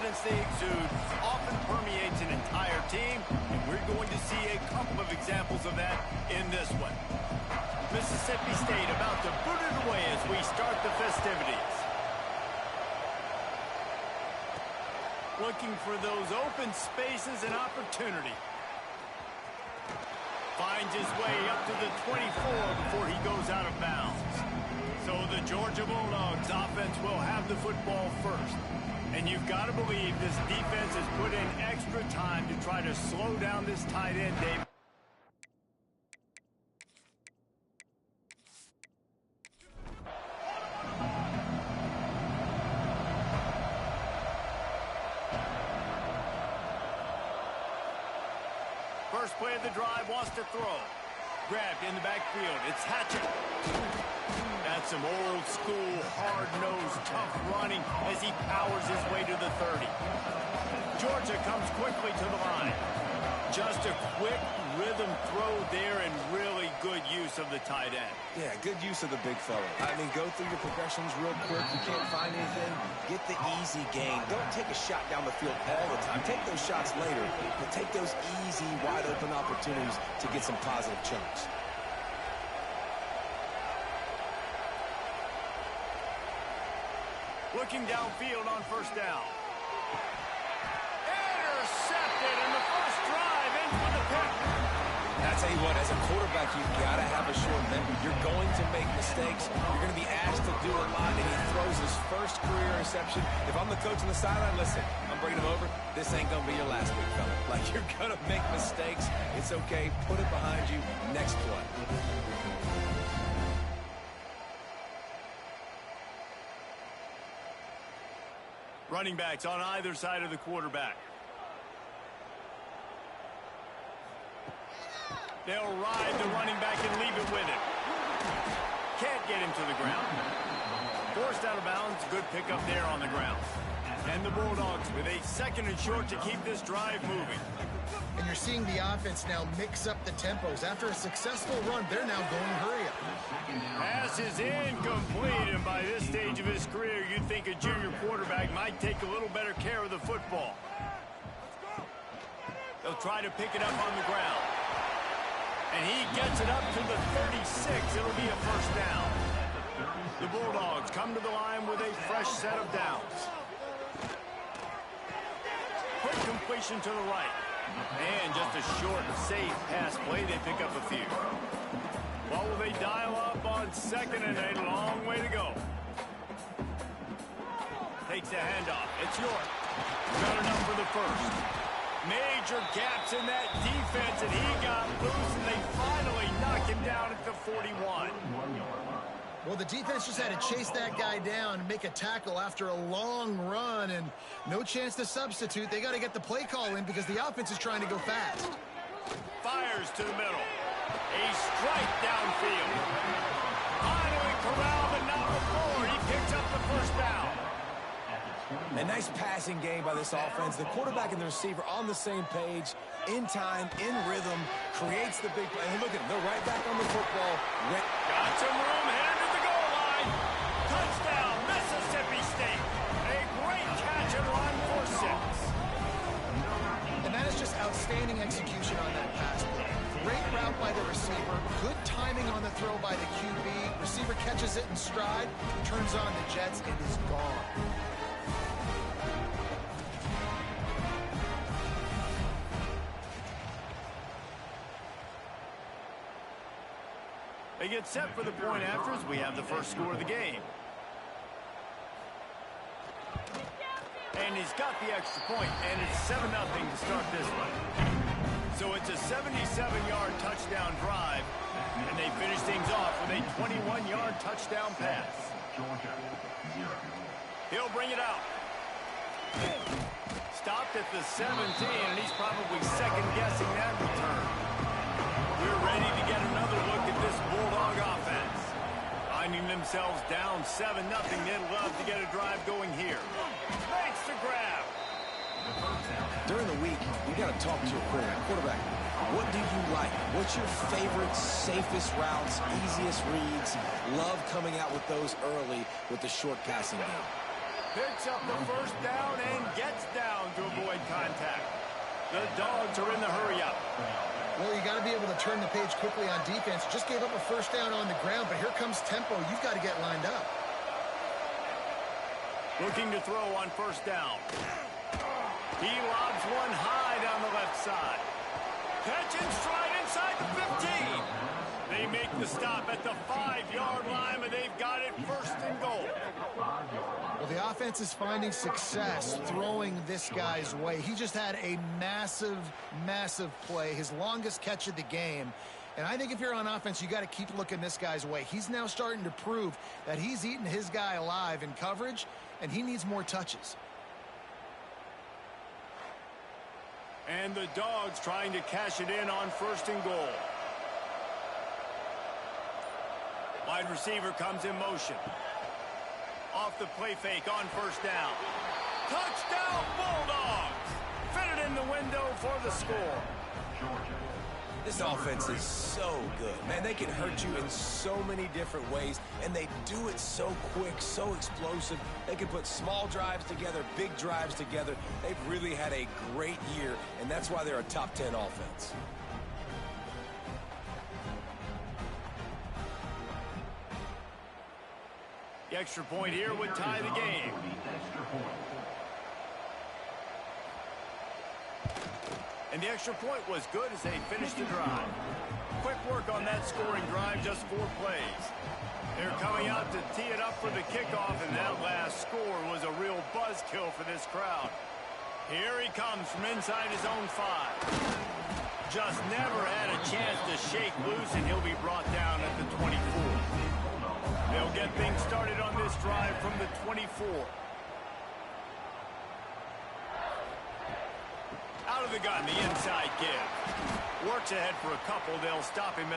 confidence they exude often permeates an entire team, and we're going to see a couple of examples of that in this one. Mississippi State about to boot it away as we start the festivities. Looking for those open spaces and opportunity. Finds his way up to the 24 before he goes out of bounds. So the Georgia Bulldogs offense will have the football first. And you've got to believe this defense has put in extra time to try to slow down this tight end, Dave. First play of the drive, wants to throw. Grabbed in the backfield. It's Hatchett. That's some old school, hard-nosed, tough running as he powers his way to the 30. Georgia comes quickly to the line. Just a quick rhythm throw there and really good use of the tight end. Yeah, good use of the big fella. I mean, go through your progressions real quick. You can't find anything, get the easy gain. Don't take a shot down the field all the time. Take those shots later, but take those easy, wide-open opportunities to get some positive chunks. Looking downfield on first down. Intercepted, and the first drive ends with a pick. I tell you what, as a quarterback, you've got to have a short memory. You're going to make mistakes. You're going to be asked to do a lot, and he throws his first career interception. If I'm the coach on the sideline, listen, I'm bringing him over. This ain't going to be your last week, fella. Like, you're going to make mistakes. It's okay. Put it behind you. Next play. Running backs on either side of the quarterback. They'll ride the running back and leave it with him. Can't get him to the ground. Forced out of bounds. Good pickup there on the ground. And the Bulldogs with a second and short to keep this drive moving. And you're seeing the offense now mix up the tempos. After a successful run, they're now going hurry up. Pass is incomplete, and by this stage of his career, you'd think a junior quarterback might take a little better care of the football. They'll try to pick it up on the ground. And he gets it up to the 36. It'll be a first down. The Bulldogs come to the line with a fresh set of downs. Quick completion to the right. And just a short, safe pass play. They pick up a few. Well, will they dial up on second and a long way to go? Takes the handoff. It's York. Got enough for the first. Major gaps in that defense, and he got loose, and they finally knock him down at the 41. Well, the defense just had to chase that guy down and make a tackle after a long run, and no chance to substitute. They got to get the play call in because the offense is trying to go fast. Fires to the middle. A strike downfield. Finally corralled, but not before. He picks up the first down. A nice passing game by this offense. The quarterback and the receiver on the same page, in time, in rhythm, creates the big play. And look at them, they're right back on the football. Got some room, headed to the goal line. Touchdown, Mississippi State. A great catch and run for 6. And that is just outstanding execution on that pass play. Great route by the receiver, good timing on the throw by the QB. Receiver catches it in stride, turns on the jets, and is gone. They get set for the point after as we have the first score of the game. And he's got the extra point, and it's 7-0 to start this one. So it's a 77-yard touchdown drive, and they finish things off with a 21-yard touchdown pass. He'll bring it out. Stopped at the 17, and he's probably second-guessing that return. We're ready to get another look at this Bulldog offense. Finding themselves down 7-0, they'd love to get a drive going here. Makes the grab. During the week, you got to talk to your quarterback. What do you like? What's your favorite, safest routes, easiest reads? Love coming out with those early with the short passing game. Picks up the first down and gets down. The Dogs are in the hurry-up. Well, you got to be able to turn the page quickly on defense. Just gave up a first down on the ground, but here comes tempo. You've got to get lined up. Looking to throw on first down. He lobs one high down the left side. Catch and stride inside the 15. They make the stop at the 5-yard line, and they've got it first and goal. Well, the offense is finding success throwing this guy's way. He just had a massive, massive play, his longest catch of the game. And I think if you're on offense, you got to keep looking this guy's way. He's now starting to prove that he's eating his guy alive in coverage, and he needs more touches. And the Dogs trying to cash it in on first and goal. Wide receiver comes in motion. Off the play fake on first down. Touchdown Bulldogs! Fitted in the window for the score. This offense is so good. Man, they can hurt you in so many different ways, and they do it so quick, so explosive. They can put small drives together, big drives together. They've really had a great year, and that's why they're a top 10 offense. The extra point here would tie the game. And the extra point was good as they finished the drive. Quick work on that scoring drive, just 4 plays. They're coming out to tee it up for the kickoff, and that last score was a real buzzkill for this crowd. Here he comes from inside his own 5. Just never had a chance to shake loose, and he'll be brought down at the 24. They'll get things started on this drive from the 24. Out of the gun, the inside give. Works ahead for a couple. They'll stop him.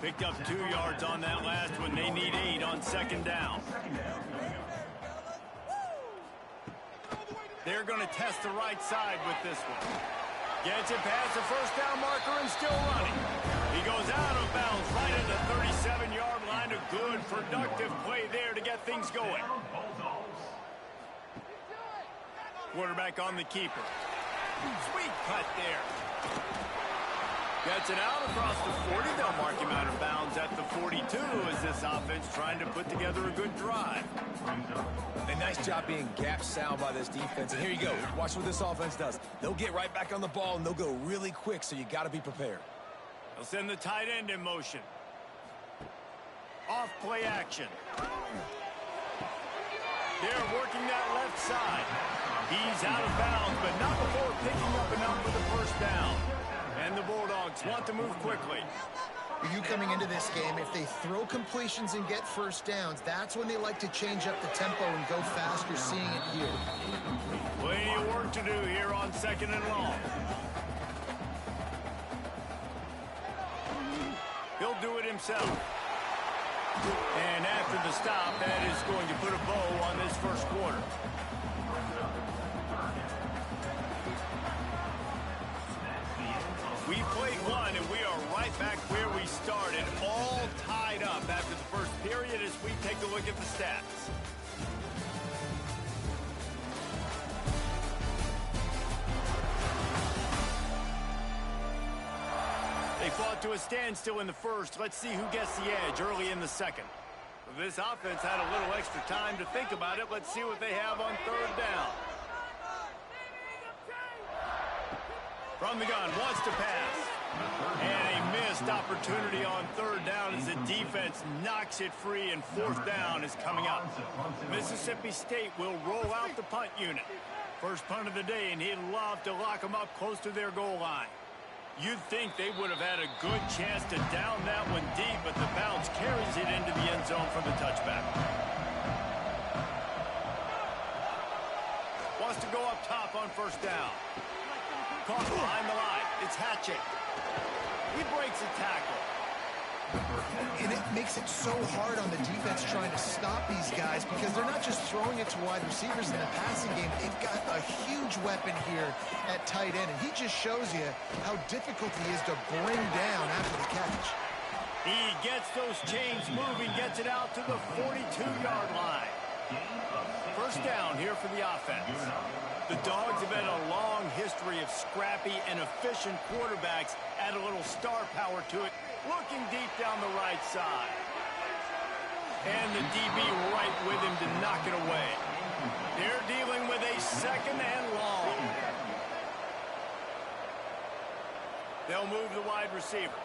Picked up 2 yards on that last one. They need 8 on second down. They're going to test the right side with this one. Gets it past the first down marker and still running. He goes out of bounds right at the 37-yard line. A good, productive play there to get things going. Quarterback on the keeper. Sweet cut there. Gets it out across the 40. They'll mark him out of bounds at the 42 as this offense trying to put together a good drive. A nice job being gap sound by this defense. And here you go. Watch what this offense does. They'll get right back on the ball, and they'll go really quick, so you got to be prepared. They'll send the tight end in motion. Off play action. They're working that left side. He's out of bounds, but not before picking up enough for the first down. And the Bulldogs want to move quickly. You coming into this game, if they throw completions and get first downs, that's when they like to change up the tempo and go fast. You're seeing it here. Plenty of work to do here on second and long. He'll do it himself. And after the stop, that is going to put a bow on this first quarter. We played one, and we are right back where we started, all tied up after the first period as we take a look at the stats. They fought to a standstill in the first. Let's see who gets the edge early in the second. This offense had a little extra time to think about it. Let's see what they have on third down. From the gun, wants to pass. And a missed opportunity on third down as the defense knocks it free, and fourth down is coming up. Mississippi State will roll out the punt unit. First punt of the day, and he'd love to lock them up close to their goal line. You'd think they would have had a good chance to down that one deep, but the bounce carries it into the end zone for the touchback. Wants to go up top on first down. Caught behind the line. It's Hatchett. He breaks a tackle. And it makes it so hard on the defense trying to stop these guys because they're not just throwing it to wide receivers in the passing game. They've got a huge weapon here at tight end, and he just shows you how difficult he is to bring down after the catch. He gets those chains moving, gets it out to the 42-yard line. First down here for the offense. The Dogs have had a long history of scrappy and efficient quarterbacks. Add a little star power to it. Looking deep down the right side. And the DB right with him to knock it away. They're dealing with a second and long. They'll move the wide receiver.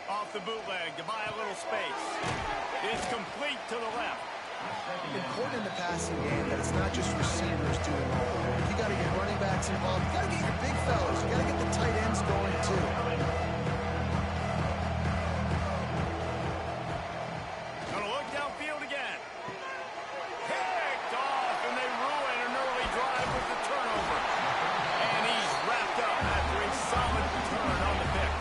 Off the bootleg to buy a little space. It's complete to the left. Important in the passing game that it's not just receivers doing all the work. You got to get running backs involved. You got to get your big fellas. You got to get the tight ends going too. Gonna look downfield again. Picked off, and they ruin an early drive with the turnover. And he's wrapped up after a solid return on the pick.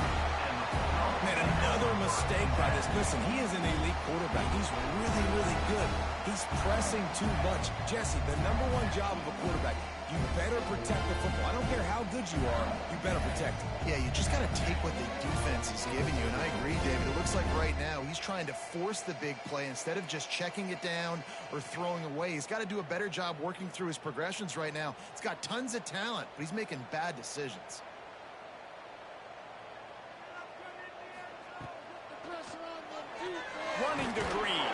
Man, another mistake by this. Listen, he is an elite quarterback. He's really, really good. He's pressing too much. Jesse, the #1 job of a quarterback, you better protect the football. I don't care how good you are, you better protect it. Yeah, you just got to take what the defense is giving you, and I agree, David. It looks like right now he's trying to force the big play instead of just checking it down or throwing away. He's got to do a better job working through his progressions right now. He's got tons of talent, but he's making bad decisions. Running to Green.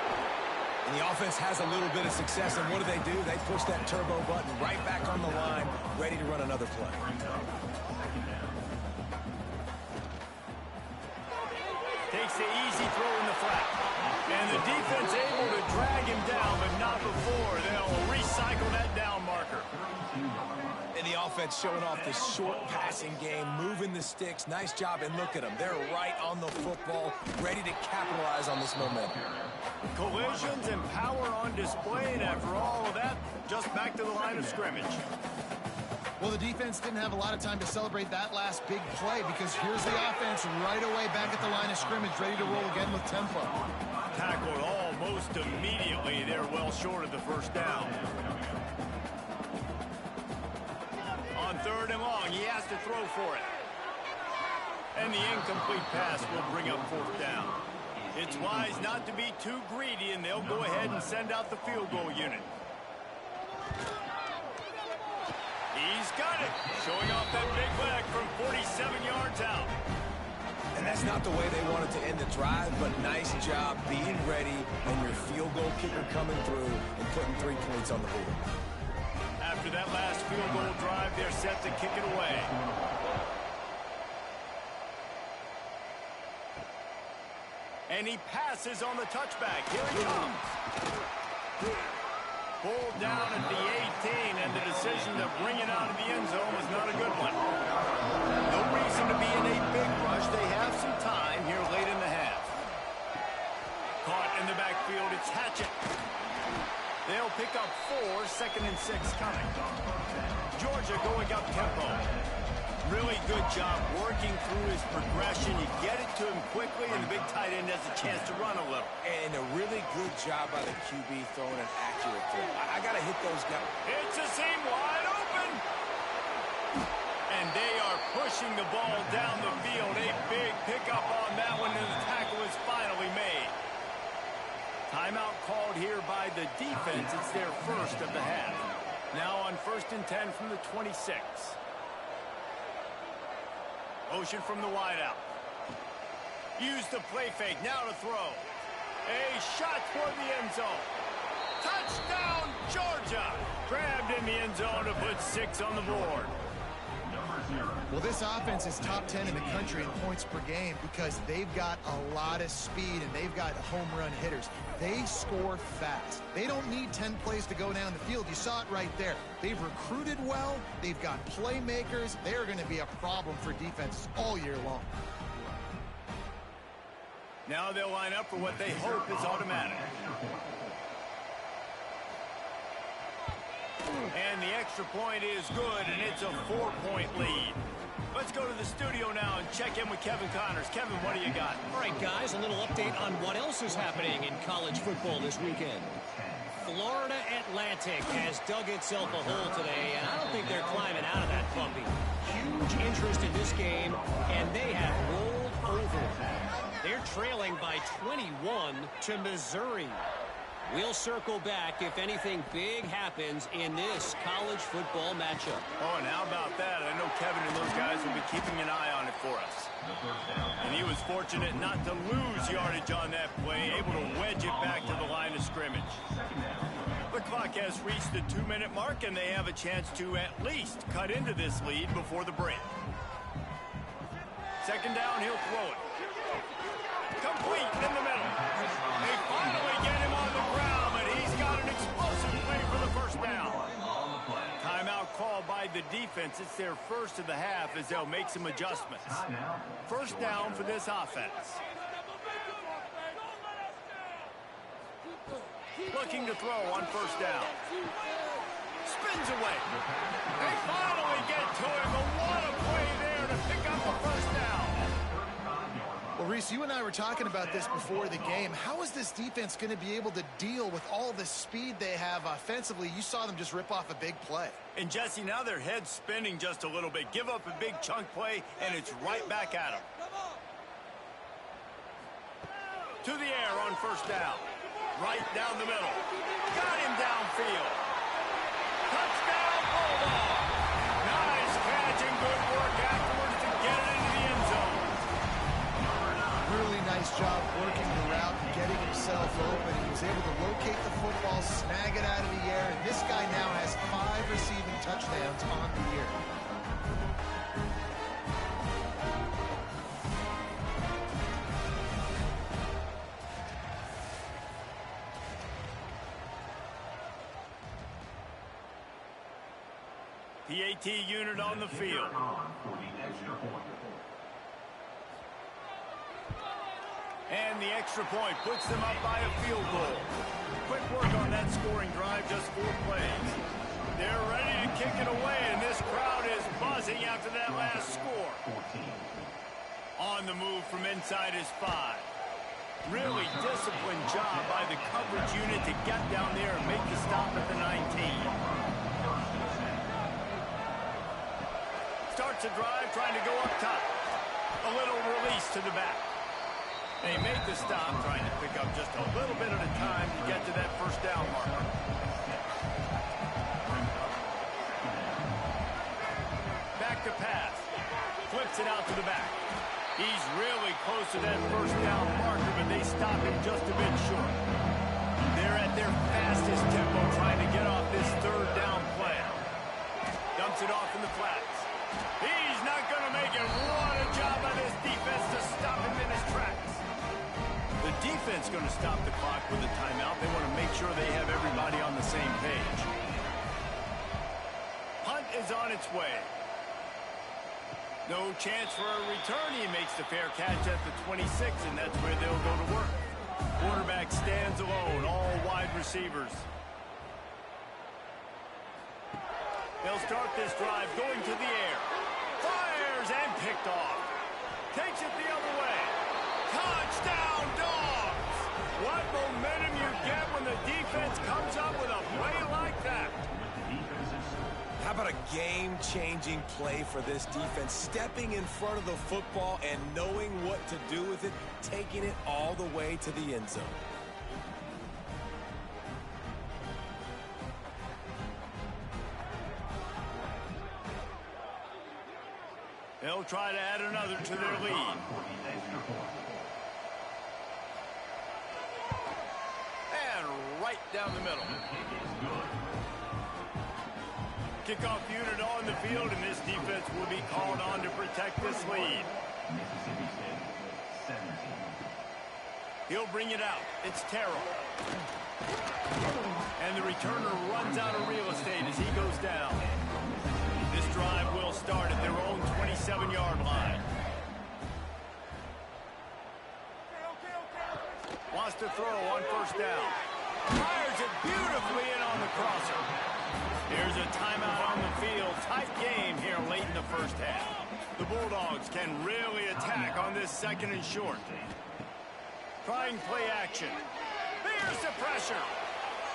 And the offense has a little bit of success, and what do? They push that turbo button right back on the line, ready to run another play. Takes the easy throw in the flat. And the defense able to drag him down, but not before. They'll recycle that down marker. And the offense showing off the short passing game, moving the sticks. Nice job, and look at them. They're right on the football, ready to capitalize on this momentum. Collisions and power on display, and after all of that, just back to the line of scrimmage. Well, the defense didn't have a lot of time to celebrate that last big play because here's the offense right away back at the line of scrimmage, ready to roll again with tempo. Tackled almost immediately. They're well short of the first down. On 3rd and long, he has to throw for it. And the incomplete pass will bring up 4th down. It's wise not to be too greedy, and they'll go ahead and send out the field goal unit. He's got it, showing off that big leg from 47 yards out. And that's not the way they wanted to end the drive, but nice job being ready and your field goal kicker coming through and putting 3 points on the board. After that last field goal drive, they're set to kick it away. And he passes on the touchback. Here he comes. Pulled down at the 18, and the decision to bring it out of the end zone was not a good one. No reason to be in a big rush. They have some time here late in the half. Caught in the backfield, it's Hatchett. They'll pick up 4, 2nd and 6 coming. Georgia going up tempo. Really good job working through his progression. You get it to him quickly, and the big tight end has a chance to run a little. And a really good job by the QB throwing an accurate throw. I got to hit those guys. It's a seam wide open. And they are pushing the ball down the field. A big pickup on that one, and the tackle is finally made. Timeout called here by the defense. It's their first of the half. Now on 1st and 10 from the 26. Motion from the wideout. Use the play fake. Now to throw. A shot toward the end zone. Touchdown, Georgia. Grabbed in the end zone to put 6 on the board. Well, this offense is top 10 in the country in points per game because they've got a lot of speed and they've got home run hitters. They score fast. They don't need 10 plays to go down the field. You saw it right there. They've recruited well. They've got playmakers. They are going to be a problem for defenses all year long. Now they'll line up for what they hope is automatic. And the extra point is good, and it's a 4-point lead. Let's go to the studio now and check in with Kevin Connors. Kevin, what do you got? All right, guys, a little update on what else is happening in college football this weekend. Florida Atlantic has dug itself a hole today, and I don't think they're climbing out of that, Bumpy. Huge interest in this game, and they have rolled over. They're trailing by 21 to Missouri. We'll circle back if anything big happens in this college football matchup. Oh, and how about that? I know Kevin and those guys will be keeping an eye on it for us. And he was fortunate not to lose yardage on that play, able to wedge it back to the line of scrimmage. The clock has reached the 2-minute mark, and they have a chance to at least cut into this lead before the break. 2nd down, he'll throw it. Complete in the middle. They finally get him on the ground, but he's got an explosive play for the 1st down. Timeout called by the defense. It's their first of the half as they'll make some adjustments. 1st down for this offense. Looking to throw on 1st down. Spins away. They finally get to him, but what a play there to pick up the 1st down. Well, Reese, you and I were talking about this before the game. How is this defense going to be able to deal with all the speed they have offensively? You saw them just rip off a big play. And, Jesse, now their head's spinning just a little bit. Give up a big chunk play, and it's right back at them. To the air on 1st down. Right down the middle. Got him downfield. Touchdown, Bulldog. Nice catch and good work afterwards to get it into the end zone. Really nice job working the route and getting himself open. He was able to locate the football, snag it out of the air, and this guy now has 5 receiving touchdowns on the year. The AT unit on the field. And the extra point puts them up by a field goal. Quick work on that scoring drive, just 4 plays. They're ready to kick it away, and this crowd is buzzing after that last score. On the move from inside his 5. Really disciplined job by the coverage unit to get down there and make the stop at the 19. Starts a drive trying to go up top. A little release to the back. They make the stop, trying to pick up just a little bit at a time to get to that first down marker. Back to pass. Flips it out to the back. He's really close to that first down marker, but they stop him just a bit short. They're at their fastest tempo trying to get off this third down play. Dumps it off in the flats. He's not going to make it. What a job by this defense to stop him in his tracks. The defense going to stop the clock with a timeout. They want to make sure they have everybody on the same page. Punt is on its way. No chance for a return. He makes the fair catch at the 26, and that's where they'll go to work. Quarterback stands alone, all wide receivers. They'll start this drive going to the air. Fires and picked off. Takes it the other way. Touchdown, Dogs! What momentum you get when the defense comes up with a play like that. How about a game-changing play for this defense? Stepping in front of the football and knowing what to do with it, taking it all the way to the end zone. They'll try to add another to their lead. And right down the middle. Kickoff unit on the field, and this defense will be called on to protect this lead. He'll bring it out. It's Terrell. And the returner runs out of real estate as he goes down. This drive will start at their own 27-yard line. Wants to throw on first down. Fires it beautifully in on the crosser. Here's a timeout on the field. Tight game here late in the first half. The Bulldogs can really attack on this second and short. Trying play action. There's the pressure.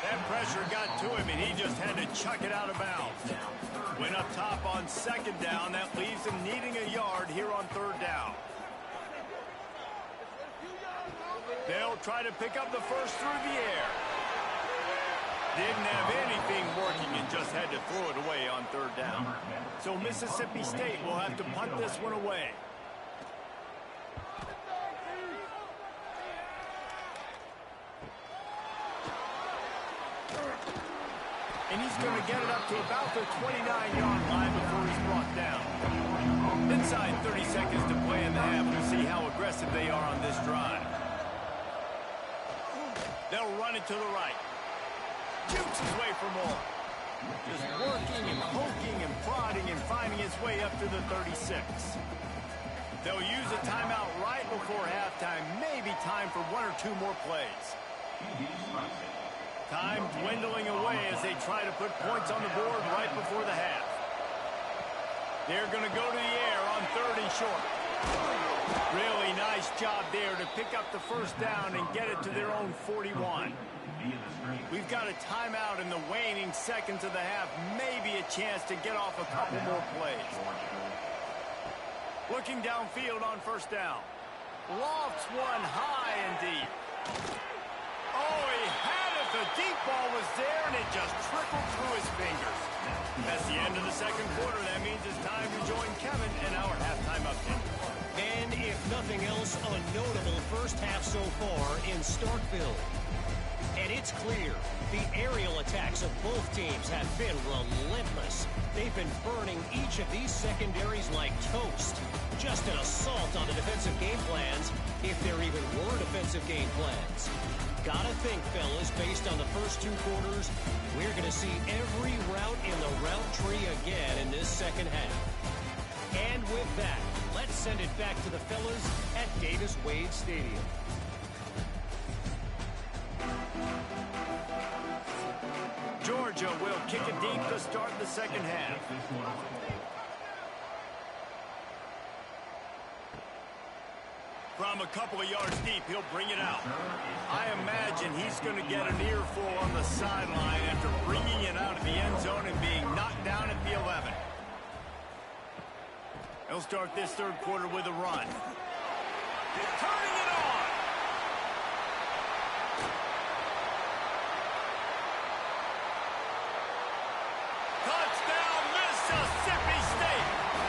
That pressure got to him, and he just had to chuck it out of bounds. Went up top on second down. That leaves him needing a yard here on third down. They'll try to pick up the first through the air. Didn't have anything working and just had to throw it away on third down. So Mississippi State will have to punt this one away. And he's going to get it up to about the 29-yard line before he's brought down. Inside 30 seconds to play in the half. We'll see how aggressive they are on this drive. They'll run it to the right. Jukes his way for more. Just working and poking and prodding and finding his way up to the 36. They'll use a timeout right before halftime. Maybe time for one or two more plays. Time dwindling away as they try to put points on the board right before the half. They're going to go to the air on third and short. Really nice job there to pick up the first down and get it to their own 41. We've got a timeout in the waning seconds of the half. Maybe a chance to get off a couple more plays. Looking downfield on first down. Lofts one high and deep. Oh, he had it. The deep ball was there, and it just trickled through his fingers. That's the end of the second quarter. That means it's time to join Kevin in our halftime update. And if nothing else, a notable first half so far in Starkville. And it's clear, the aerial attacks of both teams have been relentless. They've been burning each of these secondaries like toast. Just an assault on the defensive game plans, if there even were defensive game plans. Gotta think, fellas, based on the first two quarters, we're going to see every route in the route tree again in this second half. And with that, let's send it back to the fellas at Davis-Wade Stadium. Georgia will kick it deep to start second half. From a couple of yards deep, he'll bring it out. I imagine he's going to get an earful on the sideline after bringing it out of the end zone and being knocked down at the 11. He'll start this third quarter with a run. Turning it on. Touchdown, Mississippi State.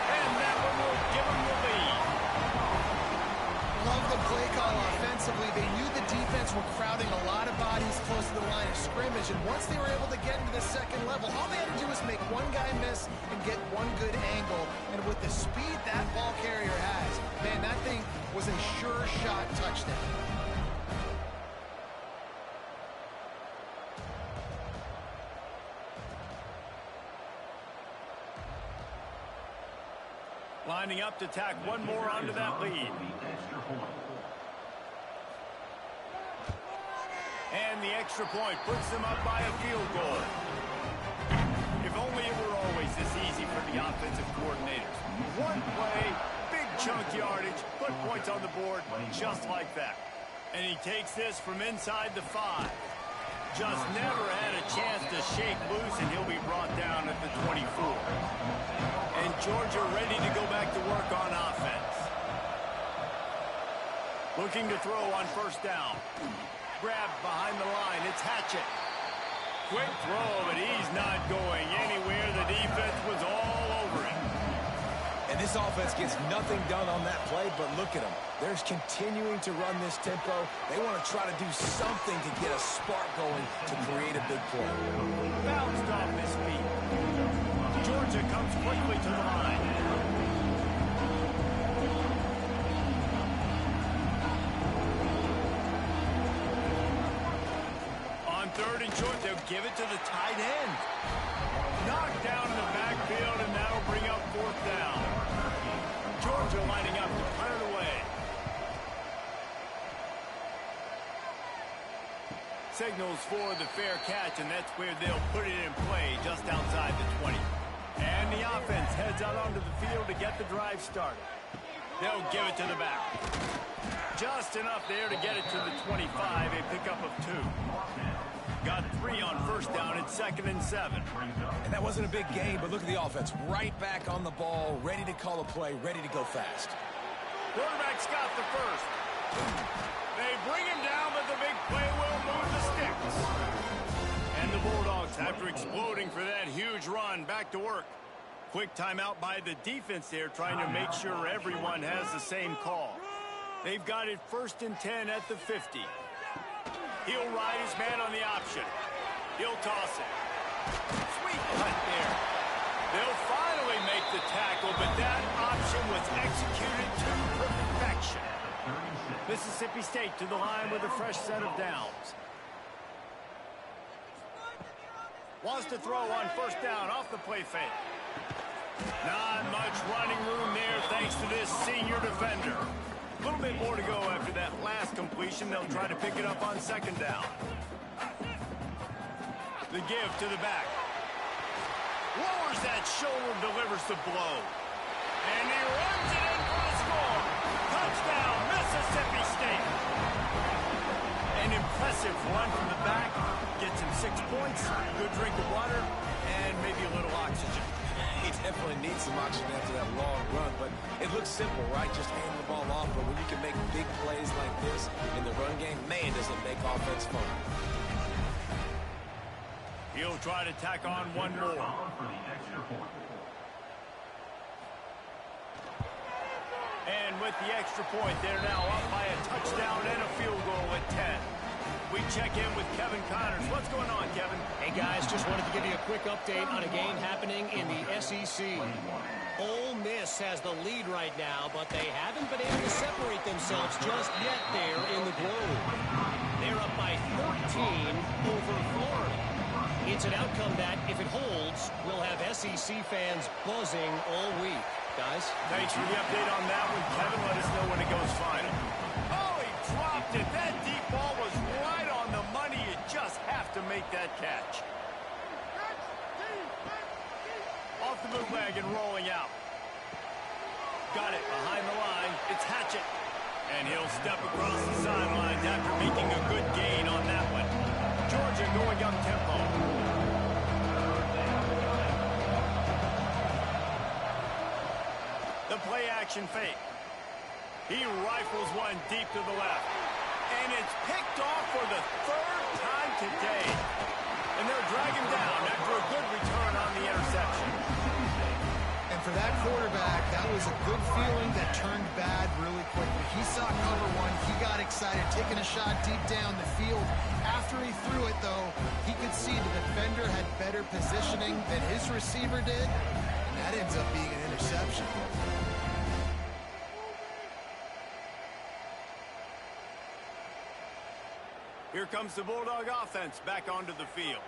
And that one will give them the lead. Love the play call offensively. They knew the defense were crowding a lot of bodies close to the line of scrimmage, and once they were able to get into the second level, all they had to do was make one guy miss and get one good angle. And with the speed that ball carrier has, man, that thing was a sure shot touchdown. Lining up to tack one more onto that lead. And the extra point puts them up by a field goal. If only it were always this easy for the offensive coordinators. One play, big chunk yardage, put points on the board just like that. And he takes this from inside the 5. Just never had a chance to shake loose, and he'll be brought down at the 24. And Georgia ready to go back to work on offense. Looking to throw on first down. Grab behind the line. It's Hatchett. Quick throw, but he's not going anywhere. The defense was all over him. And this offense gets nothing done on that play, but look at them. They're continuing to run this tempo. They want to try to do something to get a spark going to create a big play. Bounced off his feet. Georgia comes quickly to the line. On third and short, they'll give it to the tight end. Knocked down in the backfield, and that'll bring up fourth down. Georgia lining up to punt it away. Signals for the fair catch, and that's where they'll put it in play just outside the 20. And the offense heads out onto the field to get the drive started. They'll give it to the back. Just enough there to get it to the 25, a pickup of 2. Got 3 on first down. It's 2nd and 7. And that wasn't a big gain, but look at the offense. Right back on the ball, ready to call a play, ready to go fast. Quarterback's got the first. They bring him down, but the big play will move the sticks. And the Bulldogs, after exploding for that huge run, back to work. Quick timeout by the defense there, trying to make sure everyone has the same call. They've got it 1st and 10 at the 50. He'll ride his man on the option. He'll toss it. Sweet cut there. They'll finally make the tackle, but that option was executed to perfection. Mississippi State to the line with a fresh set of downs. Wants to throw on first down off the play fake. Not much running room there thanks to this senior defender. A little bit more to go after that last completion. They'll try to pick it up on second down. The give to the back. Lowers that shoulder, delivers the blow. And he runs it in for the score. Touchdown, Mississippi State. An impressive run from the back. Gets him 6 points, good drink of water, and maybe a little oxygen. He definitely needs some oxygen after that long run, but it looks simple, right? Just hand the ball off, but when you can make big plays like this in the run game, man, does it make offense fun. He'll try to tack on one more. And with the extra point, they're now up by a touchdown and a field goal at 10. We check in with Kevin Connors. What's going on, Kevin? Hey, guys, just wanted to give you a quick update on a game happening in the SEC. Ole Miss has the lead right now, but they haven't been able to separate themselves just yet there in the Grove. They're up by 13 over Florida. It's an outcome that, if it holds, will have SEC fans buzzing all week. Guys? Thanks for the update on that one, Kevin. Let us know when it goes final. Oh, he dropped it. That deep ball was right on the money. You just have to make that catch. wagon rolling out. Got it behind the line. It's Hatchett. And he'll step across the sidelines after making a good gain on that one. Georgia going up tempo. The play action fake. He rifles one deep to the left. And it's picked off for the third time today. And they'll drag him down after a good return on the interception. And for that quarterback, that was a good feeling that turned bad really quickly. He saw cover one. He got excited, taking a shot deep down the field. After he threw it, though, he could see the defender had better positioning than his receiver did. And that ends up being an interception. Here comes the Bulldog offense back onto the field.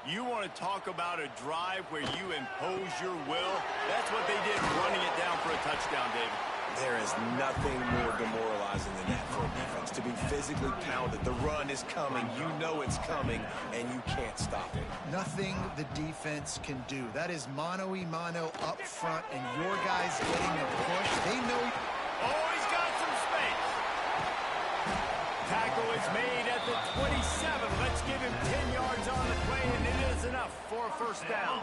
You want to talk about a drive where you impose your will? That's what they did, running it down for a touchdown, David. There is nothing more demoralizing than that for a defense, to be physically pounded. The run is coming. You know it's coming, and you can't stop it. Nothing the defense can do. That is mano-a-mano up front, and your guys getting a push. They know. Oh, he's got some space. Tackle is made at the 27. Let's give him 10 yards on the play, and it is enough for a first down.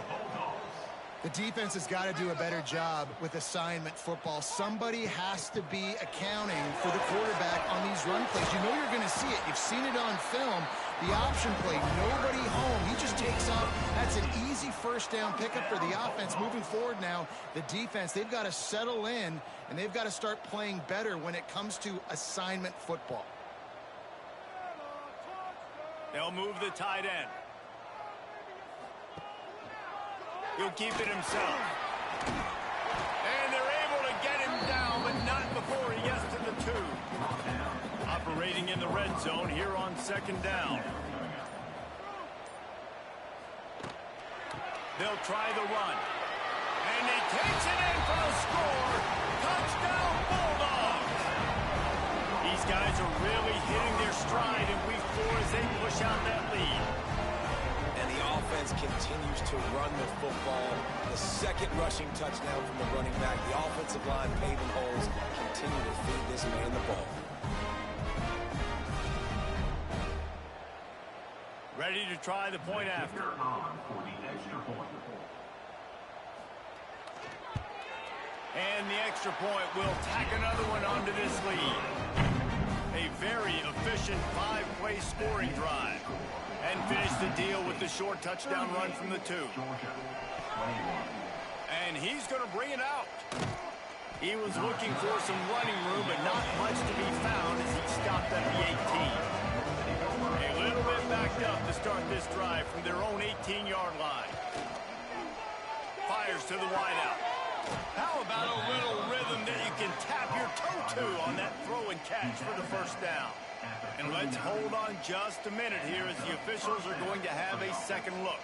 The defense has got to do a better job with assignment football. Somebody has to be accounting for the quarterback on these run plays. You know you're going to see it. You've seen it on film. The option play, nobody home. He just takes off. That's an easy first down pickup for the offense. Moving forward now, the defense, they've got to settle in, and they've got to start playing better when it comes to assignment football. They'll move the tight end. He'll keep it himself. And they're able to get him down, but not before he gets to the 2. Operating in the red zone here on second down. They'll try the run. And he takes it in for the score. Touchdown, Bulldogs! These guys are really hitting their stride in week 4 as they push out that lead. And the offense continues to run the football. The second rushing touchdown from the running back. The offensive line paving holes. Continue to feed this man the ball. Ready to try the point after. And the extra point will tack another one onto this lead. A very efficient 5-play scoring drive. And finish the deal with the short touchdown run from the 2. And he's going to bring it out. He was looking for some running room, but not much to be found as he stopped at the 18. A little bit backed up to start this drive from their own 18-yard line. Fires to the wideout. How about a little rhythm that you can tap your toe to on that throw and catch for the first down? And let's hold on just a minute here as the officials are going to have a second look.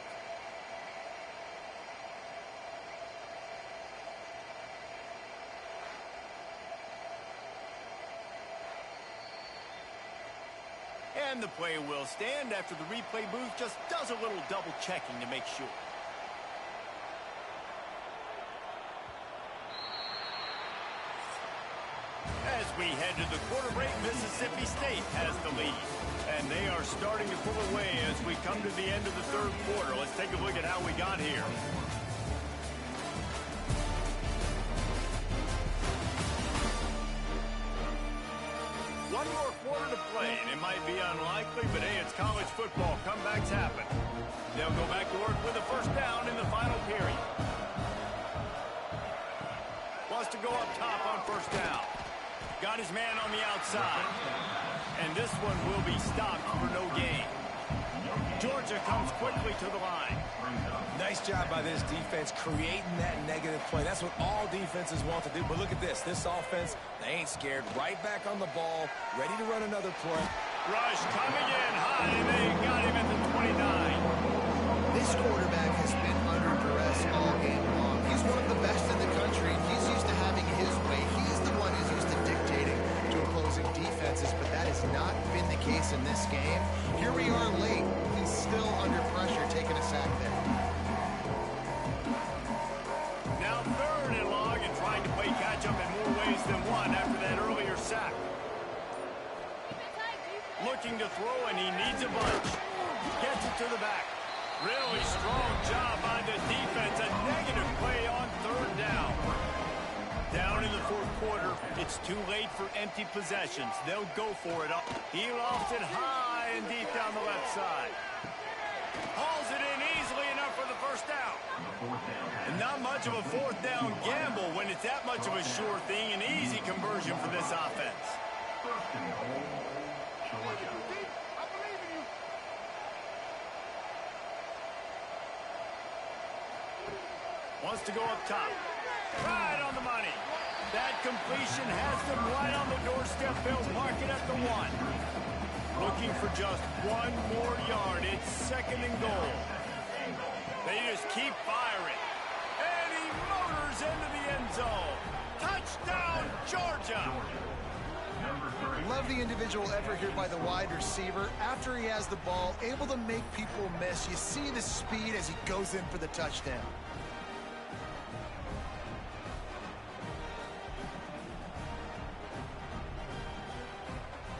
And the play will stand after the replay booth just does a little double checking to make sure. As we head to the quarter break, Mississippi State has the lead. And they are starting to pull away as we come to the end of the third quarter. Let's take a look at how we got here. One more quarter to play, and it might be unlikely, but hey, it's college football. Comebacks happen. They'll go back to work with a first down in the final period. Wants to go up top on first down. Got his man on the outside. And this one will be stopped for no gain. Georgia comes quickly to the line. Nice job by this defense creating that negative play. That's what all defenses want to do. But look at this. This offense, they ain't scared. Right back on the ball, ready to run another play. Rush coming in high, and they got him at the 29. This quarterback has been under duress all game long. He's one of the best in the country, and he's used to having his way. He's the one who's used to dictating to opposing defenses, but that has not been the case in this game. Here we are late. He's still under pressure, taking a sack there. Looking to throw, and he needs a bunch. Gets it to the back. Really strong job by the defense. A negative play on third down. Down in the fourth quarter, it's too late for empty possessions. They'll go for it. He lofts it high and deep down the left side. Hauls it in easily enough for the first down. And not much of a fourth down gamble when it's that much of a sure thing. An easy conversion for this offense. Wants to go up top. Right on the money. That completion has them right on the doorstep. They'll mark it at the 1. Looking for just 1 more yard. It's 2nd and goal. They just keep firing. And he motors into the end zone. Touchdown, Georgia. Love the individual effort here by the wide receiver. After he has the ball, able to make people miss. You see the speed as he goes in for the touchdown.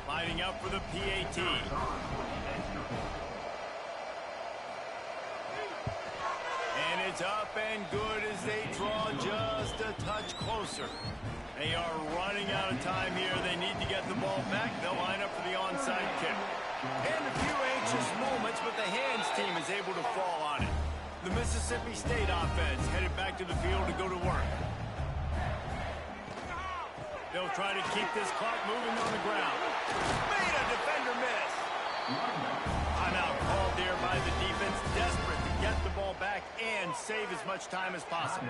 Lining up for the PAT. And it's up and good as they draw just a touch closer. They are running out of time here. They need to get the ball back. They'll line up for the onside kick. And a few anxious moments, but the hands team is able to fall on it. The Mississippi State offense headed back to the field to go to work. They'll try to keep this clock moving on the ground. Made a defender miss. Timeout called there by the defense, desperate to get the ball back and save as much time as possible.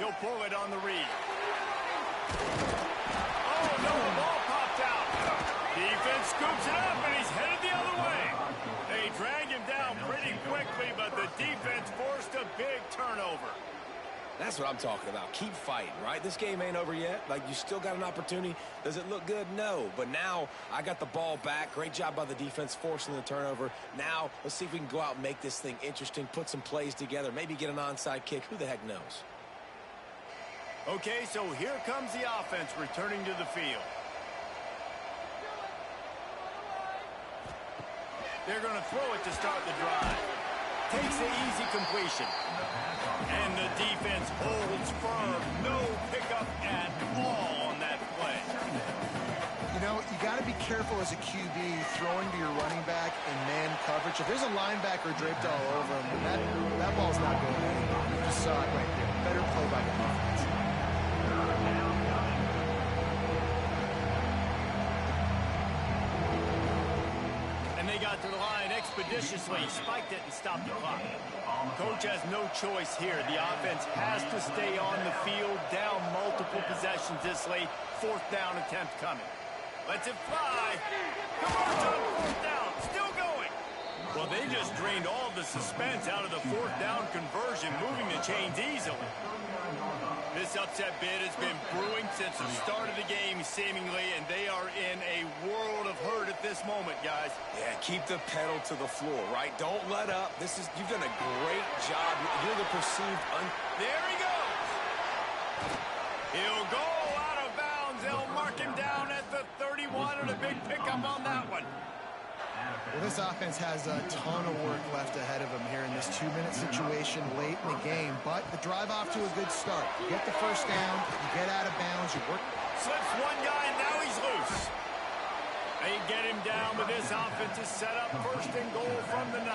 He'll pull it on the read. Oh, no, the ball popped out. Defense scoops it up, and he's headed the other way. They drag him down pretty quickly, but the defense forced a big turnover. That's what I'm talking about. Keep fighting, right? This game ain't over yet. Like, you still got an opportunity. Does it look good? No. But now I got the ball back. Great job by the defense forcing the turnover. Now let's see if we can go out and make this thing interesting, put some plays together, maybe get an onside kick. Who the heck knows? Okay, so here comes the offense returning to the field. They're going to throw it to start the drive. Takes the easy completion. And the defense holds firm. No pickup at all on that play. You know, you got to be careful as a QB throwing to your running back in man coverage. If there's a linebacker draped all over him, that ball's not going anywhere. You just saw it right there. Better play by the defense. And they got to the line expeditiously, spiked it and stopped the clock. Coach has no choice here. The offense has to stay on the field, down multiple possessions this late. 4th down attempt coming. Lets it fly. Converts on 4th down. Still going. Well, they just drained all the suspense out of the 4th down conversion, moving the chains easily. This upset bid has been brewing since the start of the game, seemingly, and they are in a world of hurt at this moment, guys. Yeah, keep the pedal to the floor, right? Don't let up. You've done a great job. You're the perceived There he goes. He'll go out of bounds. They'll mark him down at the 31, and a big pickup on that one. Well, this offense has a ton of work left ahead of them here in this 2-minute situation late in the game, but the drive off to a good start. You get the first down, you get out of bounds, you work. Slips one guy, and now he's loose. They get him down, but this offense is set up 1st and goal from the 9.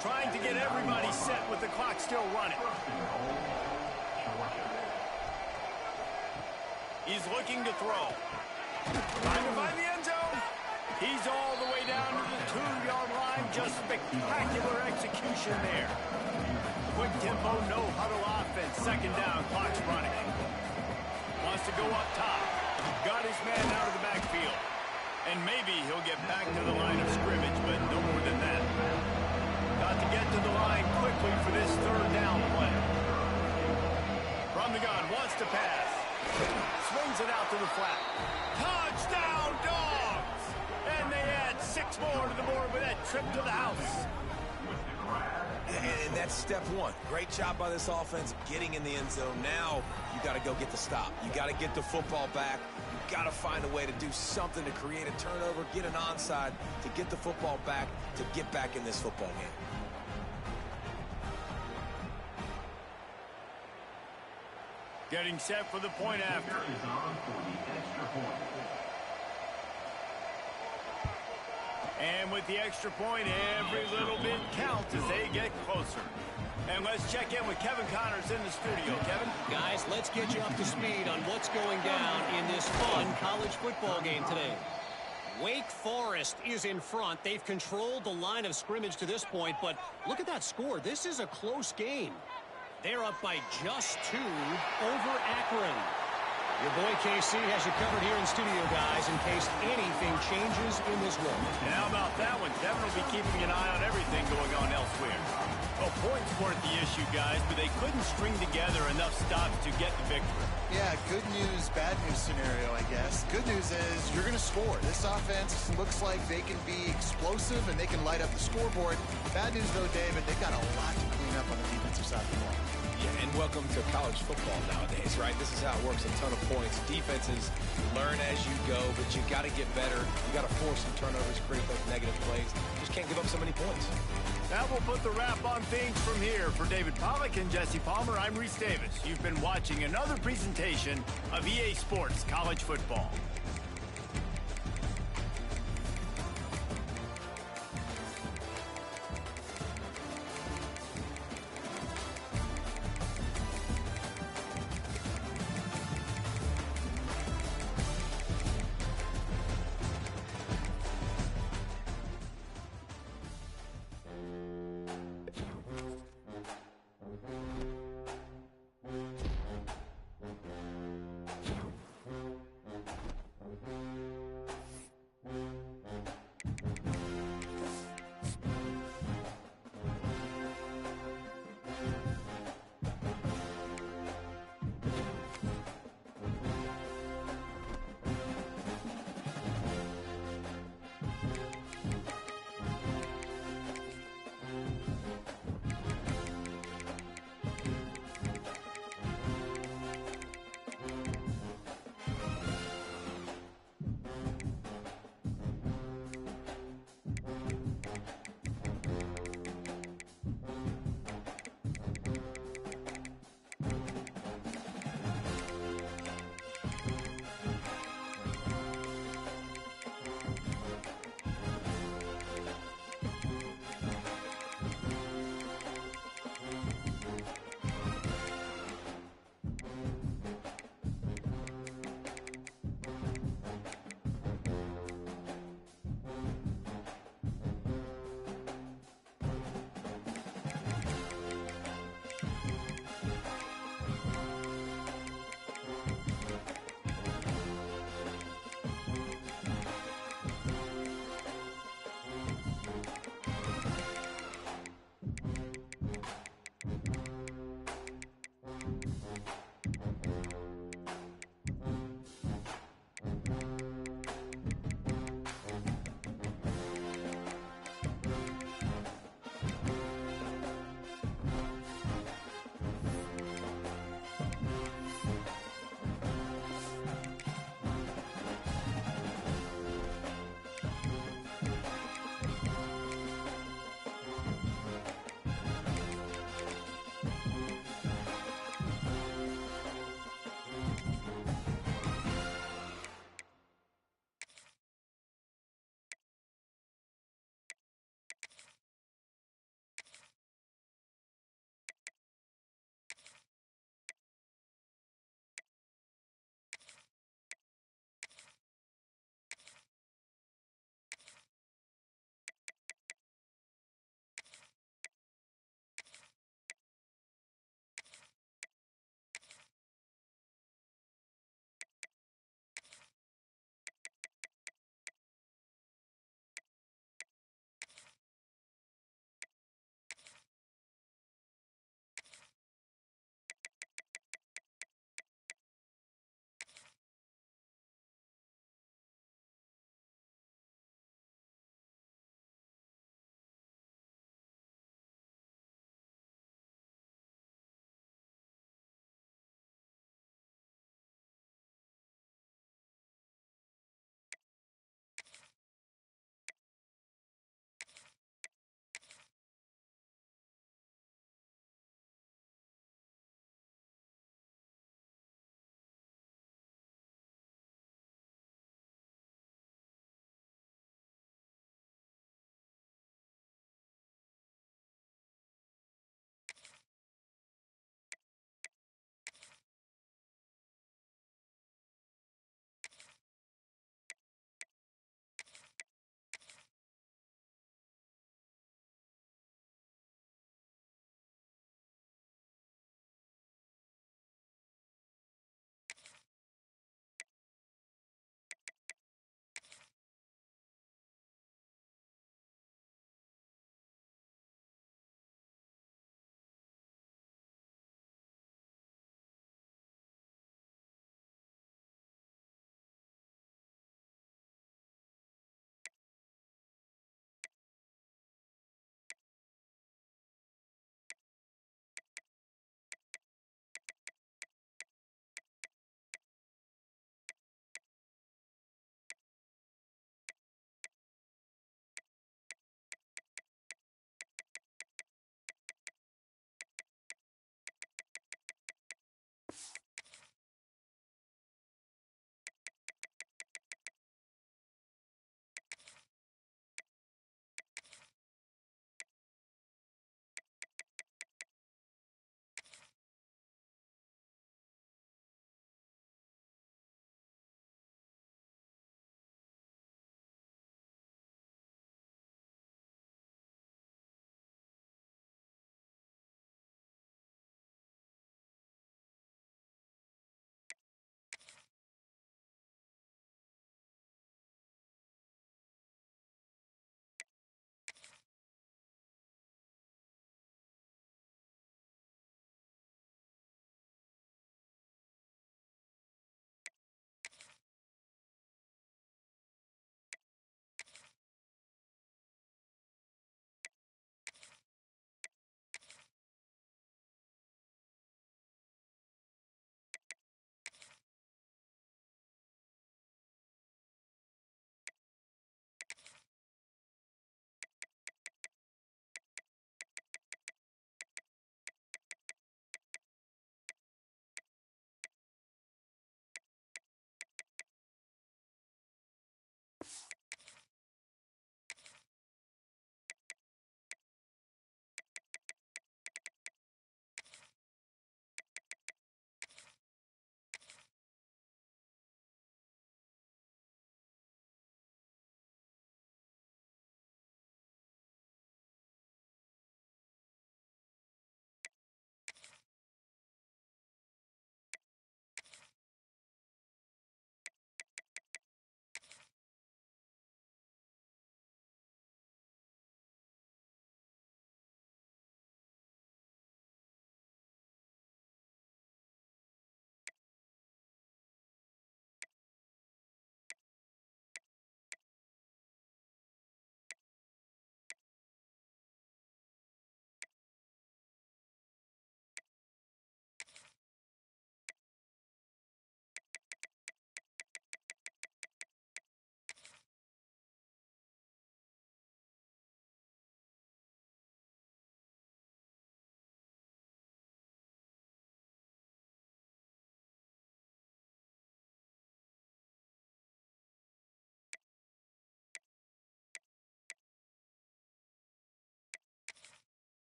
Trying to get everybody set with the clock still running. He's looking to throw. Trying to find the end zone. He's all the way down to the 2-yard line. Just spectacular execution there. Quick tempo, no huddle offense. 2nd down, clock's running. Wants to go up top. Got his man out of the backfield. And maybe he'll get back to the line of scrimmage, but no more than that. Got to get to the line quickly for this 3rd down play. From the gun, wants to pass. Swings it out to the flat. Touchdown, Dogs! And they add 6 more to the board with that trip to the house. And that's step one. Great job by this offense getting in the end zone. Now you got to go get the stop. You got to get the football back. You got to find a way to do something to create a turnover, get an onside, to get the football back, to get back in this football game. Getting set for the point after. And with the extra point, every little bit counts as they get closer. And let's check in with Kevin Connors in the studio. Kevin? Guys, let's get you up to speed on what's going down in this fun college football game today. Wake Forest is in front. They've controlled the line of scrimmage to this point, but look at that score. This is a close game. They're up by just 2 over Akron. Your boy KC has you covered here in studio, guys, in case anything changes in this one. And how about that one? Kevin will be keeping an eye on everything going on elsewhere. Well, points weren't the issue, guys, but they couldn't string together enough stops to get the victory. Yeah, good news, bad news scenario, I guess. Good news is you're going to score. This offense looks like they can be explosive and they can light up the scoreboard. Bad news, though, David, they've got a lot to clean up on the defensive side of the ball. Yeah, and welcome to college football nowadays, right? This is how it works, a ton of points. Defenses learn as you go, but you got to get better. You got to force some turnovers, create those negative plays. Just can't give up so many points. That will put the wrap on things from here. For David Pollack and Jesse Palmer, I'm Reese Davis. You've been watching another presentation of EA Sports College Football.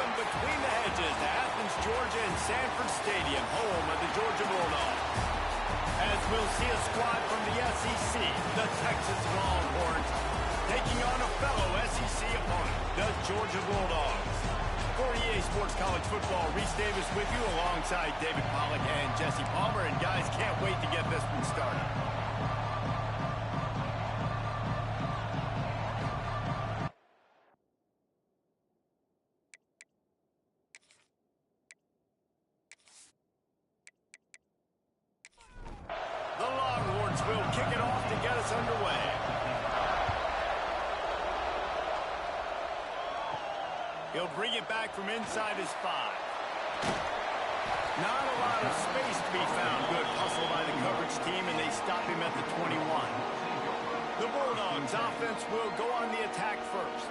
Welcome between the hedges to Athens, Georgia and Sanford Stadium, home of the Georgia Bulldogs. As we'll see a squad from the SEC, the Texas Longhorns, taking on a fellow SEC opponent, the Georgia Bulldogs. For EA Sports College Football, Reese Davis with you alongside David Pollack and Jesse Palmer. And guys, can't wait to get this one started. The Longhorns will kick it off to get us underway. He'll bring it back from inside his 5. Not a lot of space to be found. Good hustle by the coverage team, and they stop him at the 21. The Bulldogs offense will go on the attack first.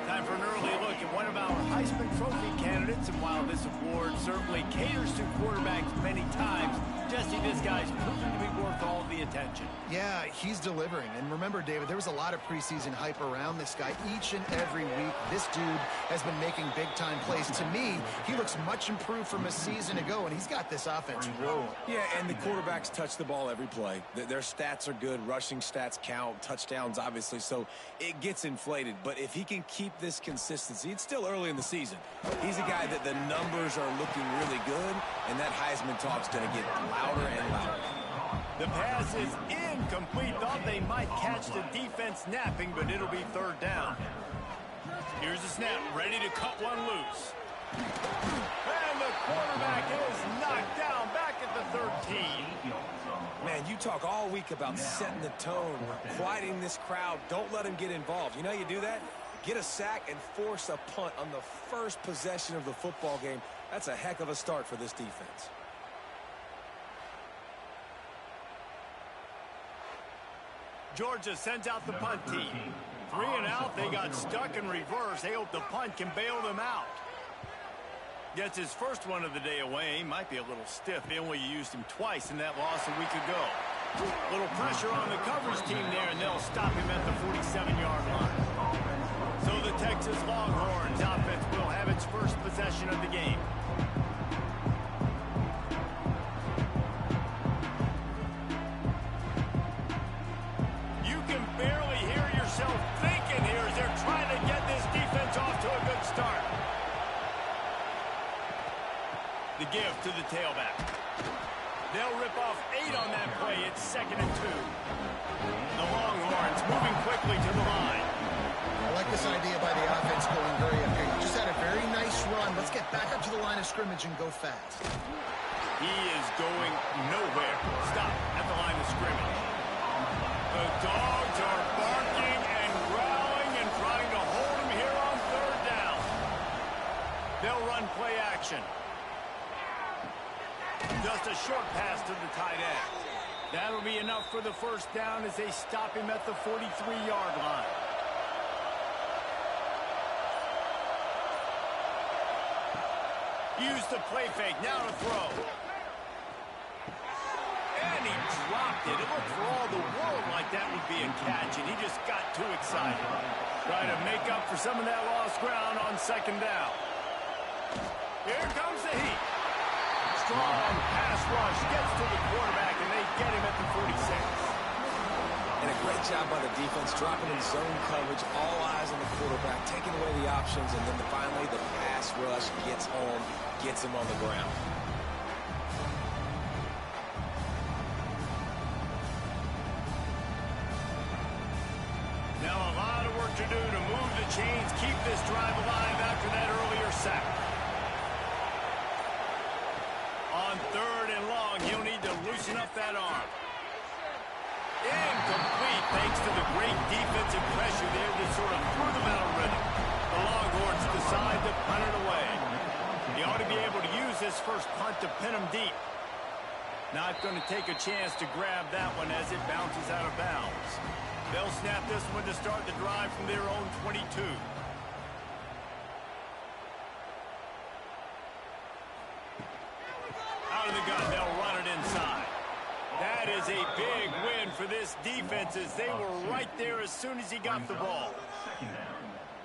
Time for an early look at one of our Heisman Trophy candidates, and while this award certainly caters to quarterbacks many times, Jesse, this guy's proven to be worth all the attention. Yeah, he's delivering. And remember, David, there was a lot of preseason hype around this guy. Each and every week, this dude has been making big-time plays. To me, he looks much improved from a season ago, and he's got this offense rolling. Yeah, and the quarterbacks touch the ball every play. Their stats are good. Rushing stats count. Touchdowns, obviously. So it gets inflated. But if he can keep this consistency, it's still early in the season. He's a guy that the numbers are looking really good, and that Heisman talk's going to get louder and louder. The pass is incomplete. Thought they might catch the defense napping, but it'll be 3rd down. Here's the snap, ready to cut one loose. And the quarterback is knocked down back at the 13. Man, you talk all week about setting the tone, quieting this crowd. Don't let them get involved. You know how you do that? Get a sack and force a punt on the first possession of the football game. That's a heck of a start for this defense. Georgia sends out the punt team. 3 and out, they got stuck in reverse. They hope the punt can bail them out. Gets his first one of the day away. Might be a little stiff. They only used him twice in that loss a week ago. Little pressure on the coverage team there, and they'll stop him at the 47-yard line. So the Texas Longhorns offense will have its first possession of the game. You can barely hear yourself thinking here as they're trying to get this defense off to a good start. The give to the tailback. They'll rip off 8 on that play. It's 2nd and 2. The Longhorns moving quickly to the line. I like this idea by the offense going very up here. You just had a very nice run. Let's get back up to the line of scrimmage and go fast. He is going nowhere. Stop at the line of scrimmage. The Dogs are barking and growling and trying to hold him here on 3rd down. They'll run play action. Just a short pass to the tight end. That'll be enough for the 1st down as they stop him at the 43-yard line. Use the play fake, now to throw. And he dropped it. It looked for all the world like that would be a catch, and he just got too excited. Trying to make up for some of that lost ground on 2nd down. Here comes the heat. Strong pass rush gets to the quarterback, and they get him at the 46. And a great job by the defense, dropping in zone coverage, all eyes on the quarterback, taking away the options, and then finally the pass rush gets home, gets him on the ground. Now a lot of work to do to move the chains, keep this drive alive after that earlier sack. On 3rd and long, he'll need to loosen up that arm. Incomplete thanks to the great defensive pressure there that sort of threw them out of rhythm. The Longhorns decide to punt it away. He ought to be able to use this first punt to pin him deep. Not going to take a chance to grab that one as it bounces out of bounds. They'll snap this one to start the drive from their own 22. Out of the gun, they'll run it inside. That is a big win for this defense as they were right there as soon as he got the ball.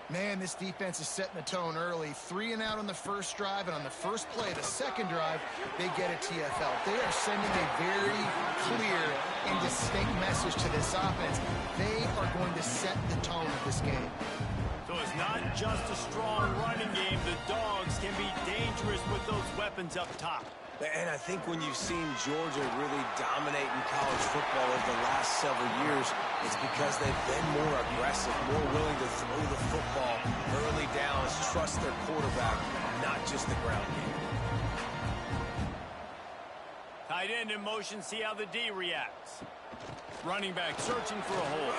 Man, this defense is setting the tone early. 3 and out on the first drive, and on the first play, the second drive, they get a TFL. They are sending a very clear and distinct message to this offense. They are going to set the tone of this game. So it's not just a strong running game. The Dogs can be dangerous with those weapons up top. And I think when you've seen Georgia really dominate in college football over the last several years, it's because they've been more aggressive, more willing to throw the football early downs, trust their quarterback, not just the ground game. Tight end in motion, see how the D reacts. Running back searching for a hole.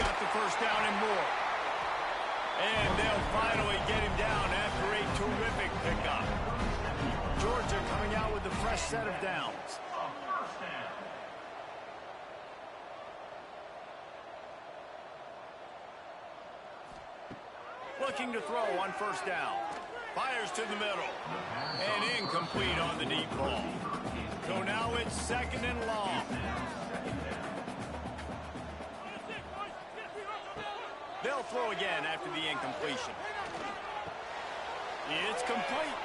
Got the first down and more. And they'll finally get him down after a terrific pickup. Georgia coming out with a fresh set of downs. Looking to throw on first down. Fires to the middle. And incomplete on the deep ball. So now it's second and long. They'll throw again after the incompletion. It's complete.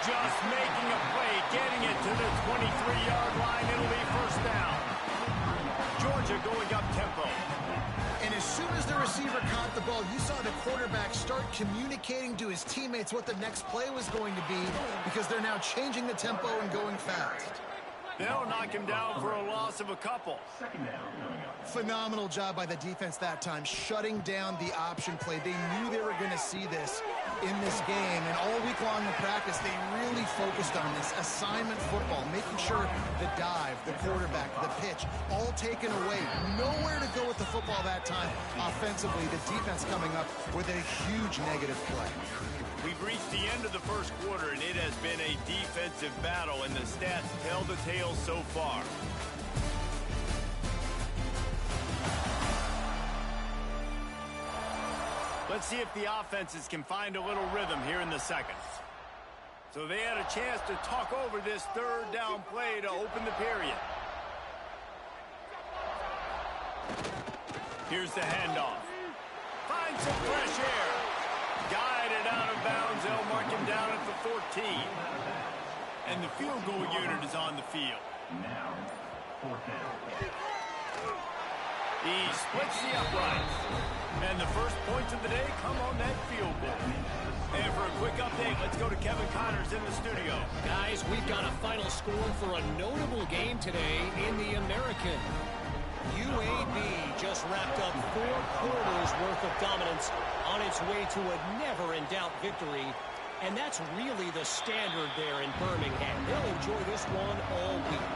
Just making a play, getting it to the 23-yard line. It'll be first down. Georgia going up tempo. And as soon as the receiver caught the ball, you saw the quarterback start communicating to his teammates what the next play was going to be, because they're now changing the tempo and going fast. They'll knock him down for a loss of a couple. Phenomenal job by the defense that time, shutting down the option play. They knew they were going to see this in this game, and all week long in practice, they really focused on this assignment football, making sure the dive, the quarterback, the pitch, all taken away. Nowhere to go with the football that time. Offensively, the defense coming up with a huge negative play. We've reached the end of the first quarter, and it has been a defensive battle, and the stats tell the tale so far. Let's see if the offenses can find a little rhythm here in the second. So they had a chance to talk over this third down play to open the period. Here's the handoff. Finds some fresh air. Guided out of bounds. They'll mark him down at the 14. And the field goal unit is on the field. Now, fourth down. He splits the uprights. And the first points of the day come on that field goal. And for a quick update, let's go to Kevin Connors in the studio. Guys, we've got a final score for a notable game today in the American. UAB just wrapped up 4 quarters worth of dominance on its way to a never-in-doubt victory. And that's really the standard there in Birmingham. They'll enjoy this one all week.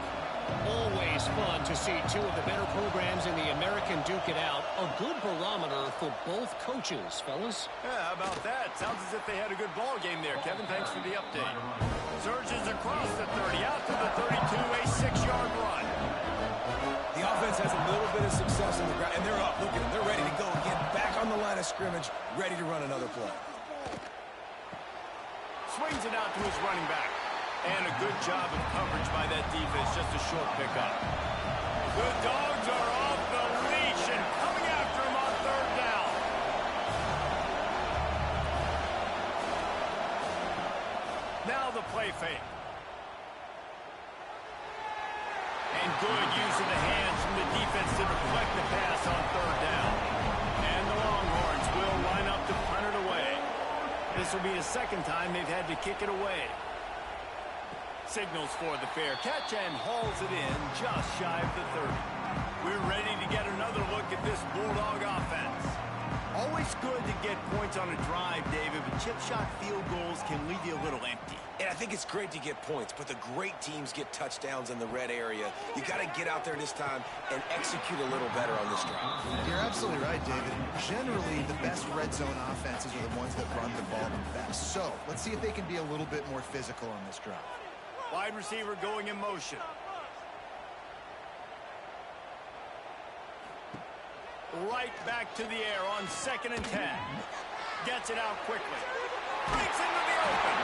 Always fun to see 2 of the better programs in the American duke it out. A good barometer for both coaches, fellas. Yeah, how about that? Sounds as if they had a good ball game there. Kevin, thanks for the update. Surges across the 30, out to the 32, a 6-yard run. The offense has a little bit of success on the ground, and they're up. Look at them. They're ready to go again. Back on the line of scrimmage, ready to run another play. Swings it out to his running back. And a good job of coverage by that defense. Just a short pickup. The Dogs are off the leash and coming after him on third down. Now the play fake. And good use of the hands from the defense to deflect the pass on third down. And the Longhorns will line up to punt it away. This will be the second time they've had to kick it away. Signals for the fair catch and hauls it in just shy of the 30. We're ready to get another look at this Bulldog offense. Always good to get points on a drive, David, but chip shot field goals can leave you a little empty. And I think it's great to get points, but the great teams get touchdowns in the red area. You got to get out there this time and execute a little better on this drive. You're absolutely right, David. Generally, the best red zone offenses are the ones that run the ball the best. So let's see if they can be a little bit more physical on this drive. Wide receiver going in motion. Right back to the air on 2nd and 10. Gets it out quickly. Breaks into the open.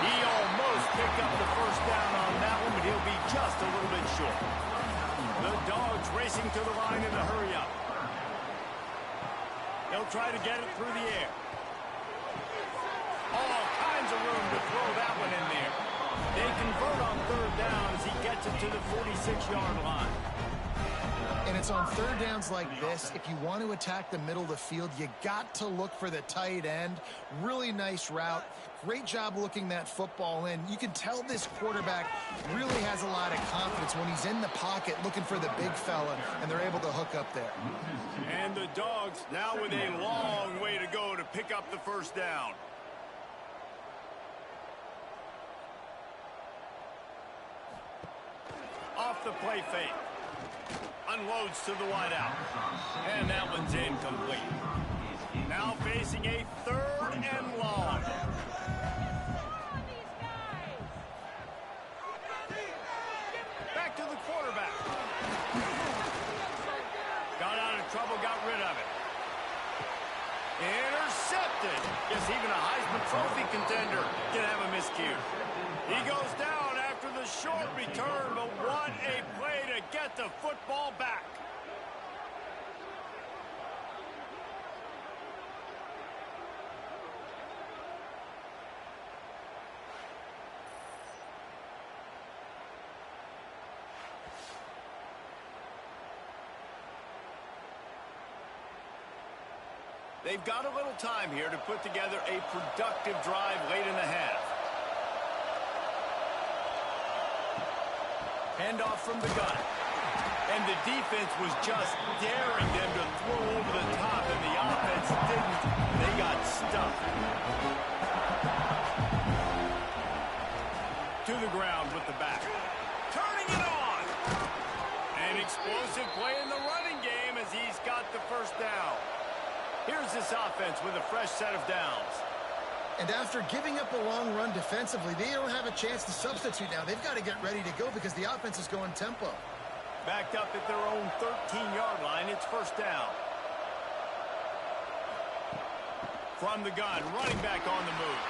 He almost picked up the first down on that one, but he'll be just a little bit short. The Dogs racing to the line in a hurry up. They'll try to get it through the air. All kinds of room to throw that one in there. They convert on third down as he gets it to the 46-yard line. And it's on third downs like this. If you want to attack the middle of the field, you got to look for the tight end. Really nice route. Great job looking that football in. You can tell this quarterback really has a lot of confidence when he's in the pocket looking for the big fella, and they're able to hook up there. And the Dogs now with a long way to go to pick up the first down. Off the play fake. Unloads to the wideout. And that one's incomplete. Now facing a third and long. Back to the quarterback. Got out of trouble, got rid of it. Intercepted. Yes, even a Heisman Trophy contender can have a miscue. He goes down after the short return, but what a play to get the football back. They've got a little time here to put together a productive drive late in the half. Handoff from the gun. And the defense was just daring them to throw over the top, and the offense didn't. They got stuffed. To the ground with the back. Turning it on. An explosive play in the running game as he's got the first down. Here's this offense with a fresh set of downs. And after giving up a long run defensively, they don't have a chance to substitute now. They've got to get ready to go because the offense is going tempo. Backed up at their own 13-yard line, it's first down. From the gun, running back on the move.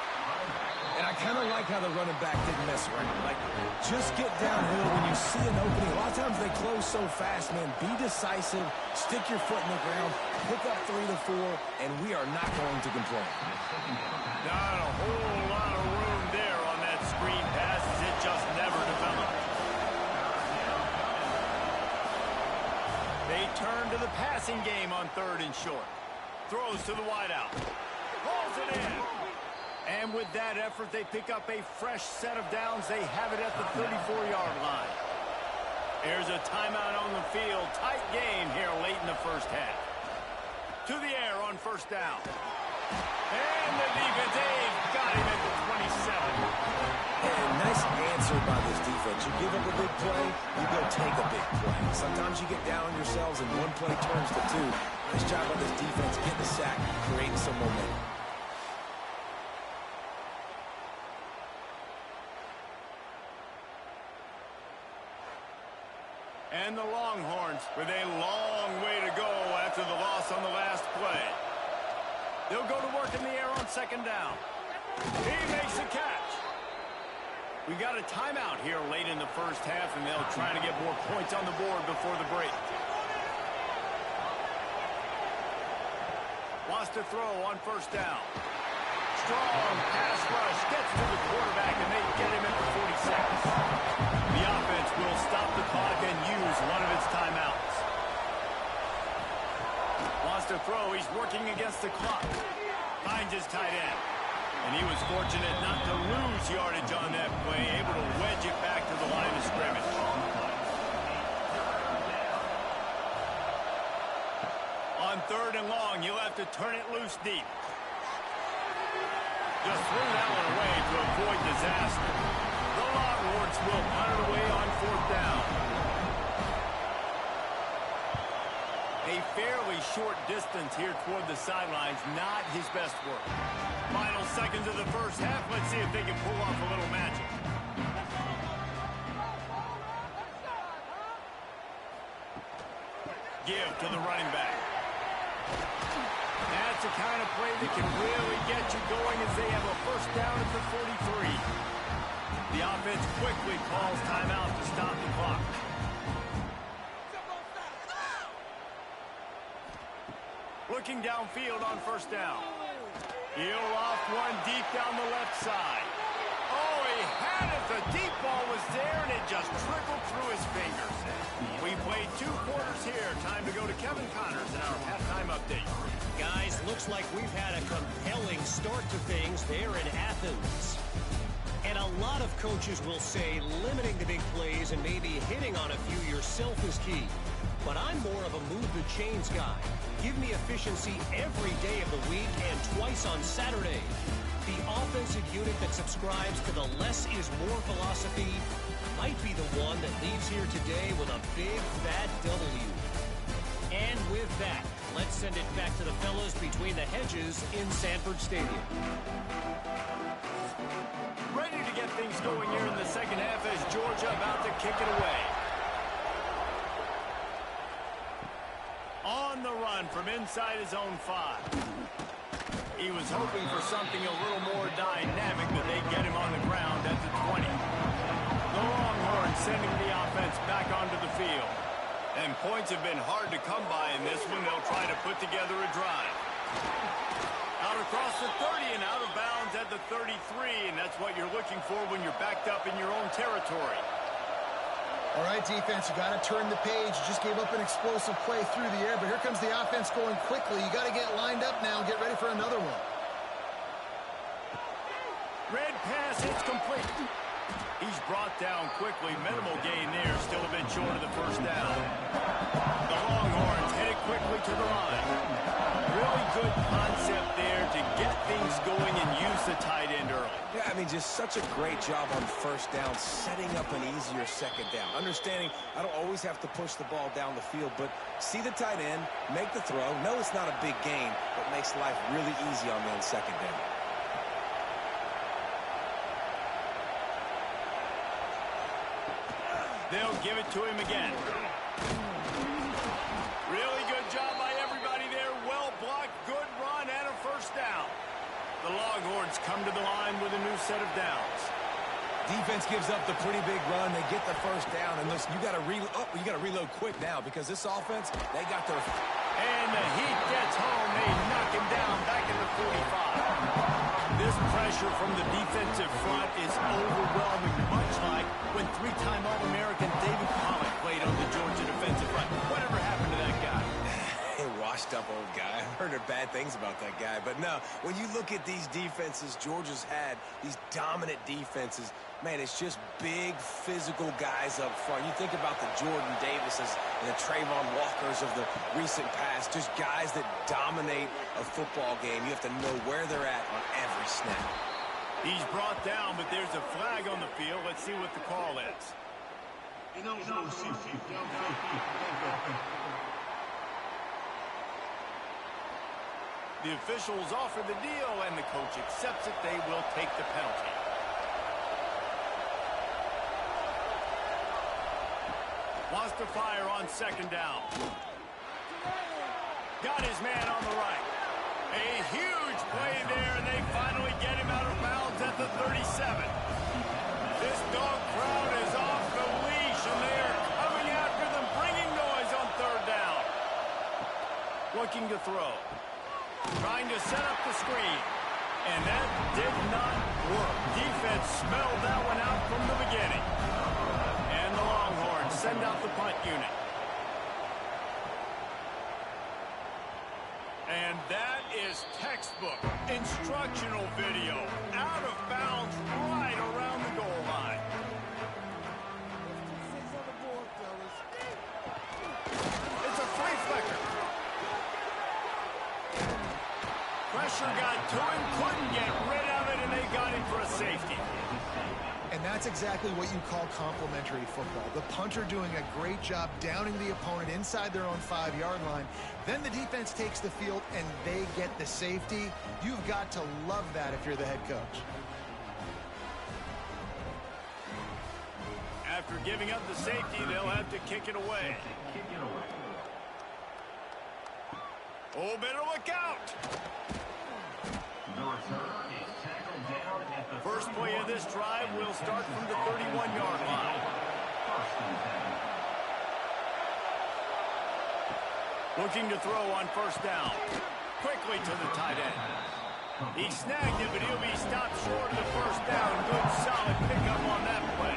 And I kind of like how the running back didn't mess around. Like, just get downhill when you see an opening. A lot of times they close so fast, man. Be decisive, stick your foot in the ground, pick up 3 to 4, and we are not going to complain. Not a whole lot of room there on that screen pass as it just never developed. They turn to the passing game on third and short. Throws to the wideout. Pulls it in. And with that effort, they pick up a fresh set of downs. They have it at the 34-yard line. There's a timeout on the field. Tight game here late in the first half. To the air on first down. And the defense, they've got him at the 27. And nice answer by this defense. You give up a big play, you go take a big play. Sometimes you get down on yourselves and one play turns to 2. Nice job by this defense getting the sack, creating some momentum. And the Longhorns with a long way to go after the loss on the last play. They'll go to work in the air on second down. He makes a catch. We got a timeout here late in the first half, and they'll try to get more points on the board before the break. Wants to throw on first down. Strong pass rush gets to the quarterback, and they get him at the 46. The offense will stop the clock and use one of its timeouts. Wants to throw. He's working against the clock. Finds his tight end. And he was fortunate not to lose yardage on that play, able to wedge it back to the line of scrimmage. On third and long, you'll have to turn it loose deep. Just threw that one away to avoid disaster. The Longhorns will punt it away on fourth down. A fairly short distance here toward the sidelines, not his best work. Final seconds of the first half. Let's see if they can pull off a little magic. Give to the running back. That's the kind of play that can really get you going as they have a first down at the 43. The offense quickly calls timeout to stop the clock. looking downfield on first down. He'll off one deep down the left side. Oh, he had it. The deep ball was there, and it just trickled through his fingers. We played 2 quarters here. Time to go to Kevin Connors in our halftime update. Guys, looks like we've had a compelling start to things there in Athens. And a lot of coaches will say limiting the big plays and maybe hitting on a few yourself is key. But I'm more of a move the chains guy. Give me efficiency every day of the week and twice on Saturday. The offensive unit that subscribes to the less is more philosophy might be the one that leaves here today with a big fat W. And with that, let's send it back to the fellas between the hedges in Sanford Stadium. Ready to get things going here in the second half as Georgia about to kick it away. On the run from inside his own 5. He was hoping for something a little more dynamic, but they get him on the ground at the 20. The Longhorns sending the offense back onto the field. And points have been hard to come by in this one. They'll try to put together a drive. Out across the 30 and out of bounds at the 33, and that's what you're looking for when you're backed up in your own territory. All right, defense, you got to turn the page. You just gave up an explosive play through the air, but here comes the offense going quickly. You got to get lined up now and get ready for another one. Red pass, it's complete. He's brought down quickly. Minimal gain there, still a bit short of the first down. The Longhorns headed quickly to the line. Really good concept there to get things going and use the tight end early. Yeah, I mean, just such a great job on first down, setting up an easier second down. Understanding I don't always have to push the ball down the field, but see the tight end, make the throw. No, it's not a big gain, but makes life really easy on me on second down. They'll give it to him again. Really good job by everybody there. Well blocked, good run, and a first down. The Longhorns come to the line with a new set of downs. Defense gives up the pretty big run. They get the first down, and listen, you got to reload quick now because this offense, they got their. And the heat gets home. They knock him down back in the 45. This pressure from the defensive front is overwhelming, much like when 3-time All-American David Pollock played on the Georgia defensive front. Whatever happened to that guy? Washed up old guy. I've heard bad things about that guy. But no, when you look at these defenses Georgia's had, these dominant defenses, man, it's just big physical guys up front. You think about the Jordan Davises and the Trayvon Walkers of the recent past, just guys that dominate a football game. You have to know where they're at on every snap. He's brought down, but there's a flag on the field. Let's see what the call is. The officials offer the deal, and the coach accepts it. They will take the penalty. Wants to fire on second down. Got his man on the right. A huge play there, and they finally get him out of bounds at the 37. This dog crowd is off the leash, and they are coming after them, bringing noise on third down. Looking to throw. Trying to set up the screen. And that did not work. Defense smelled that one out from the beginning. And the Longhorns send out the punt unit. And that is textbook instructional video. Out of bounds right around the goal line. It's a flea flicker. Pressure got to him, couldn't get rid of it, and they got him for a safety. And that's exactly what you call complementary football. The punter doing a great job downing the opponent inside their own 5-yard line. Then the defense takes the field, and they get the safety. You've got to love that if you're the head coach. After giving up the safety, they'll have to kick it away. Oh, better look out! First play of this drive will start from the 31-yard line. Looking to throw on first down. Quickly to the tight end. He snagged it, but he'll be stopped short of the first down. Good, solid pickup on that play.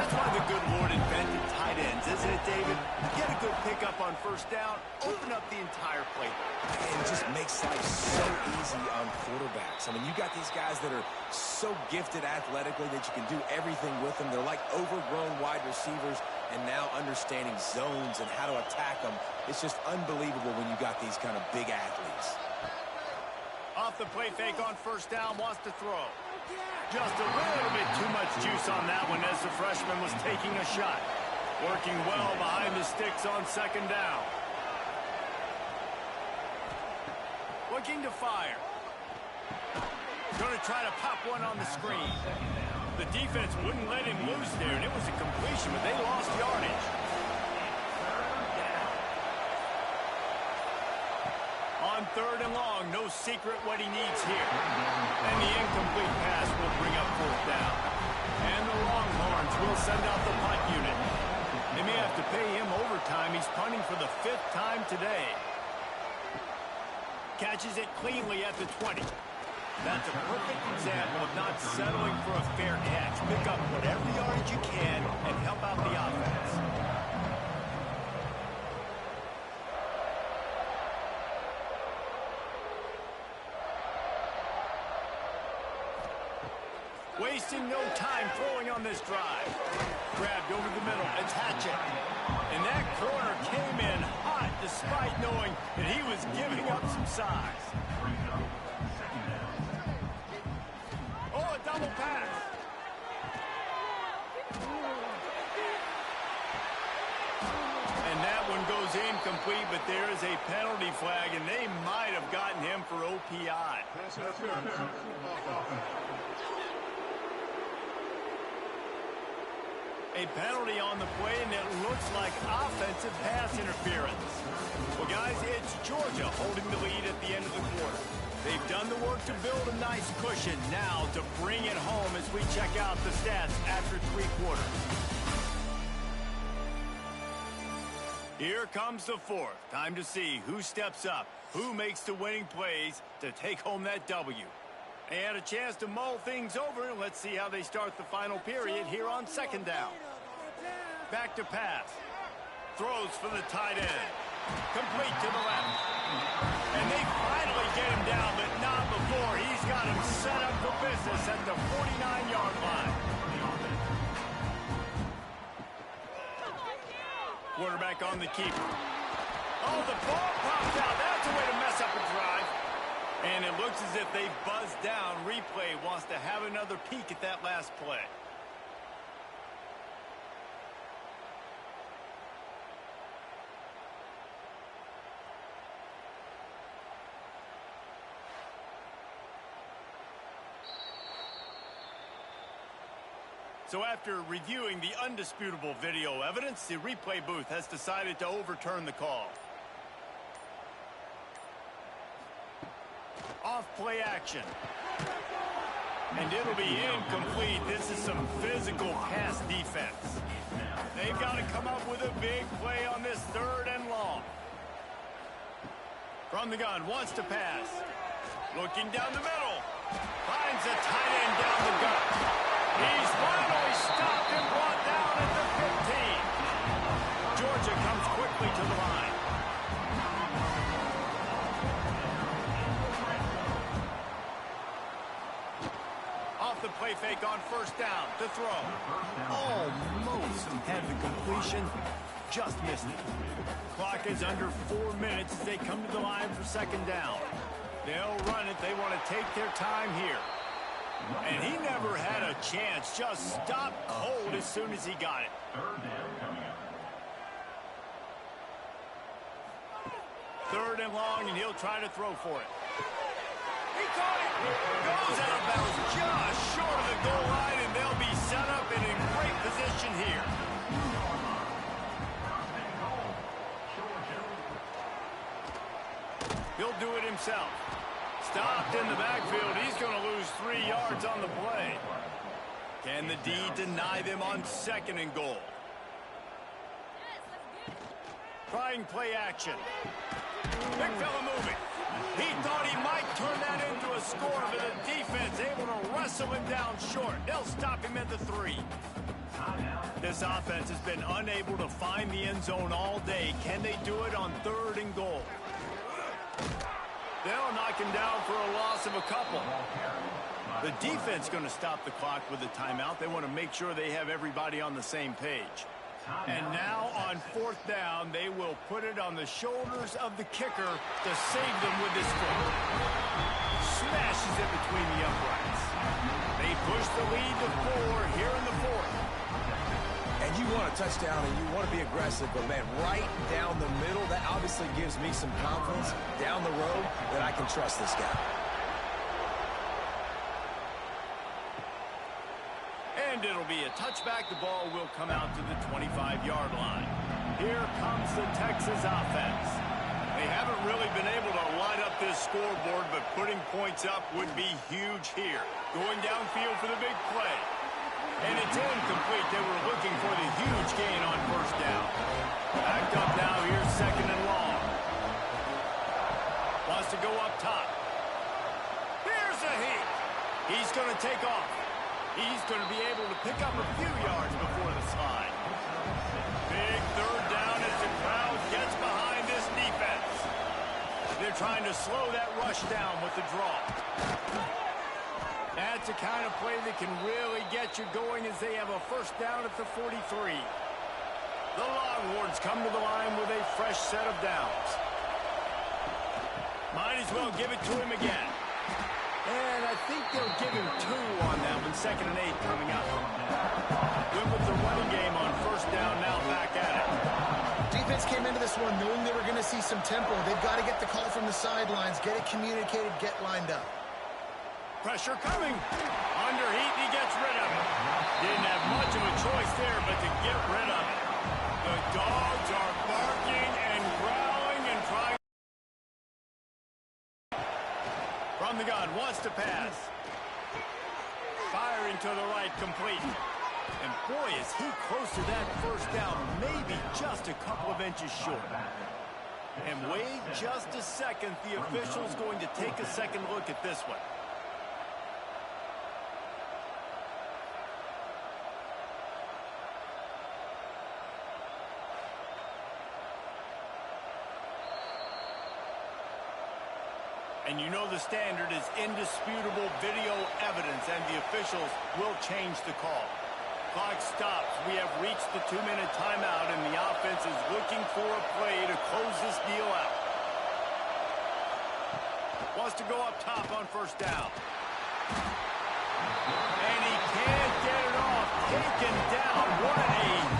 That's why the good Lord invented tight ends, isn't it, David? Get a good pickup on first down, open up the entire play. And it just makes life so easy on quarterbacks. I mean, you got these guys that are so gifted athletically that you can do everything with them. They're like overgrown wide receivers, and now understanding zones and how to attack them. It's just unbelievable when you got these kind of big athletes. Off the play fake on first down, wants to throw. Just a little bit too much juice on that one as the freshman was taking a shot. Working well behind the sticks on second down. Looking to fire. Going to try to pop one on the screen. The defense wouldn't let him loose there, and it was a completion, but they lost yardage. On third and long, no secret what he needs here. And the incomplete pass will bring up fourth down. And the Longhorns will send out the punt unit. They may have to pay him overtime. He's punting for the 5th time today. Catches it cleanly at the 20. That's a perfect example of not settling for a fair catch. Pick up whatever yardage you can and help out the offense. Wasting no time throwing on this drive. Grabbed over the middle. It's Hatchett. And that corner came in hot despite knowing that he was giving up some size. Oh, a double pass. And that one goes incomplete, but there is a penalty flag, and they might have gotten him for OPI. A penalty on the play, and it looks like offensive pass interference. Well, guys, it's Georgia holding the lead at the end of the quarter. They've done the work to build a nice cushion. Now to bring it home as we check out the stats after 3 quarters. Here comes the 4th. Time to see who steps up, who makes the winning plays to take home that W. They had a chance to mull things over. Let's see how they start the final period here on second down. Back to pass. Throws for the tight end. Complete to the left. And they finally get him down, but not before. He's got him set up for business at the 49-yard line. Quarterback on the keeper. Oh, the ball popped out. That's a way to mess up a drive. And it looks as if they buzzed down. Replay wants to have another peek at that last play. So after reviewing the undisputable video evidence, the replay booth has decided to overturn the call. Off-play action. And it'll be incomplete. This is some physical pass defense. They've got to come up with a big play on this 3rd and long. From the gun, wants to pass. Looking down the middle. Finds a tight end down the gut. He's finally stopped and brought down at the 15. Georgia comes quickly to the line. The play fake on first down to throw. Almost had the completion, just missed it. Clock is under 4 minutes as they come to the line for second down. They'll run it. They want to take their time here. And he never had a chance. Just stopped cold as soon as he got it. Third and long, and he'll try to throw for it. He caught it. Goes out of bounds just short of the goal line, and they'll be set up in a great position here. He'll do it himself. Stopped in the backfield. He's going to lose 3 yards on the play. Can the D deny them on 2nd and goal? Trying play action. Big fella moving. He thought he might turn that into a score, but the defense able to wrestle him down short. They'll stop him at the 3. This offense has been unable to find the end zone all day. Can they do it on 3rd and goal? They'll knock him down for a loss of a couple. The defense going to stop the clock with a timeout. They want to make sure they have everybody on the same page. And now on 4th down, they will put it on the shoulders of the kicker to save them with his foot. Smashes it between the uprights. They push the lead to 4 here in the 4th. And you want a touchdown and you want to be aggressive, but man, right down the middle, that obviously gives me some confidence down the road that I can trust this guy. And it'll be a touchback. The ball will come out to the 25-yard line. Here comes the Texas offense. They haven't really been able to light up this scoreboard, but putting points up would be huge here. Going downfield for the big play. And it's incomplete. They were looking for the huge gain on 1st down. Backed up now. Here's 2nd and long. Wants to go up top. Here's a heat. He's going to take off. He's going to be able to pick up a few yards before the slide. Big 3rd down as the crowd gets behind this defense. They're trying to slow that rush down with the draw. That's the kind of play that can really get you going as they have a 1st down at the 43. The Longhorns come to the line with a fresh set of downs. Might as well give it to him again. And I think they'll give him 2 on that one. 2nd and 8 coming up. Good with the running game on 1st down, now back at it. Defense came into this one knowing they were going to see some tempo. They've got to get the call from the sidelines, get it communicated, get lined up. Pressure coming. Under heat, he gets rid of it. Didn't have much of a choice there, but to get rid of it. The dogs are barking and growling and trying. From the gun, wants to pass. Firing to the right, complete. And boy, is he close to that 1st down, maybe just a couple of inches short. And wait just a second, the official's going to take a second look at this one. And you know the standard is indisputable video evidence, and the officials will change the call. Clock stops. We have reached the 2-minute timeout, and the offense is looking for a play to close this deal out. Wants to go up top on 1st down. And he can't get it off. Taken down. What a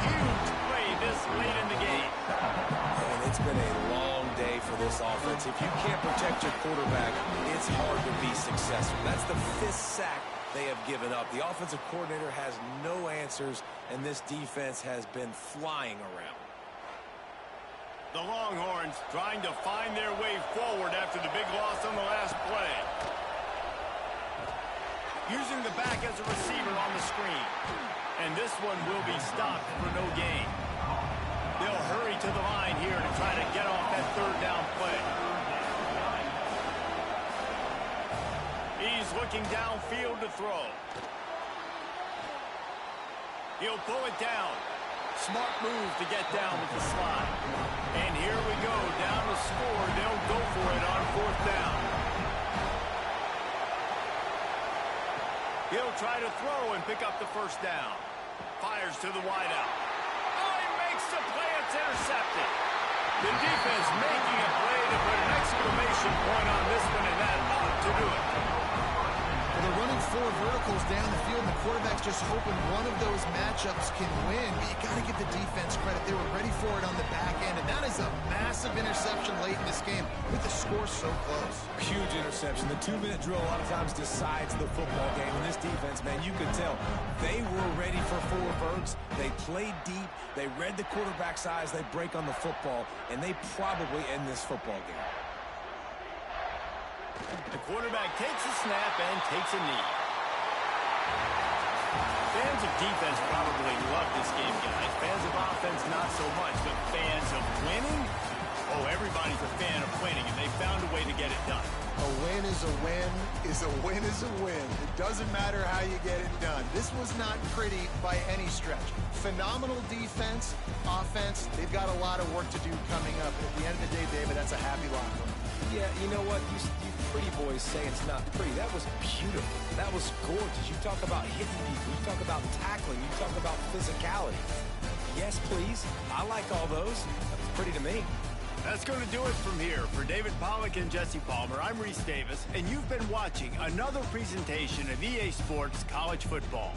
huge play this late in the game. And it's been a long day for this offense. If you can't protect your quarterback, it's hard to be successful. That's the 5th sack they have given up. The offensive coordinator has no answers, and this defense has been flying around. The Longhorns trying to find their way forward after the big loss on the last play. Using the back as a receiver on the screen. And this one will be stopped for no gain. They'll hurry to the line here to try to get off that 3rd down play. He's looking downfield to throw. He'll pull it down. Smart move to get down with the slide. And here we go, down to score. They'll go for it on 4th down. He'll try to throw and pick up the 1st down. Fires to the wideout. Oh, he makes the play. It's intercepted. The defense making a play to put an exclamation point on this one, and that ought to do it. Well, they're running 4 verticals down the field, and the quarterback's just hoping one of those matchups can win. But you got to give the defense credit. They were ready for it on the back end, and that is a massive interception late in this game with the score so close. Huge interception. The 2-minute drill a lot of times decides the football game. And this defense, man, you could tell they were ready for 4 verts. They played deep. They read the quarterback's eyes. They break on the football, and they probably end this football game. The quarterback takes a snap and takes a knee. Fans of defense probably love this game, guys. Fans of offense, not so much. But fans of winning, Sirianni's a fan of winning, and they found a way to get it done. A win is a win is a win is a win. It doesn't matter how you get it done. This was not pretty by any stretch. Phenomenal defense, offense. They've got a lot of work to do coming up. At the end of the day, David, that's a happy locker room. Yeah, you know what? You pretty boys say it's not pretty. That was beautiful. That was gorgeous. You talk about hitting people. You talk about tackling. You talk about physicality. Yes, please. I like all those. That was pretty to me. That's going to do it from here. For David Pollack and Jesse Palmer, I'm Reese Davis, and you've been watching another presentation of EA Sports College Football.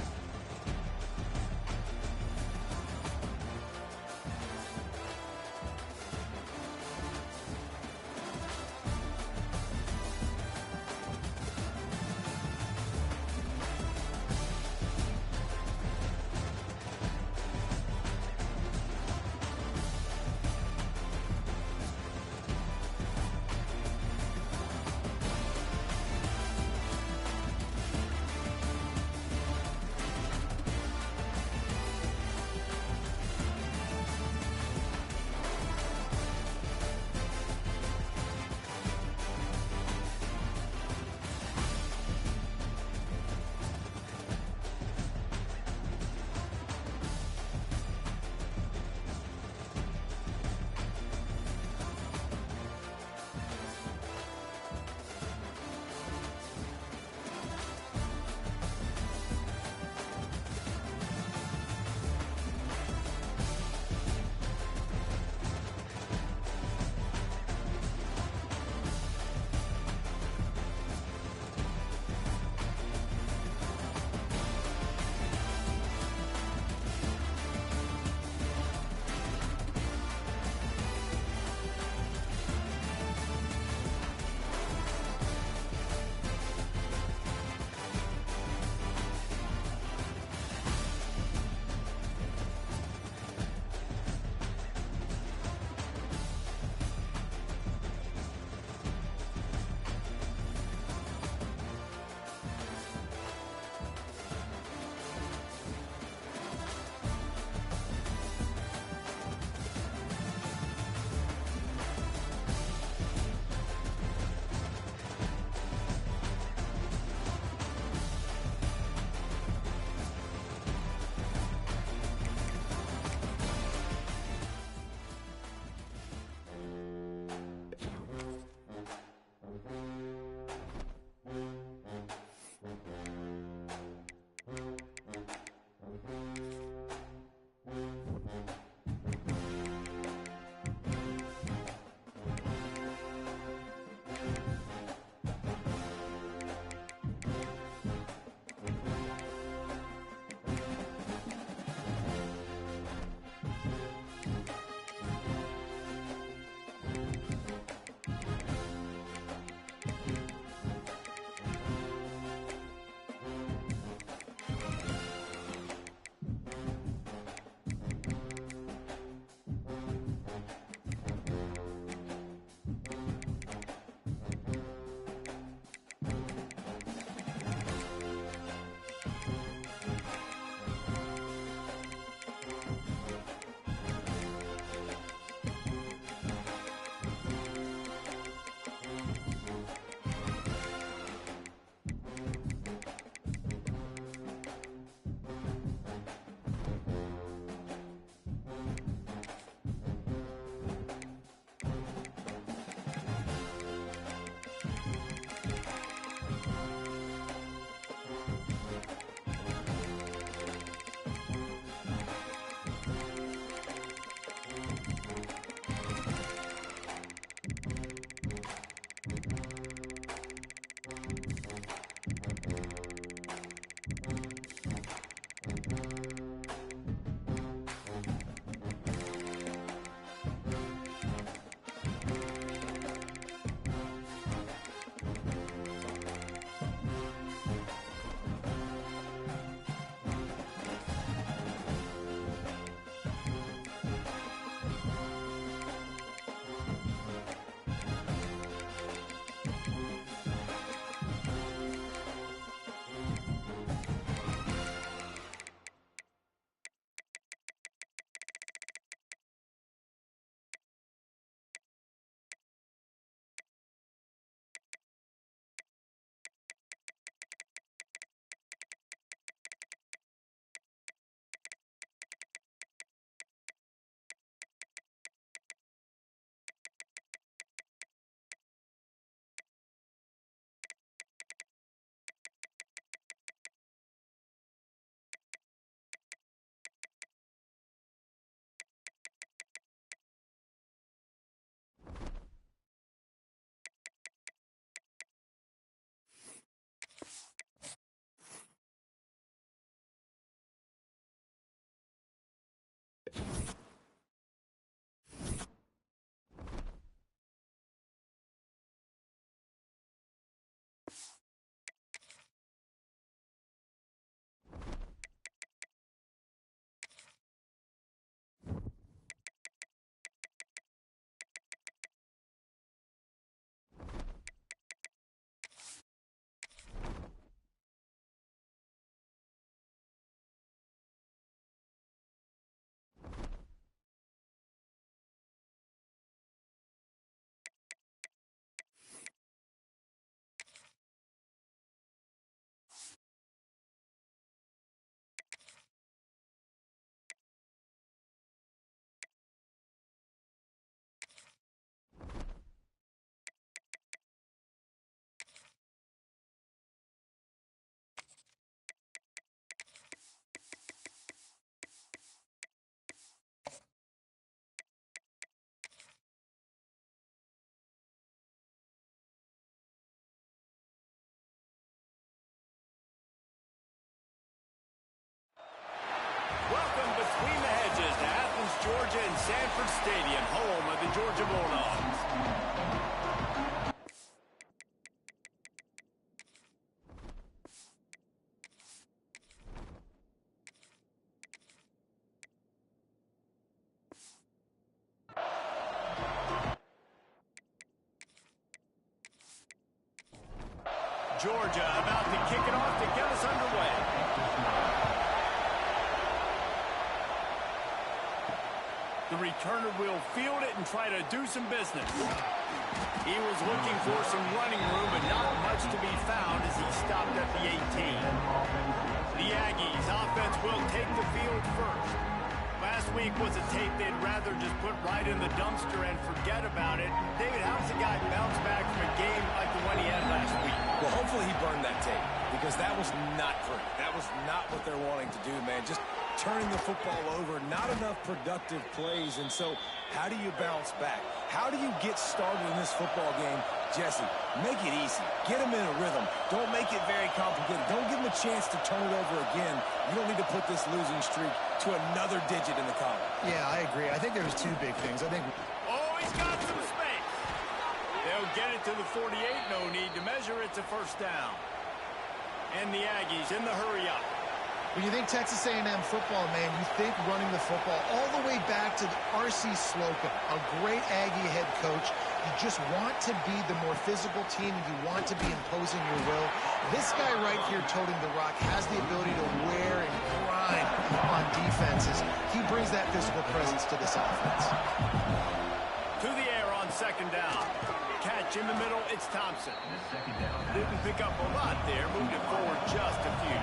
Sanford Stadium, home of the Georgia Bulldogs. Georgia about to kick it off to get us underway. The returner will field it and try to do some business. He was looking for some running room, but not much to be found as he stopped at the 18. The Aggies offense will take the field first. Last week was a tape they'd rather just put right in the dumpster and forget about it. David, how does a guy bounce back from a game like the one he had last week? Well, hopefully he burned that tape, because that was not great. That was not what they're wanting to do, man. Just turning the football over, not enough productive plays. And so how do you bounce back? How do you get started in this football game? Jesse, make it easy. Get him in a rhythm. Don't make it very complicated. Don't give him a chance to turn it over again. You don't need to put this losing streak to another digit in the column. Yeah, I agree. I think there's two big things. I think... Oh, he's got some space. They'll get it to the 48. No need to measure. It's a first down. And the Aggies in the hurry-up. When you think Texas A&M football, man, you think running the football all the way back to R.C. Slocum, a great Aggie head coach. You just want to be the more physical team, and you want to be imposing your will. This guy right here toting the rock has the ability to wear and grind on defenses. He brings that physical presence to this offense. To the air on second down. Catch in the middle, it's Thompson. Didn't pick up a lot there, moved it forward just a few.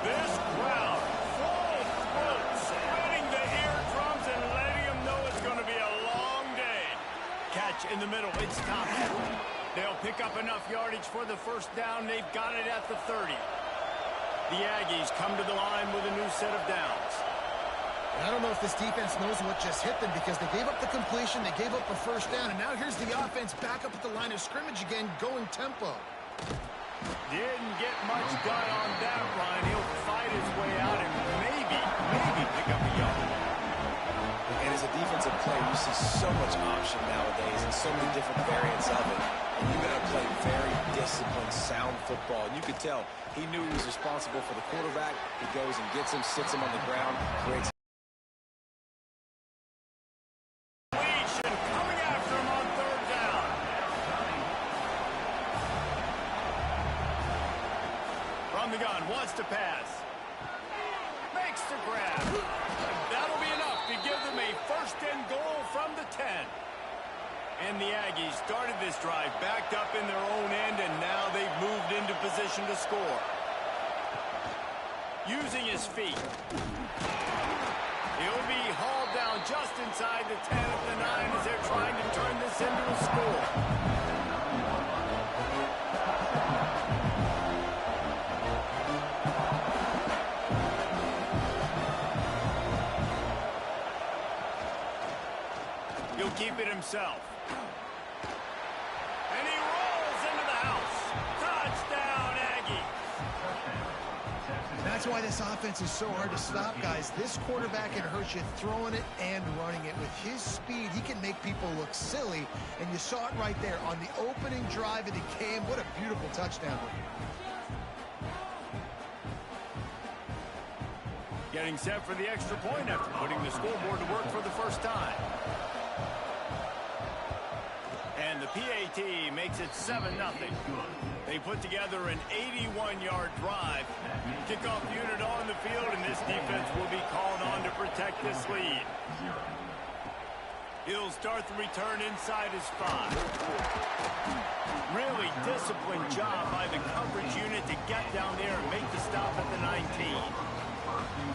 This crowd, full throat, spinning the eardrums and letting them know it's going to be a long day. Catch in the middle, it's Thompson. They'll pick up enough yardage for the first down. They've got it at the 30. The Aggies come to the line with a new set of downs. And I don't know if this defense knows what just hit them, because they gave up the completion, they gave up a first down, and now here's the offense back up at the line of scrimmage again, going tempo. Didn't get much done on that run. He'll fight his way out and maybe pick up a yard. And as a defensive player, you see so much option nowadays and so many different variants of it. And you got to play very disciplined, sound football. And you could tell he knew he was responsible for the quarterback. He goes and gets him, sits him on the ground, creates. Coming after him on third down. From the gun, wants to pass. Makes the grab. That'll be enough to give them a first and goal from the 10. And the Aggies started this drive backed up in their own end, and now they've moved into position to score. Using his feet. He'll be hauled down just inside the 10 of the 9 as they're trying to turn this into a score. He'll keep it himself. And he rolls into the house. Touchdown, Aggie. That's why this offense is so hard to stop, guys. This quarterback can hurt you throwing it and running it. With his speed, he can make people look silly, and you saw it right there on the opening drive of the game. What a beautiful touchdown. Getting set for the extra point after putting the scoreboard to work for the first time. And the PAT makes it 7-0. They put together an 81-yard drive. Kickoff unit on the field, and this defense will be called on to protect this lead. He'll start the return inside his 5. Really disciplined job by the coverage unit to get down there and make the stop at the 19.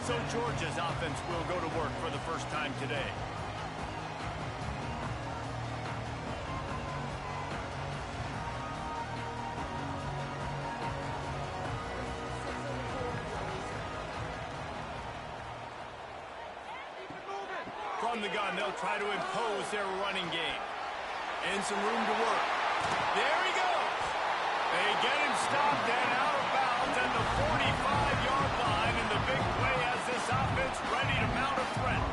So Georgia's offense will go to work for the first time today. From the gun, they'll try to impose their running game. And some room to work. There he goes. They get him stopped and out of bounds at the 45-yard line, and the big play has this offense ready to mount a threat.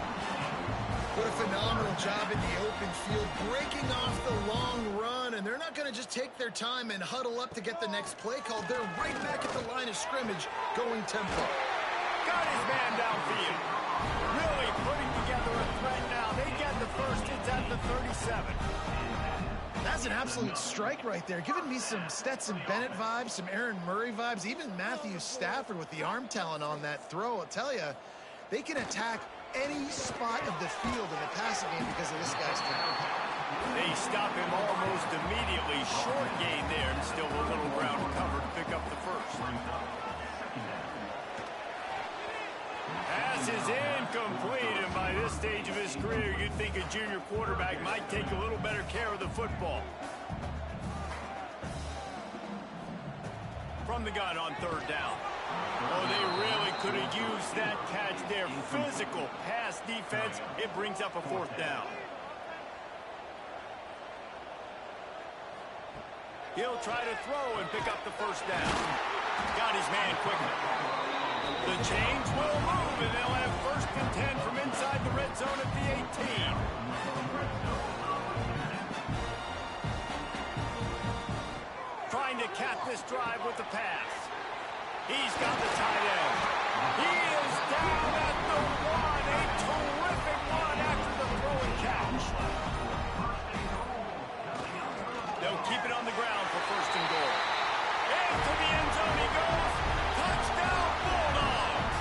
phenomenal job in the open field, breaking off the long run, and they're not going to just take their time and huddle up to get the next play called. They're right back at the line of scrimmage going tempo. Got his man downfield. Really putting together a threat now. They get the first. It's at the 37. That's an absolute strike right there, giving me some Stetson Bennett vibes, some Aaron Murray vibes, even Matthew Stafford with the arm talent on that throw. I'll tell you, they can attack any spot of the field in the passing game because of this guy's talent. They stop him almost immediately. Short gain there, and still a little ground to cover to pick up the first. Pass is incomplete, and by this stage of his career, you'd think a junior quarterback might take a little better care of the football. From the gun on third down. Oh, they really could have used that catch there. Physical pass defense. It brings up a fourth down. He'll try to throw and pick up the first down. Got his man quickly. The chains will move, and they'll have first and 10 from inside the red zone at the 18. Trying to cap this drive with the pass. He's got the tight end. He is down at the 1. A terrific one after the throw and catch. They'll keep it on the ground for first and goal. Into the end zone he goes. Touchdown, Bulldogs!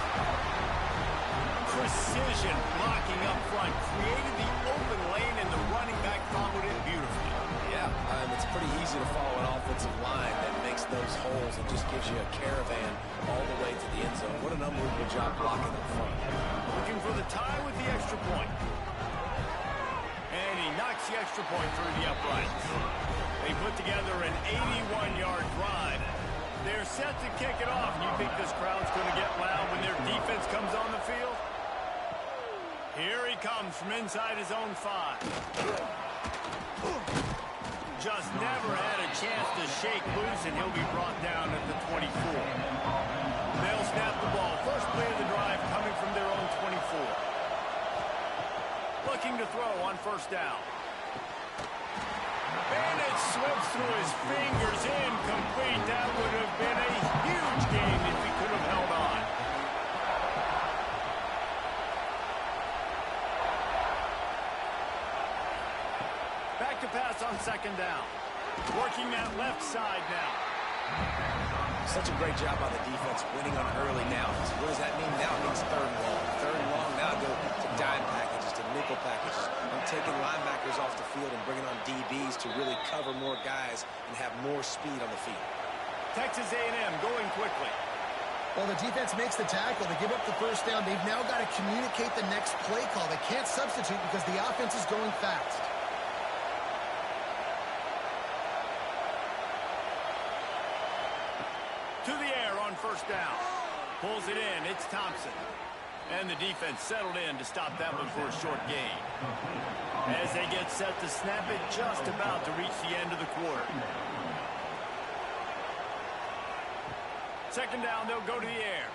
Precision blocking up front. Created the open lane, and the running back followed it beautifully. Yeah, it's pretty easy to follow an offensive line that makes those holes and just gives you a caravan all the way to the end zone. What an unbelievable job blocking up front. Looking for the tie with the extra point. And he knocks the extra point through the uprights. They put together an 81-yard drive. They're set to kick it off. You think this crowd's going to get loud when their defense comes on the field? Here he comes from inside his own 5. Just never had a chance to shake loose, and he'll be brought down at the 24. They'll snap the ball. First play of the drive coming from their own 24. Looking to throw on first down. Bennett slips through his fingers, incomplete. That would have been a huge game if he could have held on. Back to pass on second down. Working that left side now. Such a great job by the defense winning on early now. What does that mean now? It means third and long. Third and long, now go to dime packages, to nickel packages. I'm taking linebackers off the field and bringing on DBs to really cover more guys and have more speed on the field. Texas A&M going quickly. Well, the defense makes the tackle. They give up the first down. They've now got to communicate the next play call. They can't substitute because the offense is going fast. To the air on first down. Pulls it in. It's Thompson. And the defense settled in to stop that one for a short gain. As they get set to snap it, just about to reach the end of the quarter. Second down, they'll go to the air.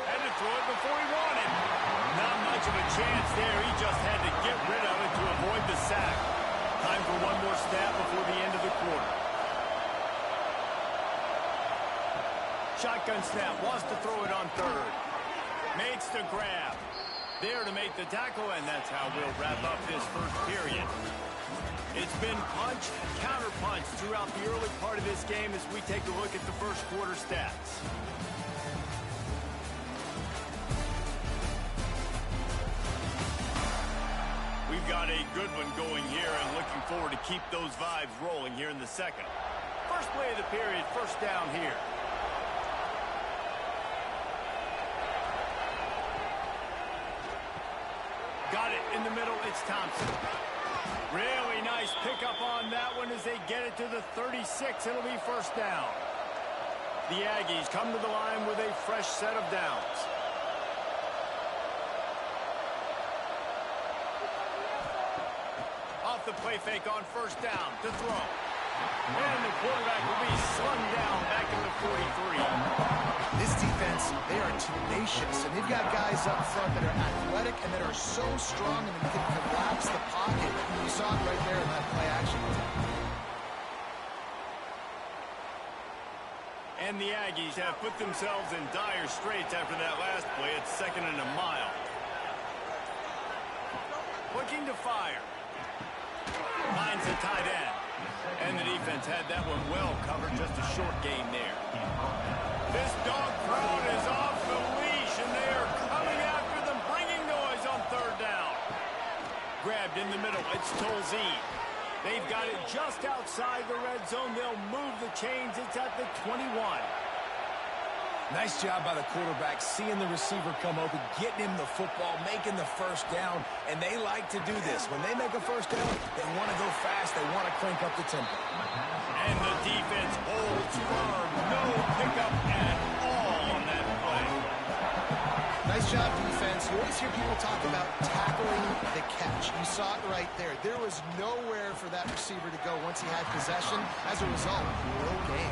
Had to throw it before he wanted. Not much of a chance there. He just had to get rid of it to avoid the sack. Time for one more snap before the end of the quarter. Shotgun snap, wants to throw it on third. Makes the grab. There to make the tackle, and that's how we'll wrap up this first period. It's been punch, counter-punch throughout the early part of this game as we take a look at the first quarter stats. We've got a good one going here and looking forward to keep those vibes rolling here in the second. First play of the period, first down here. Got it in the middle, it's Thompson. Really nice pickup on that one as they get it to the 36. It'll be first down. The Aggies come to the line with a fresh set of downs. Off the play fake on first down to throw. And the quarterback will be slung down back in the 43. This defense, they are tenacious, and they've got guys up front that are athletic and that are so strong and that can collapse the pocket. You saw it right there in that play action. And the Aggies have put themselves in dire straits after that last play. It's 2nd and a mile. Looking to fire. Finds the tight end. And the defense had that one well covered. Just a short gain there. This dog crowd is off the leash, and they are coming after them, bringing noise on 3rd down. Grabbed in the middle. It's Tolzien. They've got it just outside the red zone. They'll move the chains. It's at the 21. Nice job by the quarterback, seeing the receiver come open, getting him the football, making the 1st down, and they like to do this. When they make a 1st down, they want to go fast. They want to crank up the tempo. And the defense holds firm. No pickup at all on that play. Nice job, defense. You always hear people talk about tackling the catch. You saw it right there. There was nowhere for that receiver to go once he had possession. As a result, no gain.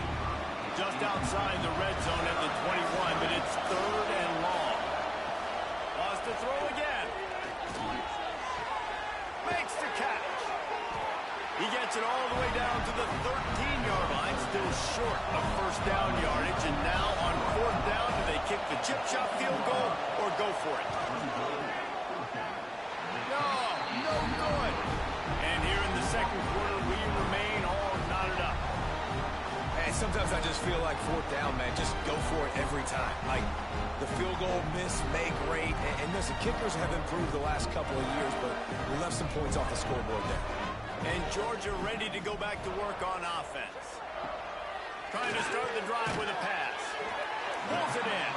Just outside the red zone at the 21, but it's 3rd and long. Lost to throw again. Makes the catch. He gets it all the way down to the 13-yard line, still short of 1st down yardage. And now on 4th down, do they kick the chip shot field goal or go for it? No good. And here in the 2nd quarter, we remain all knotted up. And sometimes I just feel like 4th down, man, just go for it every time. Like the field goal miss, make rate, and listen, kickers have improved the last couple of years, but we left some points off the scoreboard there. And Georgia ready to go back to work on offense. Trying to start the drive with a pass. Pulls it in.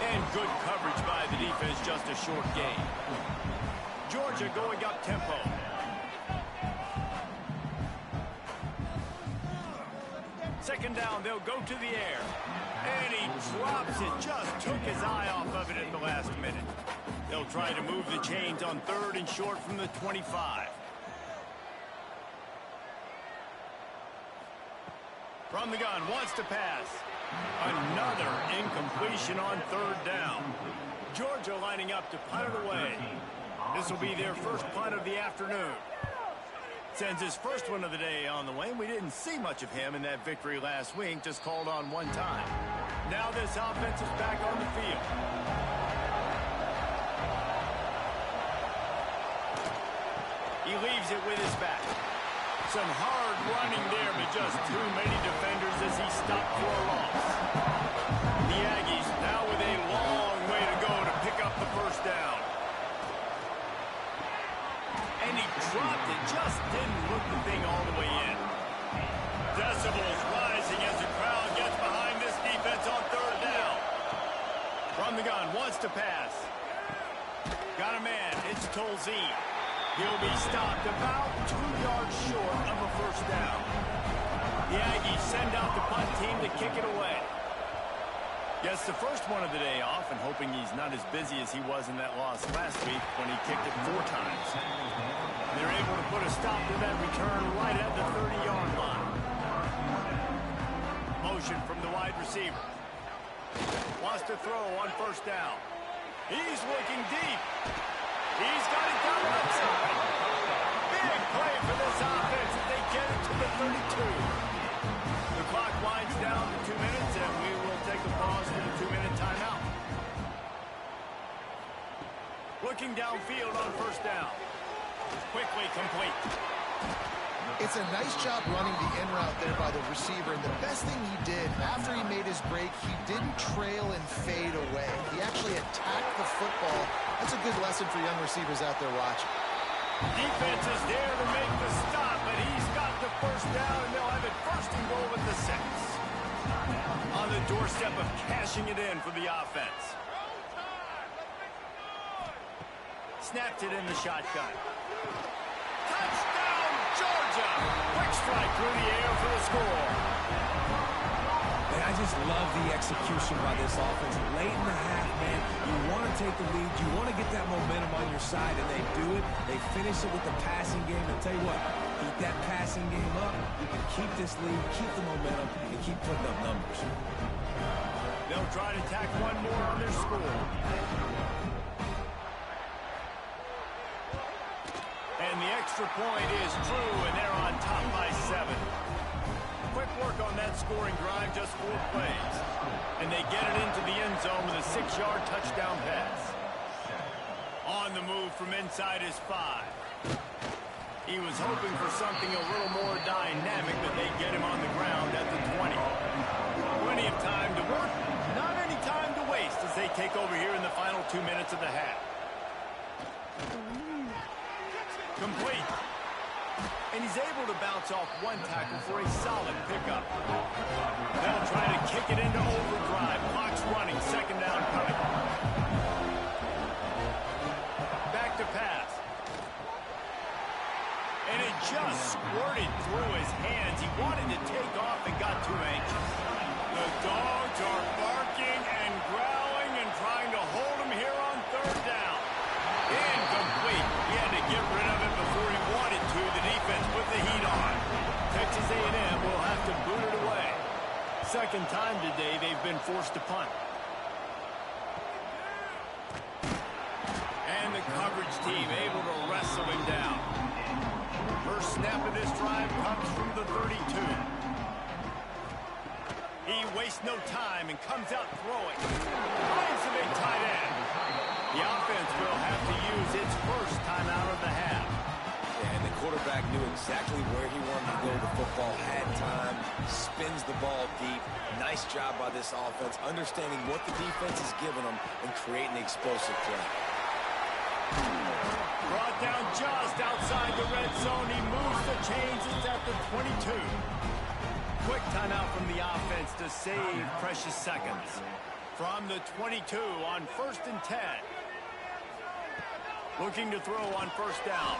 And good coverage by the defense, just a short gain. Georgia going up tempo. Second down, they'll go to the air. And he drops it, just took his eye off of it at the last minute. They'll try to move the chains on 3rd and short from the 25. From the gun, wants to pass. Another incompletion on 3rd down. Georgia lining up to punt it away. This will be their first punt of the afternoon. Sends his first one of the day on the way. We didn't see much of him in that victory last week, just called on one time. Now this offense is back on the field. He leaves it with his back. Some hard running there, but just too many defenders as he stopped for a loss. The Aggies now with a long way to go to pick up the 1st down. And he dropped it, just didn't look the thing all the way in. Decibels rising as the crowd gets behind this defense on 3rd down. From the gun, wants to pass. Got a man, it's Tolzien. He'll be stopped about 2 yards short of a 1st down. The Aggies send out the punt team to kick it away. Gets the first one of the day off and hoping he's not as busy as he was in that loss last week when he kicked it 4 times. They're able to put a stop to that return right at the 30-yard line. Motion from the wide receiver. Wants to throw on 1st down. He's looking deep. He's got it down outside. Big play for this offense as they get it to the 32. The clock winds down to 2 minutes, and we will take a pause for the 2-minute timeout. Looking downfield on 1st down. Quickly complete. It's a nice job running the in route there by the receiver. And the best thing he did after he made his break, he didn't trail and fade away. He actually attacked the football. That's a good lesson for young receivers out there watching. Defense is there to make the stop, but he's got the 1st down, and they'll have it 1st and goal at the 6. On the doorstep of cashing it in for the offense. Snapped it in the shotgun. Touchdown, Georgia! Quick strike through the air for the score. And I just love the execution by this offense. Late in the half, man, you want to take the lead. You want to get that momentum on your side, and they do it. They finish it with the passing game. And tell you what, keep that passing game up. You can keep this lead, keep the momentum, and keep putting up numbers. They'll try to tack one more on their score. And the extra point is true, and they're on top by 7. Quick work on that scoring drive, just 4 plays. And they get it into the end zone with a 6-yard touchdown pass. On the move from inside his 5. He was hoping for something a little more dynamic, but they get him on the ground at the 20. Plenty of time to work, not any time to waste as they take over here in the final 2 minutes of the half. Complete. And he's able to bounce off one tackle for a solid pickup. They'll try to kick it into overdrive. Clock's running, 2nd down coming. Back to pass. And it just squirted through his hands. He wanted to take off and got too anxious. The dogs are barking and growling and trying to hold him here on 3rd down. Incomplete. He had to get rid of it before he wanted to. The defense put the heat on. Texas A&M will have to boot it away. 2nd time today they've been forced to punt. And the coverage team able to wrestle him down. First snap of this drive comes from the 32. He wastes no time and comes out throwing. Finds the big tight end. The offense will have to use its first timeout of the half. And the quarterback knew exactly where he wanted to go. The football had time, spins the ball deep. Nice job by this offense, understanding what the defense is giving them and creating the explosive play. Brought down just outside the red zone. He moves the chains. It's at the 22. Quick timeout from the offense to save precious seconds. From the 22 on 1st and 10. Looking to throw on 1st down.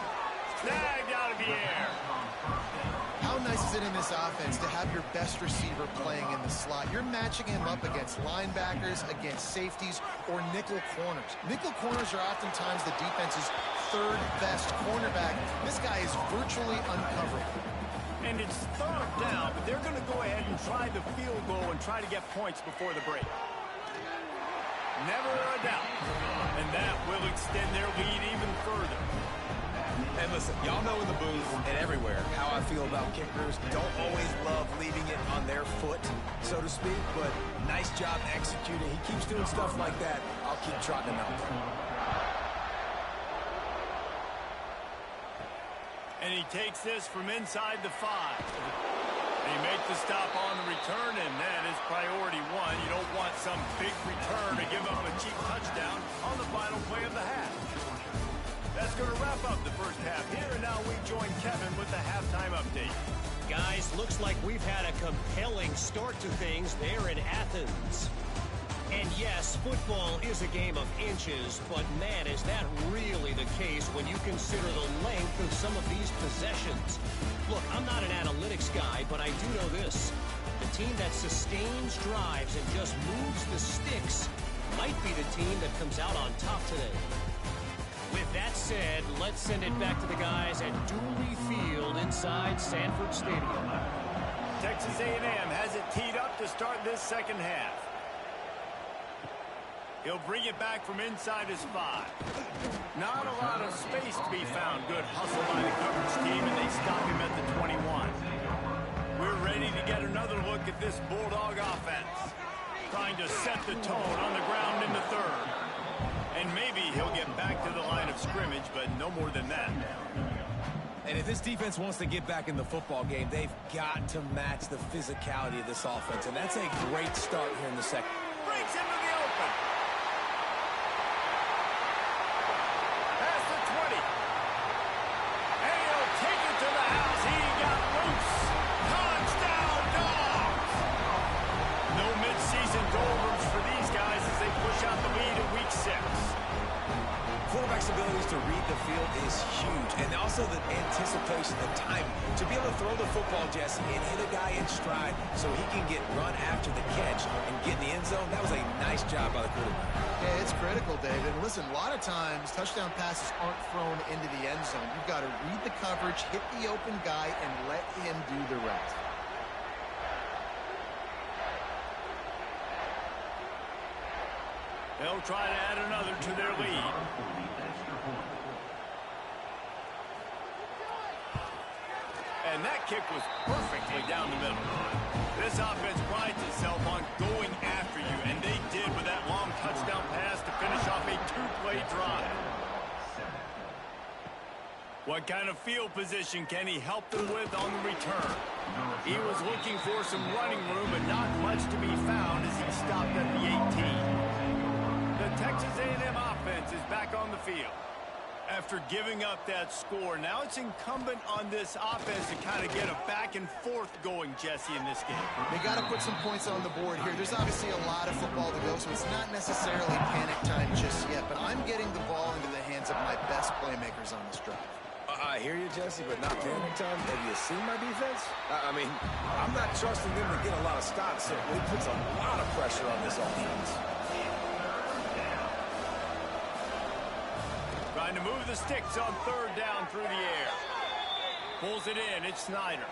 Snagged out of the air. How nice is it in this offense to have your best receiver playing in the slot? You're matching him up against linebackers, against safeties, or nickel corners. Nickel corners are oftentimes the defense's 3rd best cornerback. This guy is virtually uncoverable. And it's 3rd down, but they're going to go ahead and try the field goal and try to get points before the break. Never a doubt. And that will extend their lead even further. And listen, y'all know in the booth and everywhere how I feel about kickers. Don't always love leaving it on their foot, so to speak, but nice job executing. He keeps doing stuff like that. I'll keep trotting him out there. And he takes this from inside the 5. They make the stop on the return, and that is priority 1. You don't want some big return to give up a cheap touchdown on the final play of the half. That's going to wrap up the first half here, and now we join Kevin with the halftime update. Guys, looks like we've had a compelling start to things there in Athens. And yes, football is a game of inches, but man, is that really the case when you consider the length of some of these possessions. Look, I'm not an analytics guy, but I do know this. The team that sustains drives and just moves the sticks might be the team that comes out on top today. With that said, let's send it back to the guys at Dooley Field inside Sanford Stadium. Texas A&M has it teed up to start this 2nd half. He'll bring it back from inside his 5. Not a lot of space to be found. Good hustle by the coverage team, and they stop him at the 21. We're ready to get another look at this Bulldog offense. Trying to set the tone on the ground in the 3rd. And maybe he'll get back to the line of scrimmage, but no more than that. And if this defense wants to get back in the football game, they've got to match the physicality of this offense. And that's a great start here in the 2nd. Breaks into the open. Past the 20. And he'll take it to the house. He got loose. Touchdown, Dogs. No midseason doldrums for these guys as they push out the lead in week 6. Quarterback's abilities to read the field is huge, and also the anticipation, the timing. To be able to throw the football, Jesse, and hit a guy in stride so he can get run after the catch and get in the end zone, that was a nice job by the quarterback. Yeah, it's critical, David. And listen, a lot of times, touchdown passes aren't thrown into the end zone. You've got to read the coverage, hit the open guy, and let him do the rest. They'll try to add another to their lead. And that kick was perfectly down the middle. This offense prides itself on going after you, and they did with that long touchdown pass to finish off a two-play drive. What kind of field position can he help them with on the return? He was looking for some running room, but not much to be found as he stopped at the 18. The Texas A&M offense is back on the field. After giving up that score, now it's incumbent on this offense to kind of get a back and forth going, Jesse, in this game. They got to put some points on the board here. There's obviously a lot of football to go, so it's not necessarily panic time just yet, but I'm getting the ball into the hands of my best playmakers on this drive. I hear you, Jesse, but not panic time. Have you seen my defense? I mean, I'm not trusting them to get a lot of stops, so it puts a lot of pressure on this offense. Trying to move the sticks on third down through the air. Pulls it in. It's Snyder.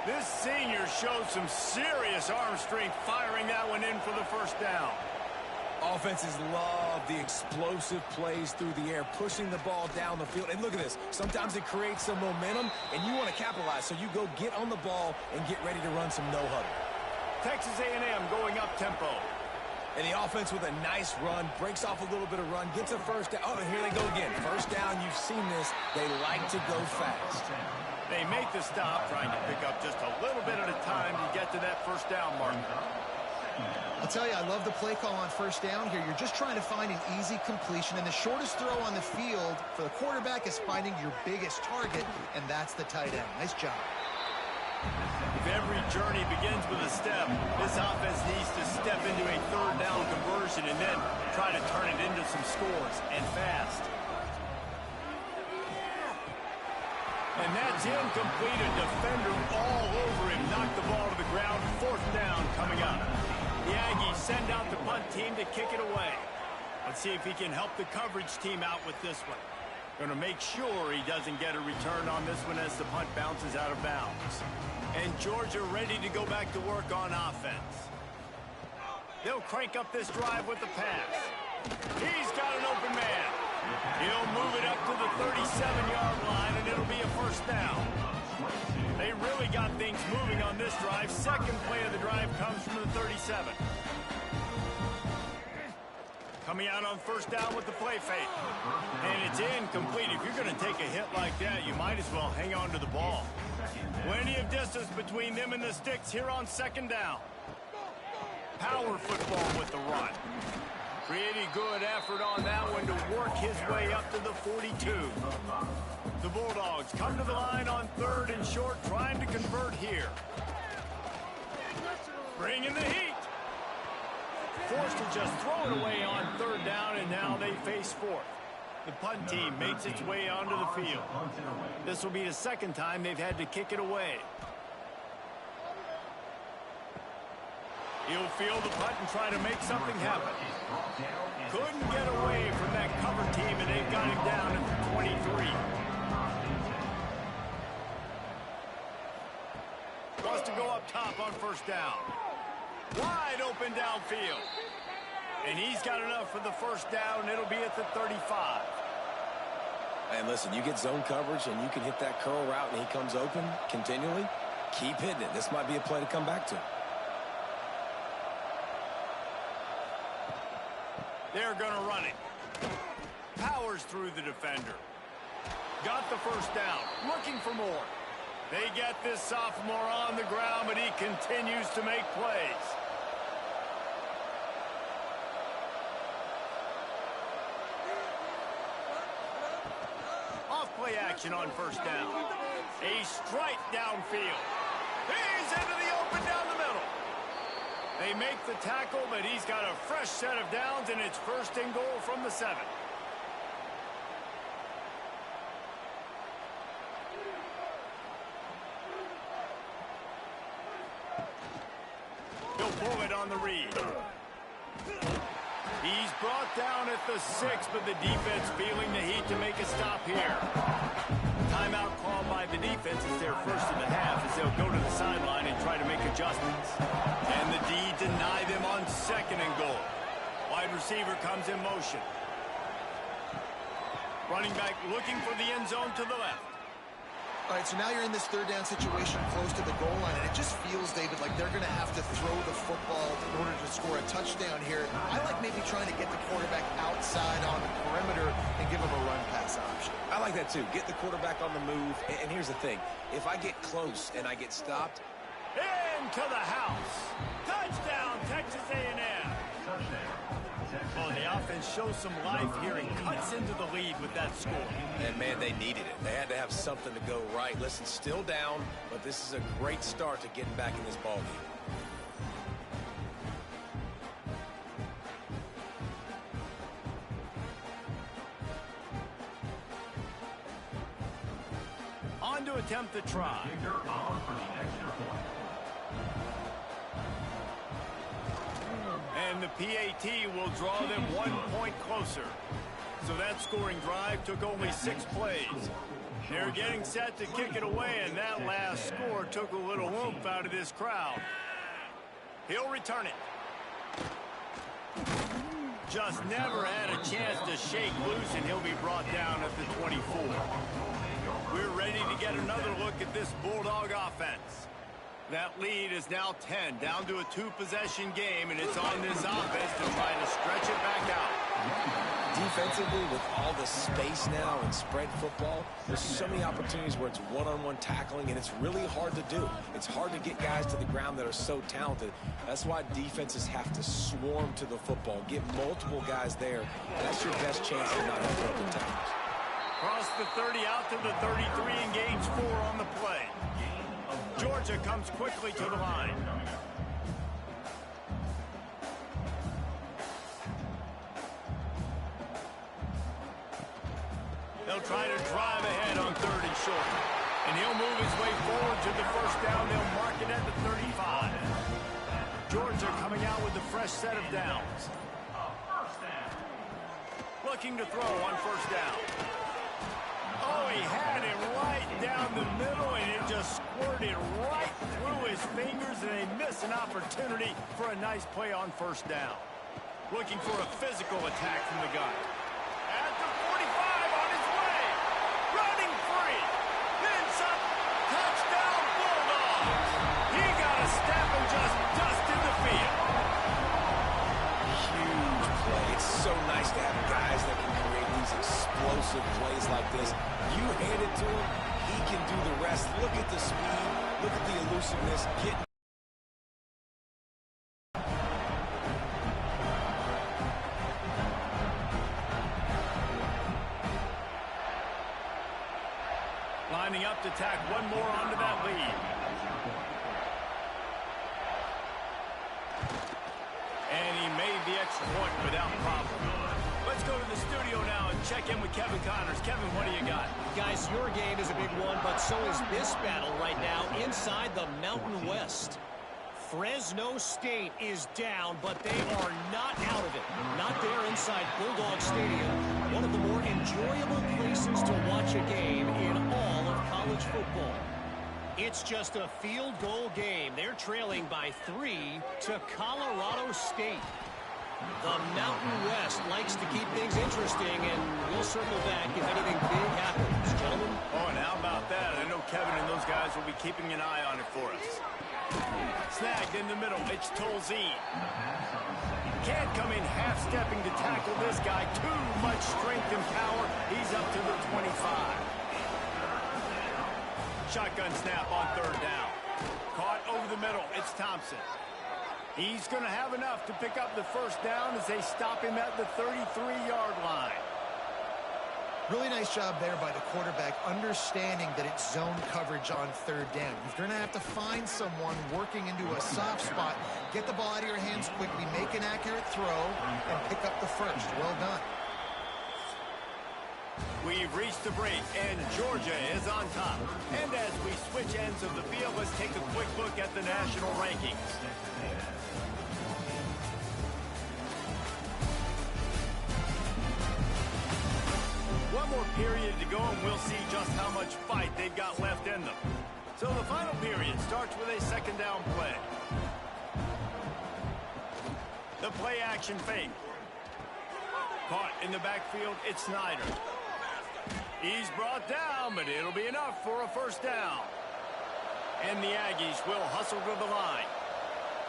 This senior showed some serious arm strength firing that one in for the first down. Offenses love the explosive plays through the air, pushing the ball down the field. And look at this. Sometimes it creates some momentum, and you want to capitalize. So you go get on the ball and get ready to run some no-huddle. Texas A&M going up tempo. And the offense with a nice run, breaks off a little bit of run, gets a first down. Oh, and here they go again. First down, you've seen this. They like to go fast. They make the stop, trying to pick up just a little bit at a time to get to that first down mark. I'll tell you, I love the play call on first down here. You're just trying to find an easy completion, and the shortest throw on the field for the quarterback is finding your biggest target, and that's the tight end. Nice job. If every journey begins with a step, this offense needs to step into a third down conversion and then try to turn it into some scores, and fast. And that's incomplete. A defender all over him. Knocked the ball to the ground. Fourth down coming up. The Aggies send out the punt team to kick it away. Let's see if he can help the coverage team out with this one. Going to make sure he doesn't get a return on this one as the punt bounces out of bounds. And Georgia ready to go back to work on offense. They'll crank up this drive with the pass. He's got an open man. He'll move it up to the 37-yard line, and it'll be a first down. They really got things moving on this drive. Second play of the drive comes from the 37. Coming out on first down with the play fake. And it's incomplete. If you're going to take a hit like that, you might as well hang on to the ball. Plenty of distance between them and the sticks here on second down. Power football with the run. Pretty good effort on that one to work his way up to the 42. The Bulldogs come to the line on third and short, trying to convert here. Bringing the heat. Forced to just throw it away on third down, and now they face fourth. The punt team makes its way onto the field. This will be the second time they've had to kick it away. He'll field the punt and try to make something happen. Couldn't get away from that cover team, and they've got him down at the 23. Wants to go up top on first down. Wide open downfield. And he's got enough for the first down. It'll be at the 35. And listen, you get zone coverage and you can hit that curl route and he comes open continually. Keep hitting it. This might be a play to come back to. They're going to run it. Powers through the defender. Got the first down. Looking for more. They get this sophomore on the ground, but he continues to make plays. Off-play action on first down. A strike downfield. He's into the open down the middle. They make the tackle, but he's got a fresh set of downs, and it's first and goal from the 7. He'll pull it on the read. He's brought down at the 6, but the defense feeling the heat to make a stop here. Timeout called by the defense is their first of the half as they'll go to the sideline and try to make adjustments. And the D deny them on second and goal. Wide receiver comes in motion. Running back looking for the end zone to the left. All right, so now you're in this third down situation close to the goal line, and it just feels, David, like they're going to have to throw the football in order to score a touchdown here. I like maybe trying to get the quarterback outside on the perimeter and give him a run-pass option. I like that, too. Get the quarterback on the move. And here's the thing. If I get close and I get stopped. Into the house. Touchdown, Texas A&M. Oh, the offense shows some life here and cuts into the lead with that score. And, man, they needed it. They had to have something to go right. Listen, still down, but this is a great start to getting back in this ballgame. On to attempt the try. And the PAT will draw them 1 point closer. So that scoring drive took only 6 plays. They're getting set to kick it away, and that last score took a little oomph out of this crowd. He'll return it. Just never had a chance to shake loose, and he'll be brought down at the 24. We're ready to get another look at this Bulldog offense. That lead is now 10, down to a 2-possession game, and it's on this offense to try to stretch it back out. Defensively, with all the space now and spread football, there's so many opportunities where it's one-on-one tackling, and it's really hard to do. It's hard to get guys to the ground that are so talented. That's why defenses have to swarm to the football, get multiple guys there. That's your best chance to not have broken tackles. Cross the 30 out to the 33 and gains 4 on the play. Georgia comes quickly to the line. They'll try to drive ahead on 3rd and short. And he'll move his way forward to the first down. They'll mark it at the 35. Georgia coming out with a fresh set of downs. Looking to throw on 1st down. Oh, he had it right down the middle, and it just squirted right through his fingers, and they miss an opportunity for a nice play on 1st down. Looking for a physical attack from the gun. At the 45 on his way. Running free. Then some. Touchdown Bulldogs. He got a step and just dusted the field. Huge play. It's so nice to have guys that can create these explosive plays like this. You hand it to him, he can do the rest. Look at the speed, look at the elusiveness. Lining up to tack one more onto that lead. And he made the extra point without problem. Let's go to the studio now and check in with Kevin Connors. Kevin, what do you got? Guys, your game is a big one, but so is this battle right now inside the Mountain West. Fresno State is down, but they are not out of it. Not there inside Bulldog Stadium, one of the more enjoyable places to watch a game in all of college football. It's just a field goal game. They're trailing by 3 to Colorado State. The Mountain West likes to keep things interesting, and we'll circle back if anything big happens. Gentlemen? Oh, and how about that? I know Kevin and those guys will be keeping an eye on it for us. Snagged in the middle. It's Tolzien. Can't come in half-stepping to tackle this guy. Too much strength and power. He's up to the 25. Shotgun snap on 3rd down. Caught over the middle. It's Thompson. He's going to have enough to pick up the 1st down as they stop him at the 33-yard line. Really nice job there by the quarterback, understanding that it's zone coverage on 3rd down. You're going to have to find someone working into a soft spot, get the ball out of your hands quickly, make an accurate throw, and pick up the 1st. Well done. We've reached the break, and Georgia is on top. And as we switch ends of the field, let's take a quick look at the national rankings. One more period to go, and we'll see just how much fight they've got left in them. So the final period starts with a 2nd down play. The play action fake. Caught in the backfield, it's Snyder. He's brought down, but it'll be enough for a first down. And the Aggies will hustle to the line.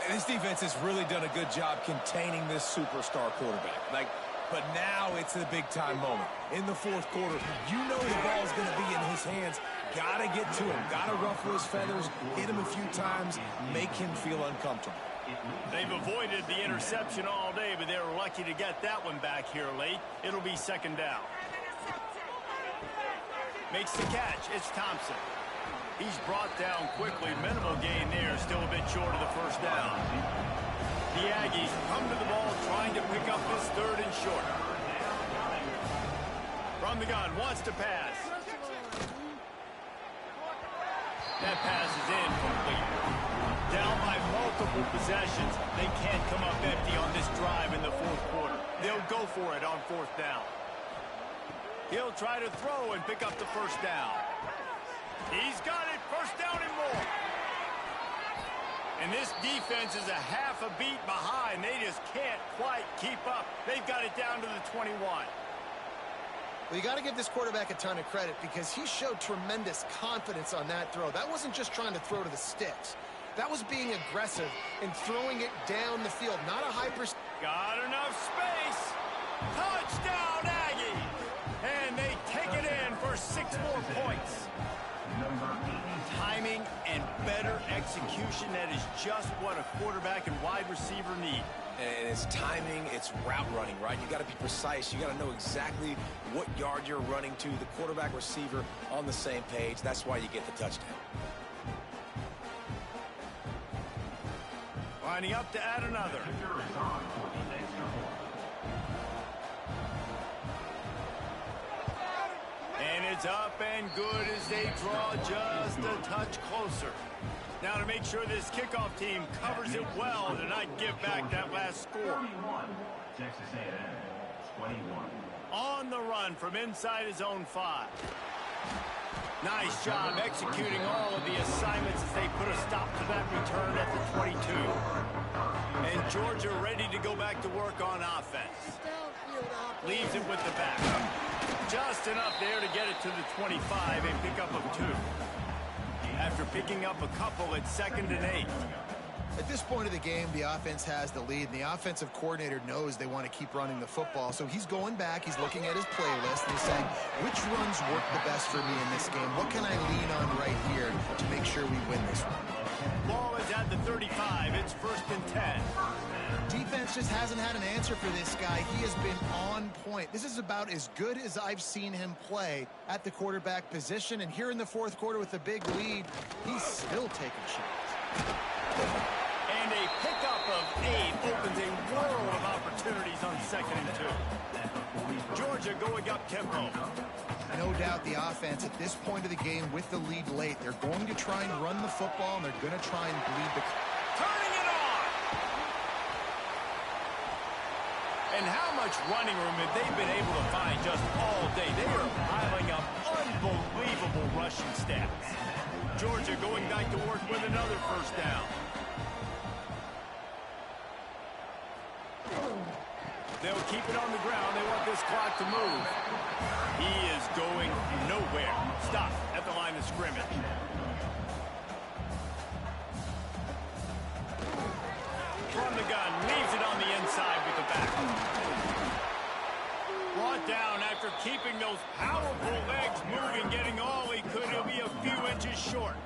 This defense has really done a good job containing this superstar quarterback. But now it's a big-time moment. In the fourth quarter, you know the ball's going to be in his hands. Got to get to him. Got to ruffle his feathers, hit him a few times, make him feel uncomfortable. They've avoided the interception all day, but they were lucky to get that one back here late. It'll be second down. Makes the catch. It's Thompson. He's brought down quickly. Minimal gain there. Still a bit short of the first down. The Aggies come to the ball trying to pick up this third and short. From the gun, wants to pass. That pass is incomplete. Down by multiple possessions. They can't come up empty on this drive in the fourth quarter. They'll go for it on fourth down. He'll try to throw and pick up the first down. He's got it. First down and more. And this defense is a half a beat behind. They just can't quite keep up. They've got it down to the 21. Well, you got to give this quarterback a ton of credit because he showed tremendous confidence on that throw. That wasn't just trying to throw to the sticks. That was being aggressive and throwing it down the field. Not a high percent. Got enough space. Touchdown, Aggie. And they take it in for 6 more points. Timing and better execution, that is just what a quarterback and wide receiver need. And it's timing, it's route running, right? You got to be precise. You got to know exactly what yard you're running to. The quarterback receiver on the same page. That's why you get the touchdown. Lining up to add another. And it's up and good as they draw just a touch closer. Now to make sure this kickoff team covers it well to not give back that last score. Texas A&M, 21. On the run from inside his own 5. Nice job executing all of the assignments as they put a stop to that return at the 22. And Georgia ready to go back to work on offense. Leaves it with the back. Just enough there to get it to the 25 and pick up a 2. After picking up a couple, it's 2nd and 8. At this point of the game, the offense has the lead, and the offensive coordinator knows they want to keep running the football. So he's going back, he's looking at his playlist, and he's saying, which runs work the best for me in this game? What can I lean on right here to make sure we win this one? Ball is at the 35. It's 1st and 10. Defense just hasn't had an answer for this guy. He has been on point. This is about as good as I've seen him play at the quarterback position. And here in the fourth quarter with a big lead, he's still taking shots. And a pickup of 8 opens a world of opportunities on 2nd and 2. Georgia going up tempo. No doubt the offense at this point of the game with the lead late, they're going to try and run the football, and they're going to try and bleed the... Turning it on! And how much running room have they been able to find just all day? They are piling up unbelievable rushing stats. Georgia going back to work with another first down. They'll keep it on the ground. They want this clock to move. He is going nowhere. Stop at the line of scrimmage. From the gun, leaves it on the inside with the back. Brought down after keeping those powerful legs moving, getting all he could. He'll be a few inches short.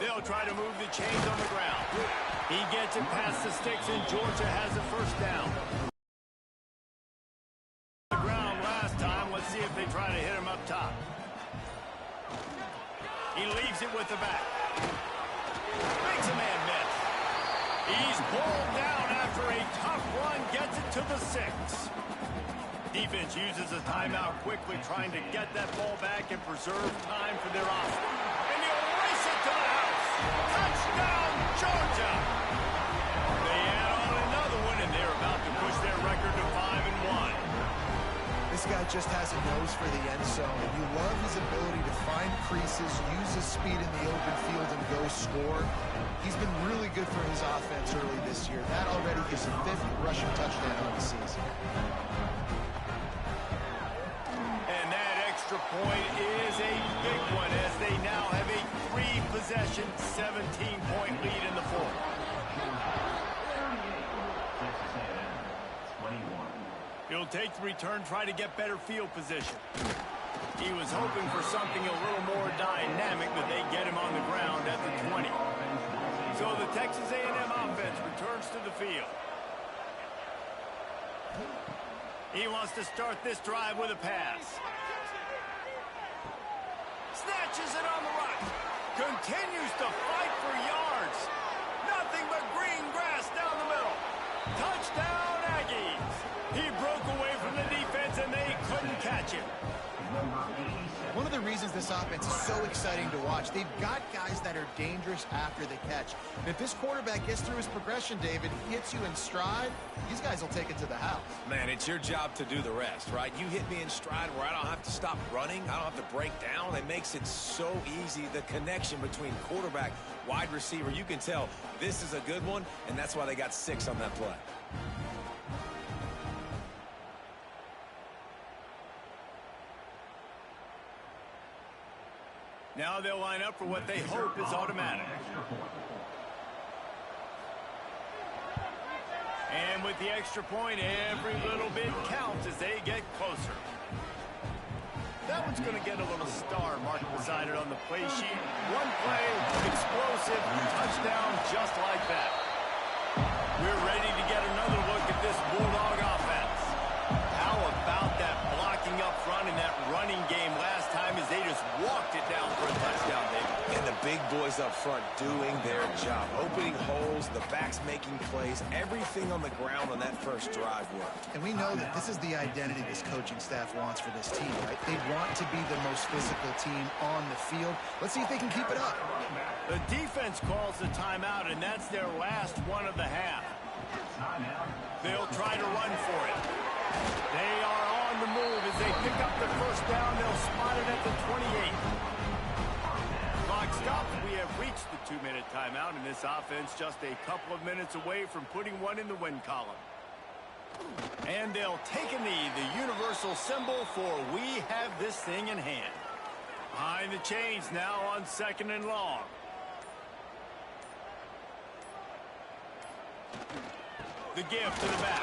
They'll try to move the chains on the ground. He gets it past the sticks, and Georgia has a first down. The ground last time. Let's see if they try to hit him up top. He leaves it with the back. Makes a man miss. He's pulled down after a tough run. Gets it to the 6. Defense uses a timeout quickly, trying to get that ball back and preserve time for their offense. And he'll race it to the house. Touchdown, Georgia! They add on another one, and they're about to push their record to 5-1. This guy just has a nose for the end zone, and you love his ability to find creases, use his speed in the open field, and go score. He's been really good for his offense early this year. That already is his 5th rushing touchdown on the season. And that extra point is a big one as they now have a 3-possession, 17-point lead in the fourth. He'll take the return, try to get better field position. He was hoping for something a little more dynamic, but they get him on the ground at the 20. So the Texas A&M offense returns to the field. He wants to start this drive with a pass. Snatches it on the run. Continues to fight for yards. Nothing but green grass down the middle. Touchdown, Aggies. He broke away from the defense, and they couldn't catch him. One of the reasons this offense is so exciting to watch, they've got guys that are dangerous after the catch. And if this quarterback gets through his progression, David, hits you in stride, these guys will take it to the house. Man, it's your job to do the rest, right? You hit me in stride where I don't have to stop running. I don't have to break down. It makes it so easy. The connection between quarterback, wide receiver, you can tell this is a good one, and that's why they got 6 on that play. Now they'll line up for what they hope is automatic. And with the extra point, every little bit counts as they get closer. That one's going to get a little star marked beside it on the play sheet. One play, explosive, touchdown just like that. We're ready to get another look at this Bulldog offense. How about that blocking up front and that running game last time as they just walked it down for a touchdown, David? And the big boys up front doing their job. Opening holes, the backs making plays, everything on the ground on that first drive worked. And we know that this is the identity this coaching staff wants for this team, right? They want to be the most physical team on the field. Let's see if they can keep it up. The defense calls the timeout, and that's their last one of the half. They'll try to run for it. They are on the move as they pick up the first down. They'll spot it at the 28. Clock stopped. We have reached the 2-minute timeout, and this offense just a couple of minutes away from putting one in the win column. And they'll take a knee, the universal symbol for we have this thing in hand. Behind the chains now on 2nd and long. The give to the back.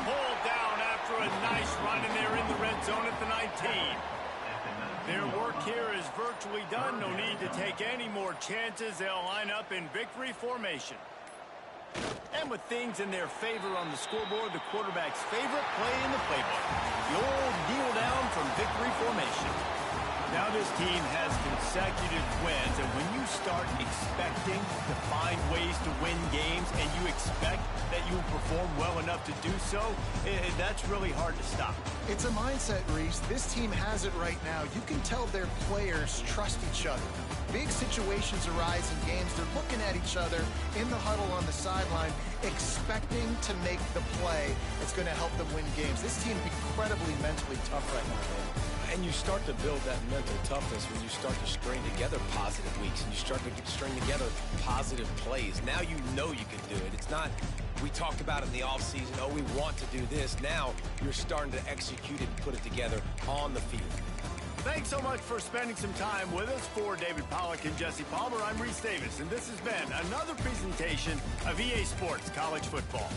Pulled down after a nice run, and they're in the red zone at the 19. Their work here is virtually done. No need to take any more chances. They'll line up in victory formation. And with things in their favor on the scoreboard, the quarterback's favorite play in the playbook. The old kneel down from victory formation. Now this team has consecutive wins, and when you start expecting to find ways to win games and you expect that you will perform well enough to do so, that's really hard to stop. It's a mindset, Reese. This team has it right now. You can tell their players trust each other. Big situations arise in games. They're looking at each other in the huddle on the sideline, expecting to make the play that's going to help them win games. This team is incredibly mentally tough right now, man. And you start to build that mental toughness when you start to string together positive weeks and you start to string together positive plays. Now you know you can do it. It's not, we talked about it in the offseason, oh, we want to do this. Now you're starting to execute it and put it together on the field. Thanks so much for spending some time with us. For David Pollack and Jesse Palmer, I'm Reese Davis, and this has been another presentation of EA Sports College Football.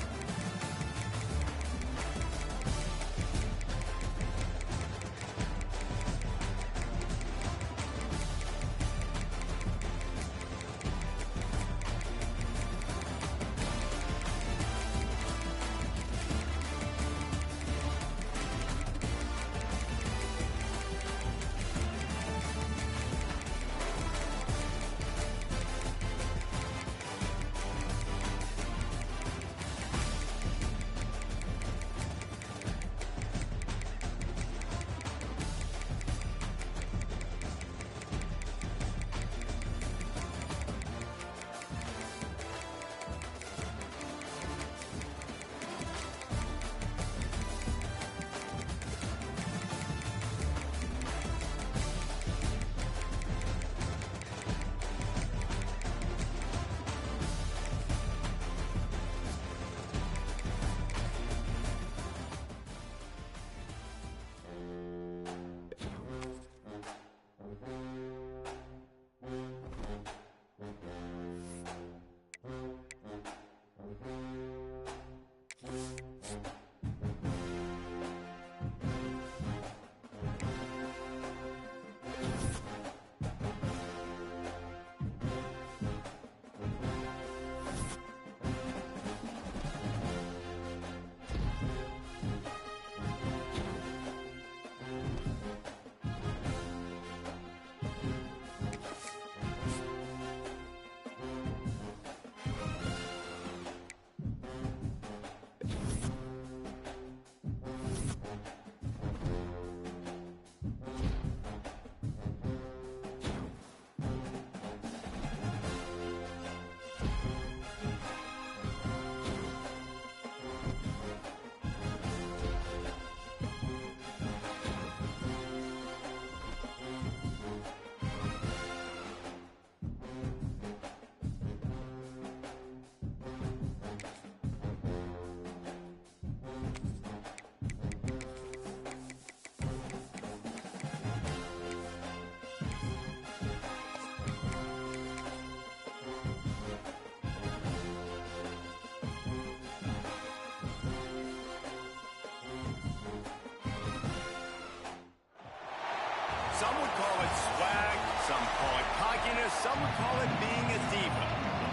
some would call it swag, some call it cockiness, some would call it being a diva.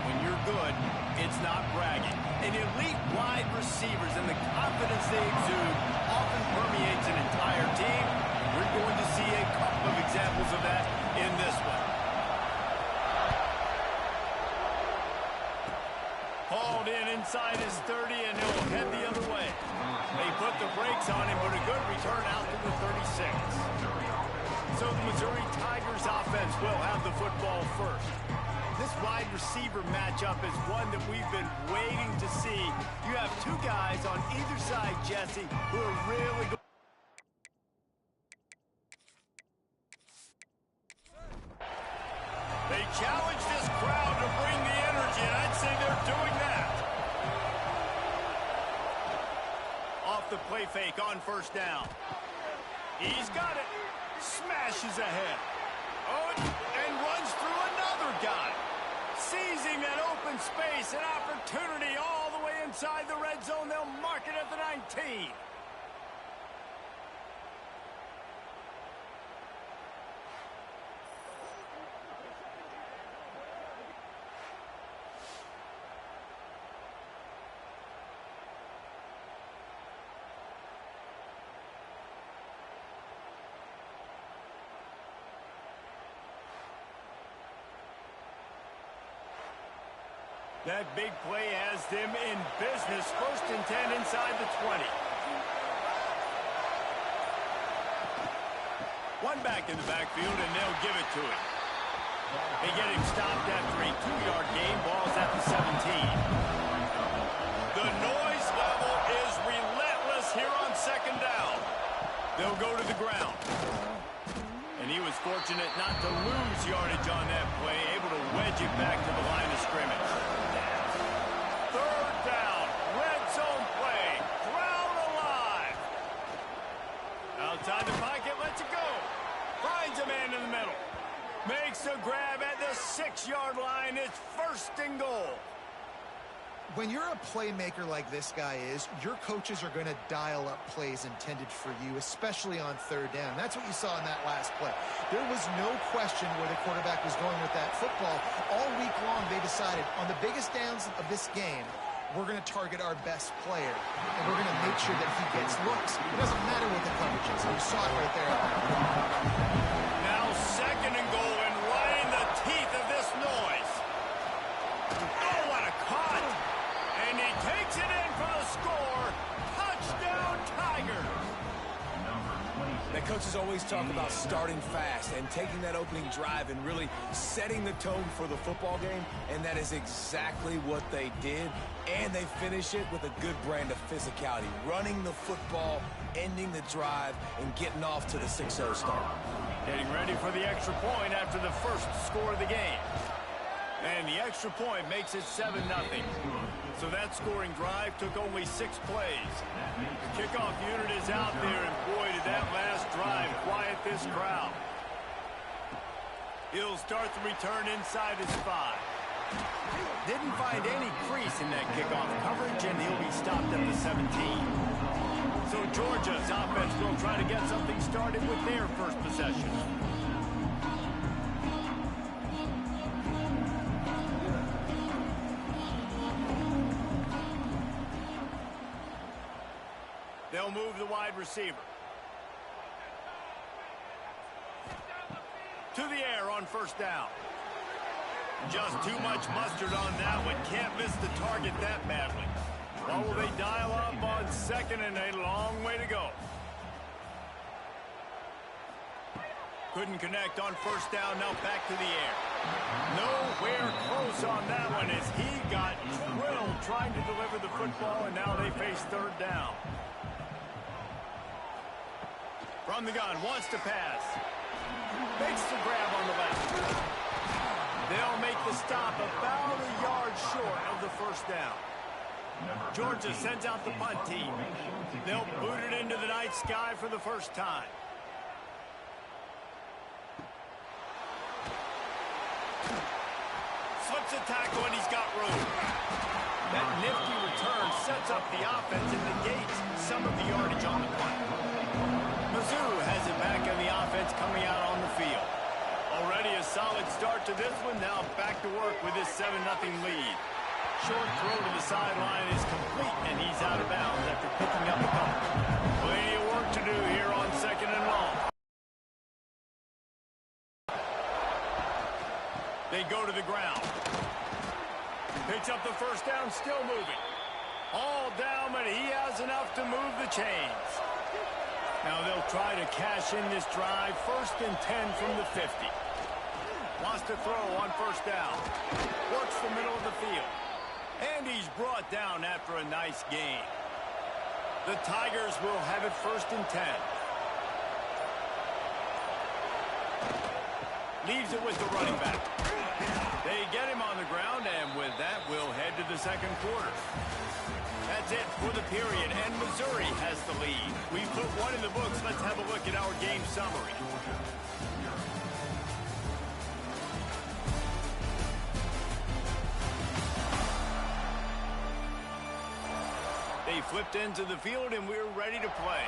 When you're good, it's not bragging. And elite wide receivers and the confidence they exude often permeates an entire team. We're going to see a couple of examples of that in this one. Hauled in inside his 30, and he'll head the other way. They put the brakes on him, but a good return out to the 36. So the Missouri Tigers offense will have the football first. This wide receiver matchup is one that we've been waiting to see. You have two guys on either side, Jesse, who are really good. They challenge this crowd to bring the energy, and I'd say they're doing that. Off the play fake on first down. He's got it. Smashes ahead. Oh, and runs through another guy. Seizing that open space, an opportunity all the way inside the red zone. They'll mark it at the 19. That big play has them in business. 1st and 10 inside the 20. One back in the backfield, and they'll give it to him. They get him stopped after a 2-yard gain. Ball's at the 17. The noise level is relentless here on 2nd down. They'll go to the ground. And he was fortunate not to lose yardage on that play, able to wedge it back to the line of scrimmage. 3rd down, red zone play, crowd alive. Outside the pocket, lets it go. Finds a man in the middle. Makes a grab at the 6-yard line. It's 1st and goal. When you're a playmaker like this guy is, your coaches are going to dial up plays intended for you, especially on 3rd down. That's what you saw in that last play. There was no question where the quarterback was going with that football. All week long, they decided on the biggest downs of this game, we're going to target our best player, and we're going to make sure that he gets looks. It doesn't matter what the coverage is. You saw it right there. Now 2nd and goal, and right in the teeth of this noise. Oh, what a caught! And he takes it in for the score. Touchdown, Tigers. Now, coaches always talk about starting fast and taking that opening drive and really setting the tone for the football game, and that is exactly what they did, and they finish it with a good brand of physicality, running the football, ending the drive, and getting off to the 6-0 start. Getting ready for the extra point after the first score of the game. And the extra point makes it 7-0. So that scoring drive took only 6 plays. The kickoff unit is out there, and boy, did that last drive quiet this crowd. He'll start the return inside his 5. Didn't find any crease in that kickoff coverage, and he'll be stopped at the 17. So Georgia's offense will try to get something started with their first possession. They'll move the wide receiver. To the air on 1st down. Just too much mustard on that one. Can't miss the target that badly. Well, will they dial up on 2nd and a long way to go? Couldn't connect on 1st down. Now back to the air. Nowhere close on that one as he got drilled trying to deliver the football, and now they face 3rd down. From the gun, wants to pass. Makes the grab on the left. They'll make the stop about a yard short of the 1st down. Georgia sends out the punt team. They'll boot it into the night sky for the first time. Slips a tackle, and he's got room. That nifty return sets up the offense and negates some of the yardage on the punt. Mizzou has it back in the offense coming out on the field. Already a solid start to this one. Now back to work with this 7-0 lead. Short throw to the sideline is complete, and he's out of bounds after picking up a couple. Plenty of work to do here on 2nd and long. They go to the ground. Picks up the first down, still moving. All down, but he has enough to move the chains. Now they'll try to cash in this drive. 1st and 10 from the 50. Wants to throw on first down. Works the middle of the field. And he's brought down after a nice gain. The Tigers will have it 1st and 10. Leaves it with the running back. They get him on the ground, and with that, we'll head to the 2nd quarter. That's it for the period, and Missouri has the lead. We put one in the books. Let's have a look at our game summary. They flipped into the field, and we're ready to play.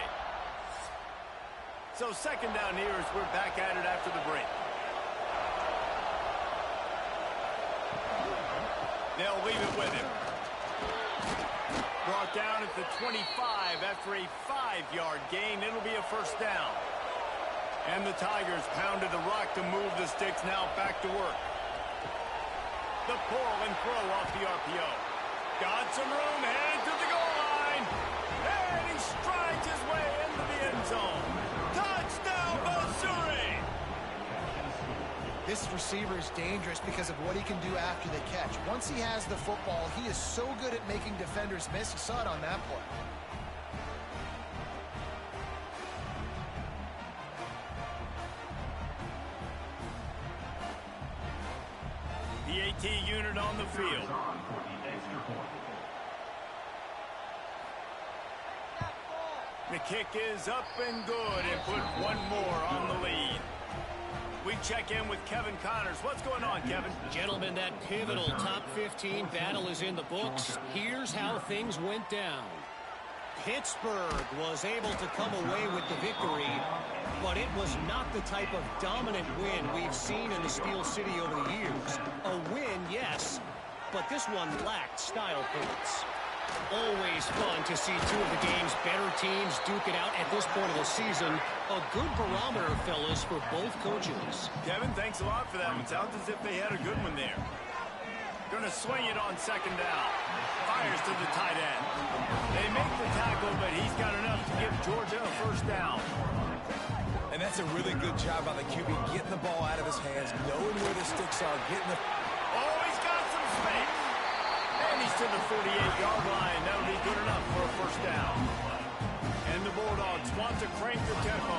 So 2nd down here as we're back at it after the break. They'll leave it with him. Brought down at the 25 after a 5-yard gain. It'll be a first down. And the Tigers pounded the rock to move the sticks. Now back to work. The pull and throw off the RPO. Got some room, headed to the goal line. And he strides his way into the end zone. Touchdown, Missouri! This receiver is dangerous because of what he can do after the catch. Once he has the football, he is so good at making defenders miss. You saw it on that play. The AT unit on the field. The kick is up and good and put one more on the lead. We check in with Kevin Connors. What's going on, Kevin? Gentlemen, that pivotal top 15 battle is in the books. Here's how things went down. Pittsburgh was able to come away with the victory, but it was not the type of dominant win we've seen in the Steel City over the years. A win, yes, but this one lacked style points. Always fun to see two of the game's better teams duke it out at this point of the season. A good barometer, fellas, for both coaches. Kevin, thanks a lot for that one. Sounds as if they had a good one there. Going to swing it on 2nd down. Fires to the tight end. They make the tackle, but he's got enough to give Georgia a first down. And that's a really good job by the QB, getting the ball out of his hands, knowing where the sticks are, getting the... Oh, he's got some space. And he's to the 48-yard line. That'll be good enough for a first down. And the Bulldogs want to crank the tempo.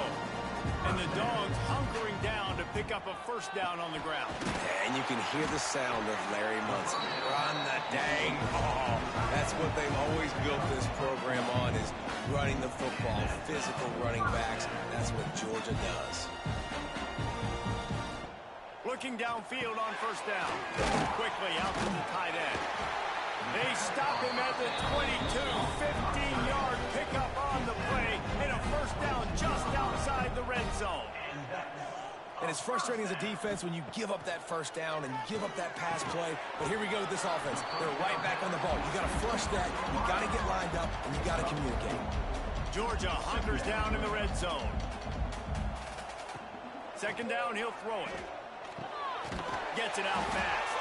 And the Dogs hunkering down to pick up a first down on the ground. And you can hear the sound of Larry Munson. Run the dang ball. That's what they've always built this program on, is running the football, physical running backs. That's what Georgia does. Looking downfield on first down. Quickly out to the tight end. They stop him at the 22. 15-yard pickup on the play. And a first down just outside the red zone. And it's frustrating as a defense when you give up that first down and you give up that pass play. But here we go with this offense. They're right back on the ball. You got to flush that. You got to get lined up, and you got to communicate. Georgia hunkers down in the red zone. 2nd down, he'll throw it. Gets it out fast.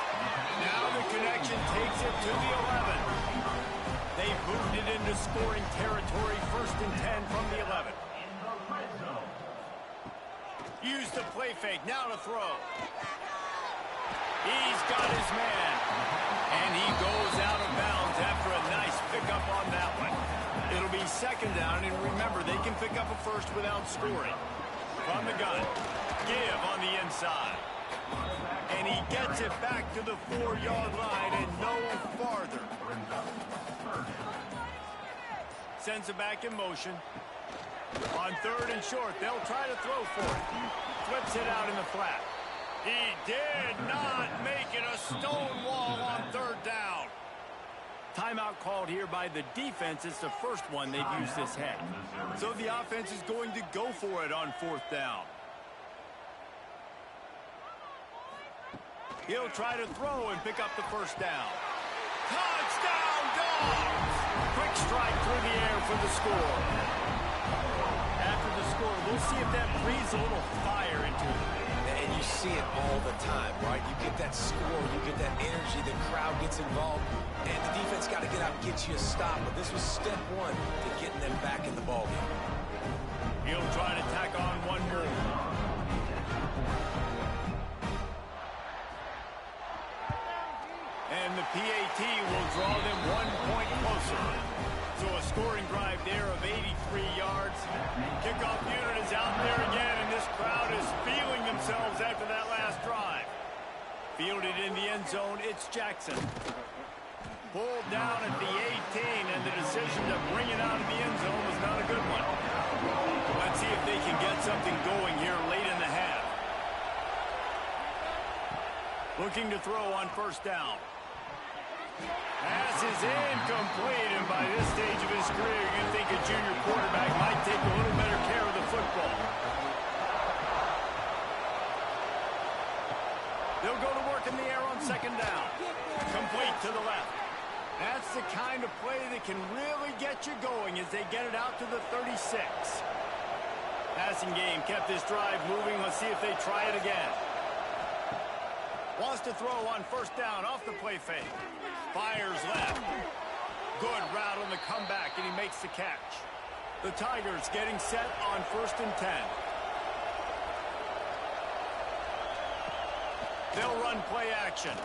Now the connection takes it to the 11. They've moved it into scoring territory. 1st and 10 from the 11. Use the play fake. Now to throw. He's got his man. And he goes out of bounds after a nice pickup on that one. It'll be 2nd down, and remember, they can pick up a first without scoring. From the gun. Give on the inside. And he gets it back to the 4-yard line and no farther. Sends it back in motion. On 3rd and short, they'll try to throw for it. Flips it out in the flat. He did not make it. A stone wall on 3rd down. timeout called here by the defense. It's the first one they've used this half. So the offense is going to go for it on 4th down. He'll try to throw and pick up the first down. Touchdown, Dogs! Quick strike through the air for the score. After the score, we'll see if that breathes a little fire into it. And you see it all the time, right? You get that score, you get that energy, the crowd gets involved, and the defense got to get out and get you a stop. But this was step one to getting them back in the ballgame. He'll try to tack on one more. And the PAT will draw them 1 point closer. So a scoring drive there of 83 yards. Kickoff unit is out there again, and this crowd is feeling themselves after that last drive. Fielded in the end zone, it's Jackson. Pulled down at the 18, and the decision to bring it out of the end zone was not a good one. Let's see if they can get something going here late in the half. Looking to throw on 1st down. Pass is incomplete, and by this stage of his career, you'd think a junior quarterback might take a little better care of the football. They'll go to work in the air on 2nd down. Complete to the left. That's the kind of play that can really get you going as they get it out to the 36. Passing game kept this drive moving. Let's see if they try it again. Wants to throw on 1st down off the play fake. Fires left. Good route on the comeback, and he makes the catch. The Tigers getting set on 1st and 10. They'll run play action.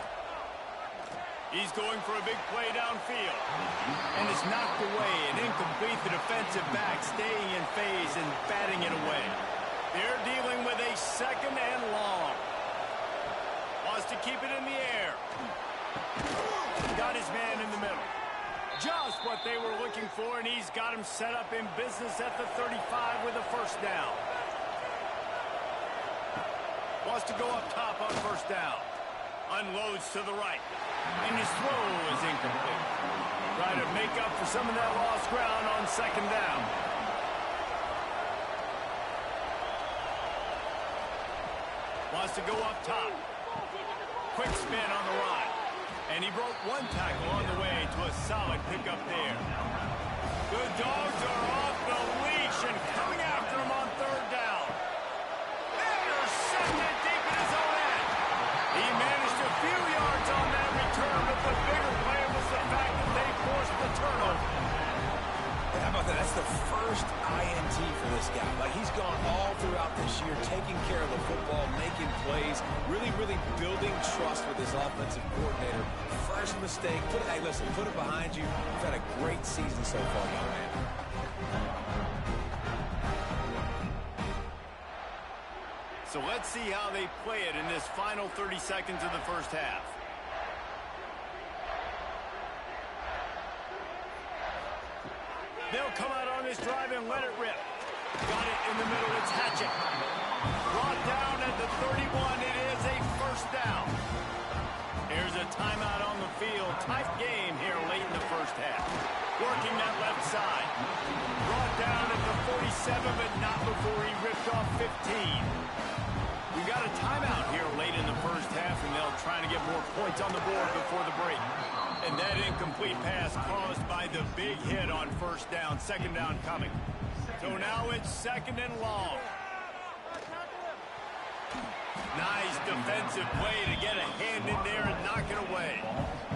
He's going for a big play downfield. And it's knocked away and incomplete. The defensive back staying in phase and batting it away. They're dealing with a 2nd and long. Wants to keep it in the air. Got his man in the middle. Just what they were looking for, and he's got him set up in business at the 35 with a 1st down. Wants to go up top on 1st down. Unloads to the right. And his throw is incomplete. Trying to make up for some of that lost ground on 2nd down. Wants to go up top. Quick spin on the run. And he broke one tackle on the way to a solid pickup there. The Dogs are off the leash and coming after him on 3rd down. Intercepted deep in his own end. He managed a few yards on that return, but the bigger play was the fact that they forced the turnover. Hey, how about that? That's the first INT for this guy. Like, he's gone all throughout this year, taking care of the football, making plays, really building trust with his offensive coordinator. First mistake. Hey, listen, put it behind you. You've had a great season so far, young man. So let's see how they play it in this final 30 seconds of the 1st half. They'll come out on this drive and let it rip. Got it in the middle. It's Hatchett. Brought down at the 31. It is a 1st down. Here's a timeout on the field. Tight game here late in the 1st half. Working that left side. Brought down at the 47, but not before he ripped off 15. We got a timeout here late in the 1st half, and they'll try to get more points on the board before the break. And that incomplete pass caused by the big hit on 1st down. 2nd down coming. So now it's 2nd and long. Nice defensive play to get a hand in there and knock it away.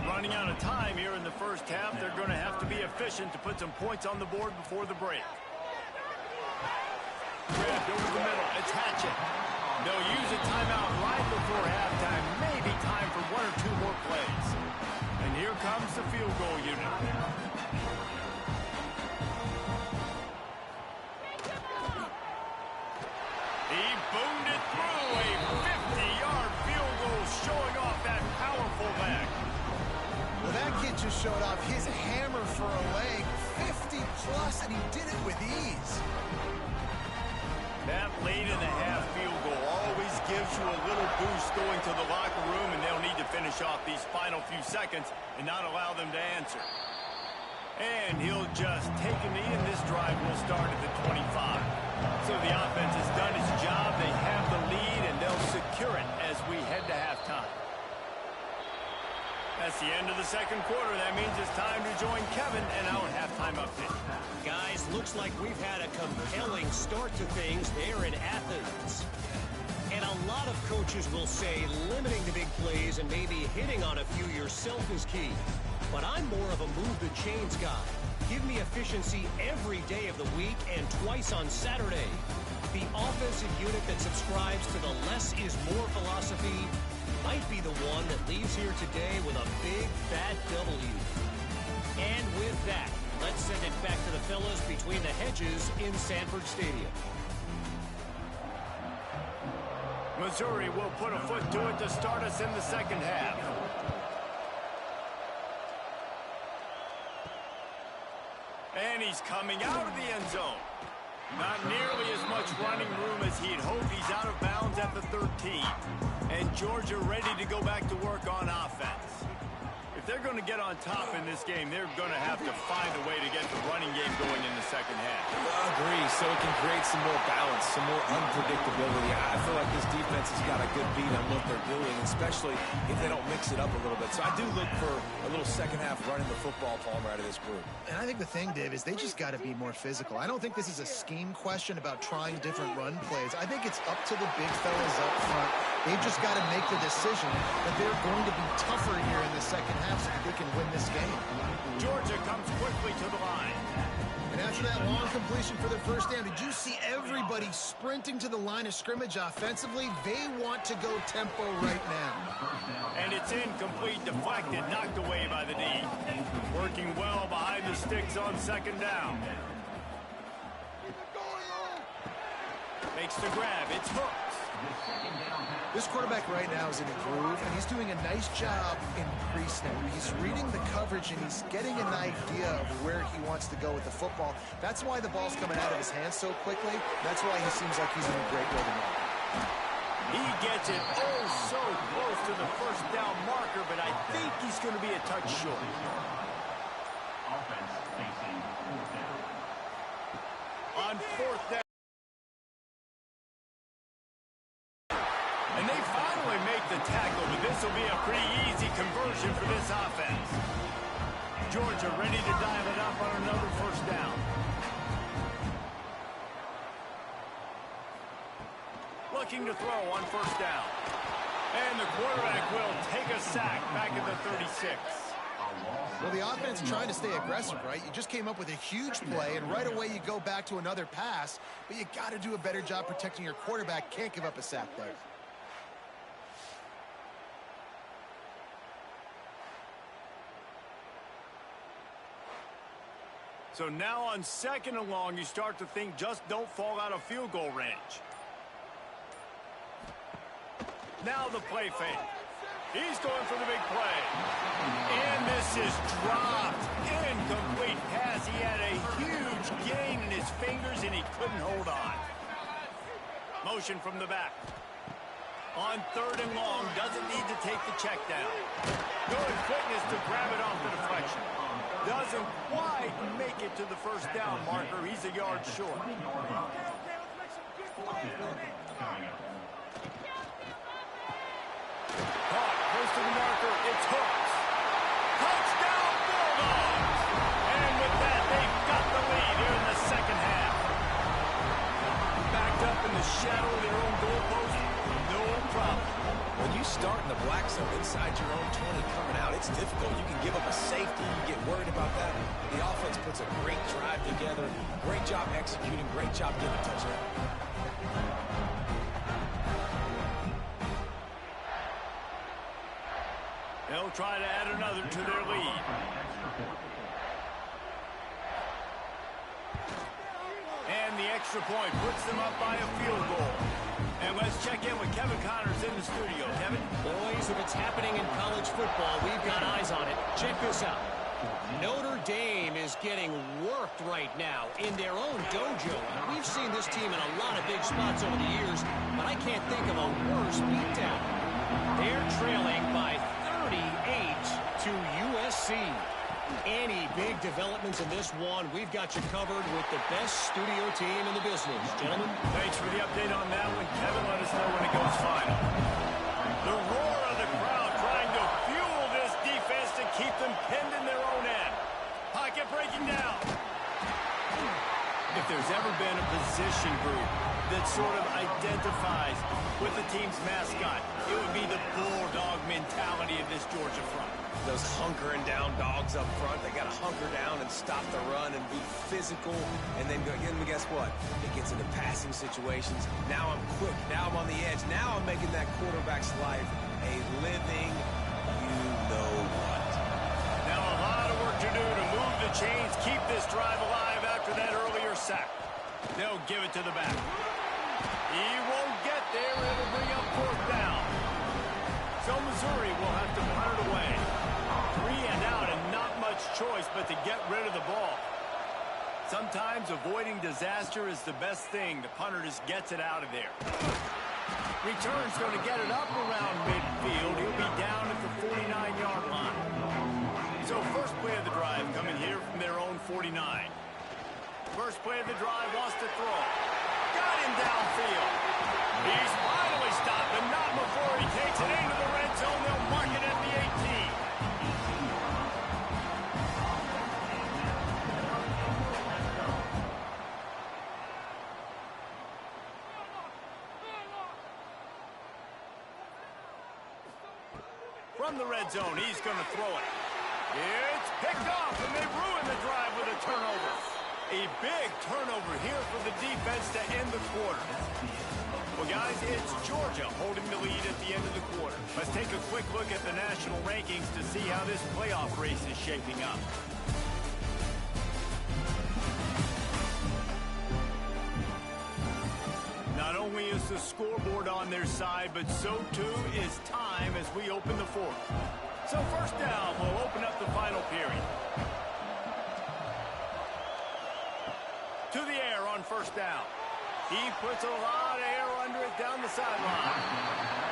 Running out of time here in the 1st half. They're going to have to be efficient to put some points on the board before the break. Grabbed over the middle. It's Hatchett. They'll use a timeout right before halftime. Maybe time for 1 or 2 more plays. And here comes the field goal unit. He boomed it through. A 50-yard field goal showing off that powerful leg. Well, that kid just showed off his hammer for a leg. 50-plus, and he did it with ease. That late in the half field goal always gives you a little boost going to the locker room, and they'll need to finish off these final few seconds and not allow them to answer. And he'll just take a knee, and this drive will start at the 25. So the offense has done its job. They have the lead, and they'll secure it as we head to halftime. That's the end of the second quarter. That means it's time to join Kevin and our halftime update. Guys, looks like we've had a compelling start to things there in Athens. And a lot of coaches will say limiting the big plays and maybe hitting on a few yourself is key. But I'm more of a move-the-chains guy. Give me efficiency every day of the week and twice on Saturday. The offensive unit that subscribes to the less is more philosophy might be the one that leaves here today with a big, fat W. And with that, let's send it back to the fellas between the hedges in Sanford Stadium. Missouri will put a foot to it to start us in the second half. And he's coming out of the end zone. Not nearly as much running room as he'd hoped. He's out of bounds at the 13. And Georgia ready to go back to work on offense. If they're going to get on top in this game, they're going to have to find a way to get the running game going in the second half. I agree, so it can create some more balance, some more unpredictability. I feel like this defense has got a good beat on what they're doing, especially if they don't mix it up a little bit. So I do look for a little second half running the football, Palmer, out of this group. And I think the thing, Dave, is they just got to be more physical. I don't think this is a scheme question about trying different run plays. I think it's up to the big fellas up front. They've just got to make the decision that they're going to be tougher here in the second half so that they can win this game. Georgia comes quickly to the line. And after that long completion for the first down, did you see everybody sprinting to the line of scrimmage offensively? They want to go tempo right now. And it's incomplete, deflected, knocked away by the D. Working well behind the sticks on second down. Makes the grab. It's Hooks. This quarterback right now is in a groove, and he's doing a nice job in pre-snap. He's reading the coverage, and he's getting an idea of where he wants to go with the football. That's why the ball's coming out of his hands so quickly. That's why he seems like he's in a great way tonight. He gets it oh so close to the first down marker, but I think he's going to be a touch short. Offense facing fourth down. On fourth down. And they finally make the tackle, but this will be a pretty easy conversion for this offense. Georgia ready to dial it up on another first down. Looking to throw on first down. And the quarterback will take a sack back at the 36. Well, the offense trying to stay aggressive, right? You just came up with a huge play, and right away you go back to another pass, but you got to do a better job protecting your quarterback. Can't give up a sack there. So now on second and long, you start to think just don't fall out of field goal range. Now the play fake. He's going for the big play. And this is dropped. Incomplete pass. He had a huge gain in his fingers, and he couldn't hold on. Motion from the back. On third and long, doesn't need to take the check down. Good quickness to grab it off the deflection. Doesn't quite make it to the first down marker. He's a yard short. Caught, close to the marker. It's Hooks. Touchdown Bulldogs! And with that, they've got the lead here in the second half. Backed up in the shadow of their own goalpost, no problem. When you start in the black zone inside your own 20 coming out, it's difficult. You can give up a safety. You get worried about that. The offense puts a great drive together. Great job executing. Great job getting a touchdown. They'll try to add another to their lead. And the extra point puts them up by a field goal. And let's check in with Kevin Connors in the studio. Kevin? Boys, if it's happening in college football, we've got eyes on it. Check this out. Notre Dame is getting worked right now in their own dojo. We've seen this team in a lot of big spots over the years, but I can't think of a worse beatdown. They're trailing by 38 to USC. Any big developments in this one, we've got you covered with the best studio team in the business. Gentlemen. Thanks for the update on that one. Kevin, let us know when it goes final. The roar of the crowd trying to fuel this defense to keep them pinned in their own end. Pocket breaking down. If there's ever been a position group that sort of identifies with the team's mascot, it would be the bulldog mentality of this Georgia front. Those hunkering down dogs up front, they got to hunker down and stop the run and be physical. And then guess what? It gets into passing situations. Now I'm quick. Now I'm on the edge. Now I'm making that quarterback's life a living you-know-what. Now a lot of work to do to move the chains, keep this drive alive after that earlier sack. They'll give it to the back. He won't get there. It'll bring up fourth down. So Missouri will have to punt it away. 3 and out and not much choice but to get rid of the ball. Sometimes avoiding disaster is the best thing. The punter just gets it out of there. Return's going to get it up around midfield. He'll be down at the 49-yard line. So first play of the drive coming here from their own 49. First play of the drive, wants to throw. Got him downfield. He's finally stopped, but not before he takes it into the red zone. They'll mark it at the 18. From the red zone, he's going to throw it. It's picked off, and they ruin the drive with a turnover. A big turnover here for the defense to end the quarter. Well, guys, it's Georgia holding the lead at the end of the quarter. Let's take a quick look at the national rankings to see how this playoff race is shaping up. Not only is the scoreboard on their side, but so too is time as we open the fourth. So first down, we'll open up the final period. To the air on first down. He puts a lot of air under it down the sideline.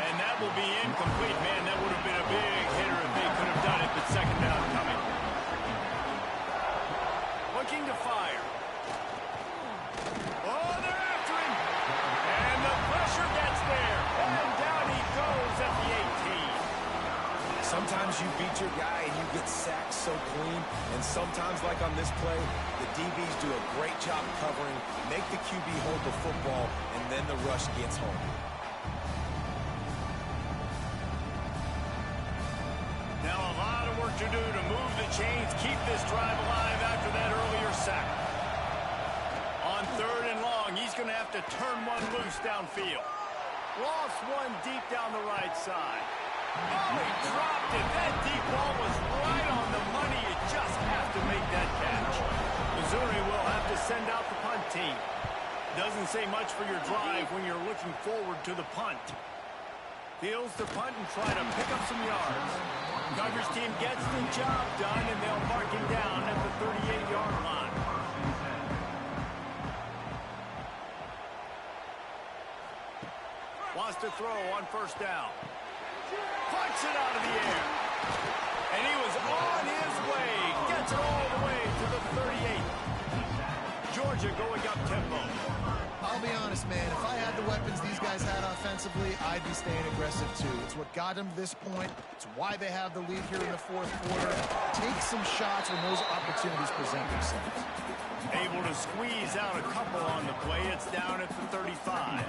And that will be incomplete. Man, that would have been a big hitter if they could have done it, but second down coming. Looking to fire. Oh, they're after him. And the pressure gets there. And down he goes at the 18. Sometimes you beat your guy and you get sacked so clean, and sometimes, like on this play, the DBs do a great job covering, make the QB hold the football, and then the rush gets home. Now a lot of work to do to move the chains, keep this drive alive after that earlier sack. On third and long, he's going to have to turn one loose downfield. Lost one deep down the right side. Oh, he dropped it. That deep ball was right on the money. You just have to make that catch. Missouri will have to send out the punt team. Doesn't say much for your drive when you're looking forward to the punt. Fields the punt and try to pick up some yards. Coverage team gets the job done, and they'll mark him down at the 38-yard line. Wants to throw on first down. Punts it out of the air. And he was on his way. Gets it all the way to the 38. Georgia going up tempo. I'll be honest, man. If I had the weapons these guys had offensively, I'd be staying aggressive too. It's what got them to this point. It's why they have the lead here in the fourth quarter. Take some shots when those opportunities present themselves. Able to squeeze out a couple on the play. It's down at the 35.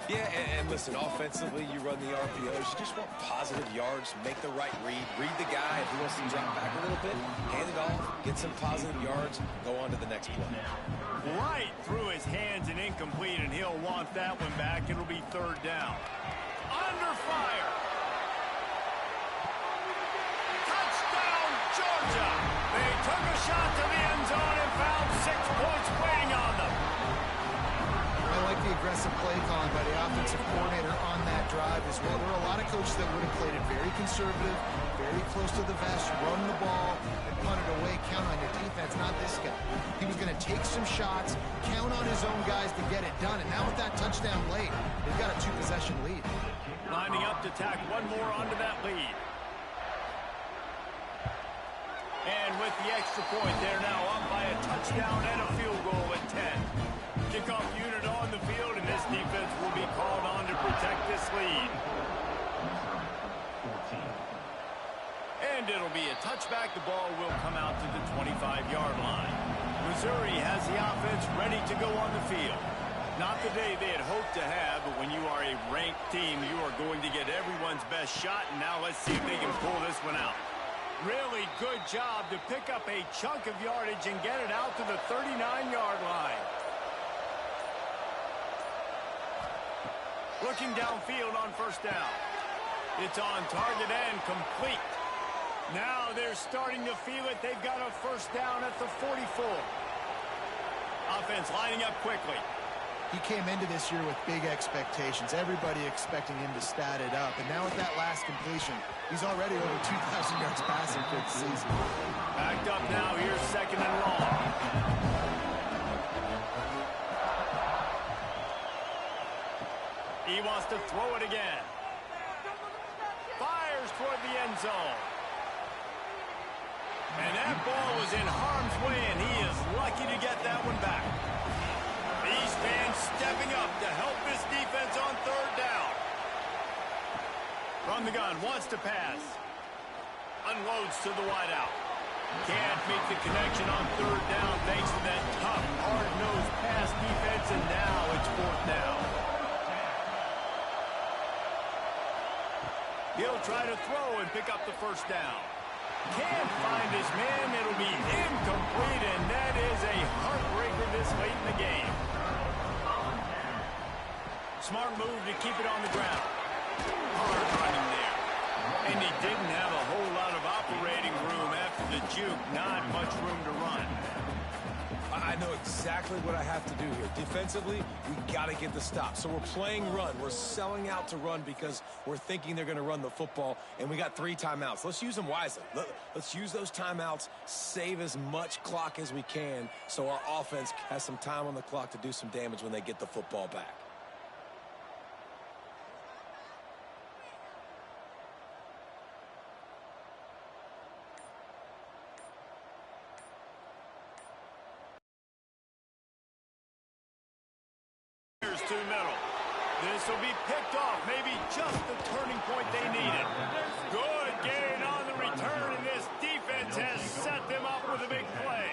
Yeah, and listen, offensively, you run the RPOs. You just want positive yards, make the right read. Read the guy. If he wants to drop back a little bit, hand it off, get some positive yards, go on to the next play. Right through his hands and incomplete, and he'll want that one back. It'll be third down. Under fire. Touchdown, Georgia. They took a shot to the end zone and found 6 points waiting on them. I like the aggressive play calling by the offensive coordinator on that drive as well. There are a lot of coaches that would have played it very conservative, very close to the vest, run the ball, and punt it away, count on your defense. Not this guy. He was going to take some shots, count on his own guys to get it done. And now with that touchdown late, they've got a 2-possession lead. Lining up to tack one more onto that lead. And with the extra point, they're now up by a touchdown and a field goal at 10. Kickoff unit on the field, and this defense will be called on to protect this lead. And it'll be a touchback. The ball will come out to the 25-yard line. Missouri has the offense ready to go on the field. Not the day they had hoped to have, but when you are a ranked team, you are going to get everyone's best shot. And now let's see if they can pull this one out. Really good job to pick up a chunk of yardage and get it out to the 39-yard line. Looking downfield on first down. It's on target and complete. Now they're starting to feel it. They've got a first down at the 44. Offense lining up quickly. He came into this year with big expectations. Everybody expecting him to stat it up. And now with that last completion, he's already over 2,000 yards passing for the season. Backed up now. Here's second and long. He wants to throw it again. Fires toward the end zone. And that ball was in harm's way, and he is lucky to get that one back. These fans stepping up to help this defense on third down. From the gun, wants to pass. Unloads to the wideout. Can't make the connection on third down thanks to that tough, hard-nosed pass defense, and now it's fourth down. He'll try to throw and pick up the first down. Can't find his man. It'll be incomplete, and that is a heartbreaker this late in the game. Smart move to keep it on the ground. Hard running there. And he didn't have a whole lot of operating room after the juke. Not much room to run. I know exactly what I have to do here. Defensively, we got to get the stop. So we're playing run. We're selling out to run because we're thinking they're going to run the football, and we got 3 timeouts. Let's use them wisely. Let's use those timeouts, save as much clock as we can so our offense has some time on the clock to do some damage when they get the football back. To middle. This will be picked off. Maybe just the turning point they needed. Good gain on the return, and this defense has set them up with a big play.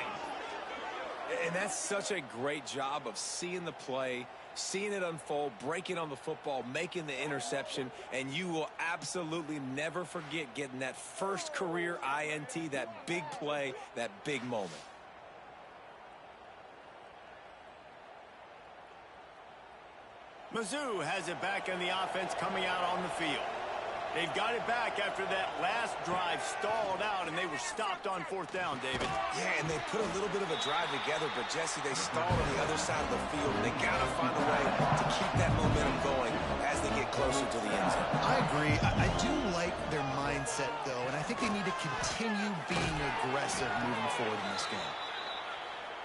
And that's such a great job of seeing the play, seeing it unfold, breaking on the football, making the interception, and you will absolutely never forget getting that first career INT, that big play, that big moment. Mizzou has it back in the offense coming out on the field. They've got it back after that last drive stalled out, and they were stopped on fourth down, David. Yeah, and they put a little bit of a drive together, but, Jesse, they stalled on the other side of the field, and they got to find a way to keep that momentum going as they get closer to the end zone. I agree. I do like their mindset, though, and I think they need to continue being aggressive moving forward in this game.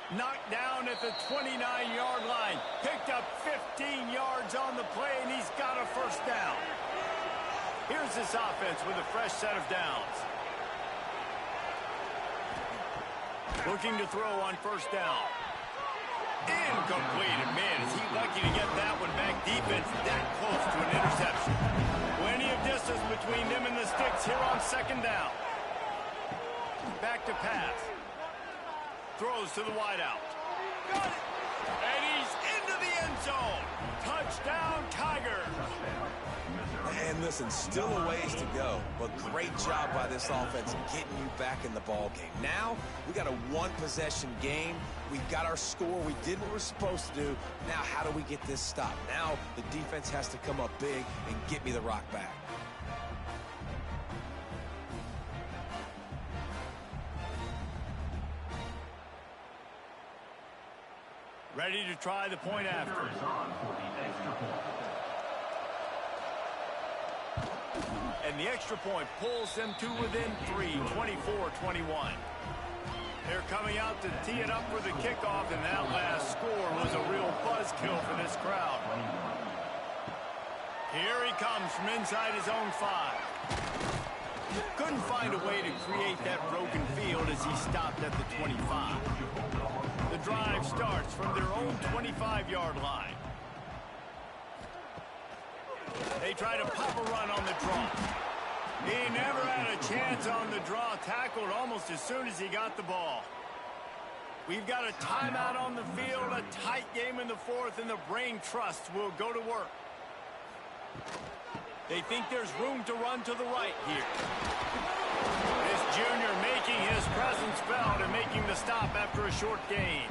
Knocked down at the 29-yard line. Picked up 15 yards on the play, and he's got a first down. Here's this offense with a fresh set of downs. Looking to throw on first down. Incomplete. And man, is he lucky to get that one back. Defense that close to an interception. Plenty of distance between them and the sticks here on second down. Back to pass. Throws to the wideout. Got it. And he's into the end zone. Touchdown, Tigers. And listen, still a ways to go, but great job by this offense getting you back in the ball game. Now, we got a one-possession game. We got our score. We did what we're supposed to do. Now, how do we get this stop? Now, the defense has to come up big and get me the rock back. Ready to try the point after. Is on for the extra point. And the extra point pulls them to within 3, 24-21. They're coming out to tee it up for the kickoff, and that last score was a real buzzkill for this crowd. Here he comes from inside his own 5. Couldn't find a way to create that broken field as he stopped at the 25. The drive starts from their own 25-yard line. They try to pop a run on the draw. He never had a chance on the draw, tackled almost as soon as he got the ball. We've got a timeout on the field, a tight game in the 4th, and the Brain Trust will go to work. They think there's room to run to the right here. This junior making his presence felt and making the stop after a short gain.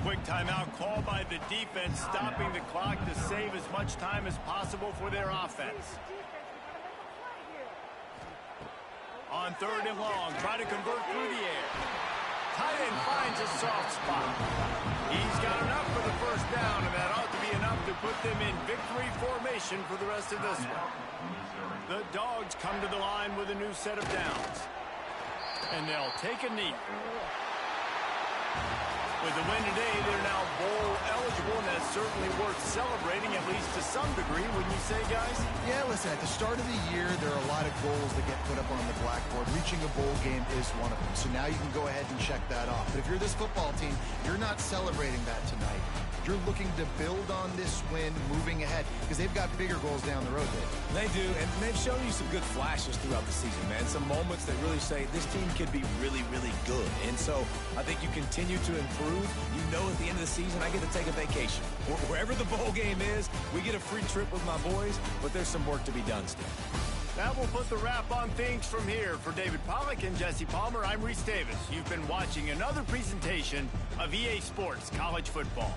Quick timeout call by the defense, stopping the clock to save as much time as possible for their offense. On 3rd and long, try to convert through the air. Tight end finds a soft spot. He's got enough for the first down, and that ought to be enough to put them in victory formation for the rest of this one. The Dogs come to the line with a new set of downs. And they'll take a knee. With the win today, they're now bowl eligible, and that's certainly worth celebrating, at least to some degree, wouldn't you say, guys? Yeah, listen, at the start of the year, there are a lot of goals that get put up on the blackboard. Reaching a bowl game is one of them. So now you can go ahead and check that off. But if you're this football team, you're not celebrating that tonight. You're looking to build on this win moving ahead because they've got bigger goals down the road, Dave. They do, and they've shown you some good flashes throughout the season, man. Some moments that really say this team could be really, really good. And so I think you continue to improve. You know at the end of the season, I get to take a vacation. Wherever the bowl game is, we get a free trip with my boys, but there's some work to be done still. That will put the wrap on things from here. For David Pollack and Jesse Palmer, I'm Reese Davis. You've been watching another presentation of EA Sports College Football.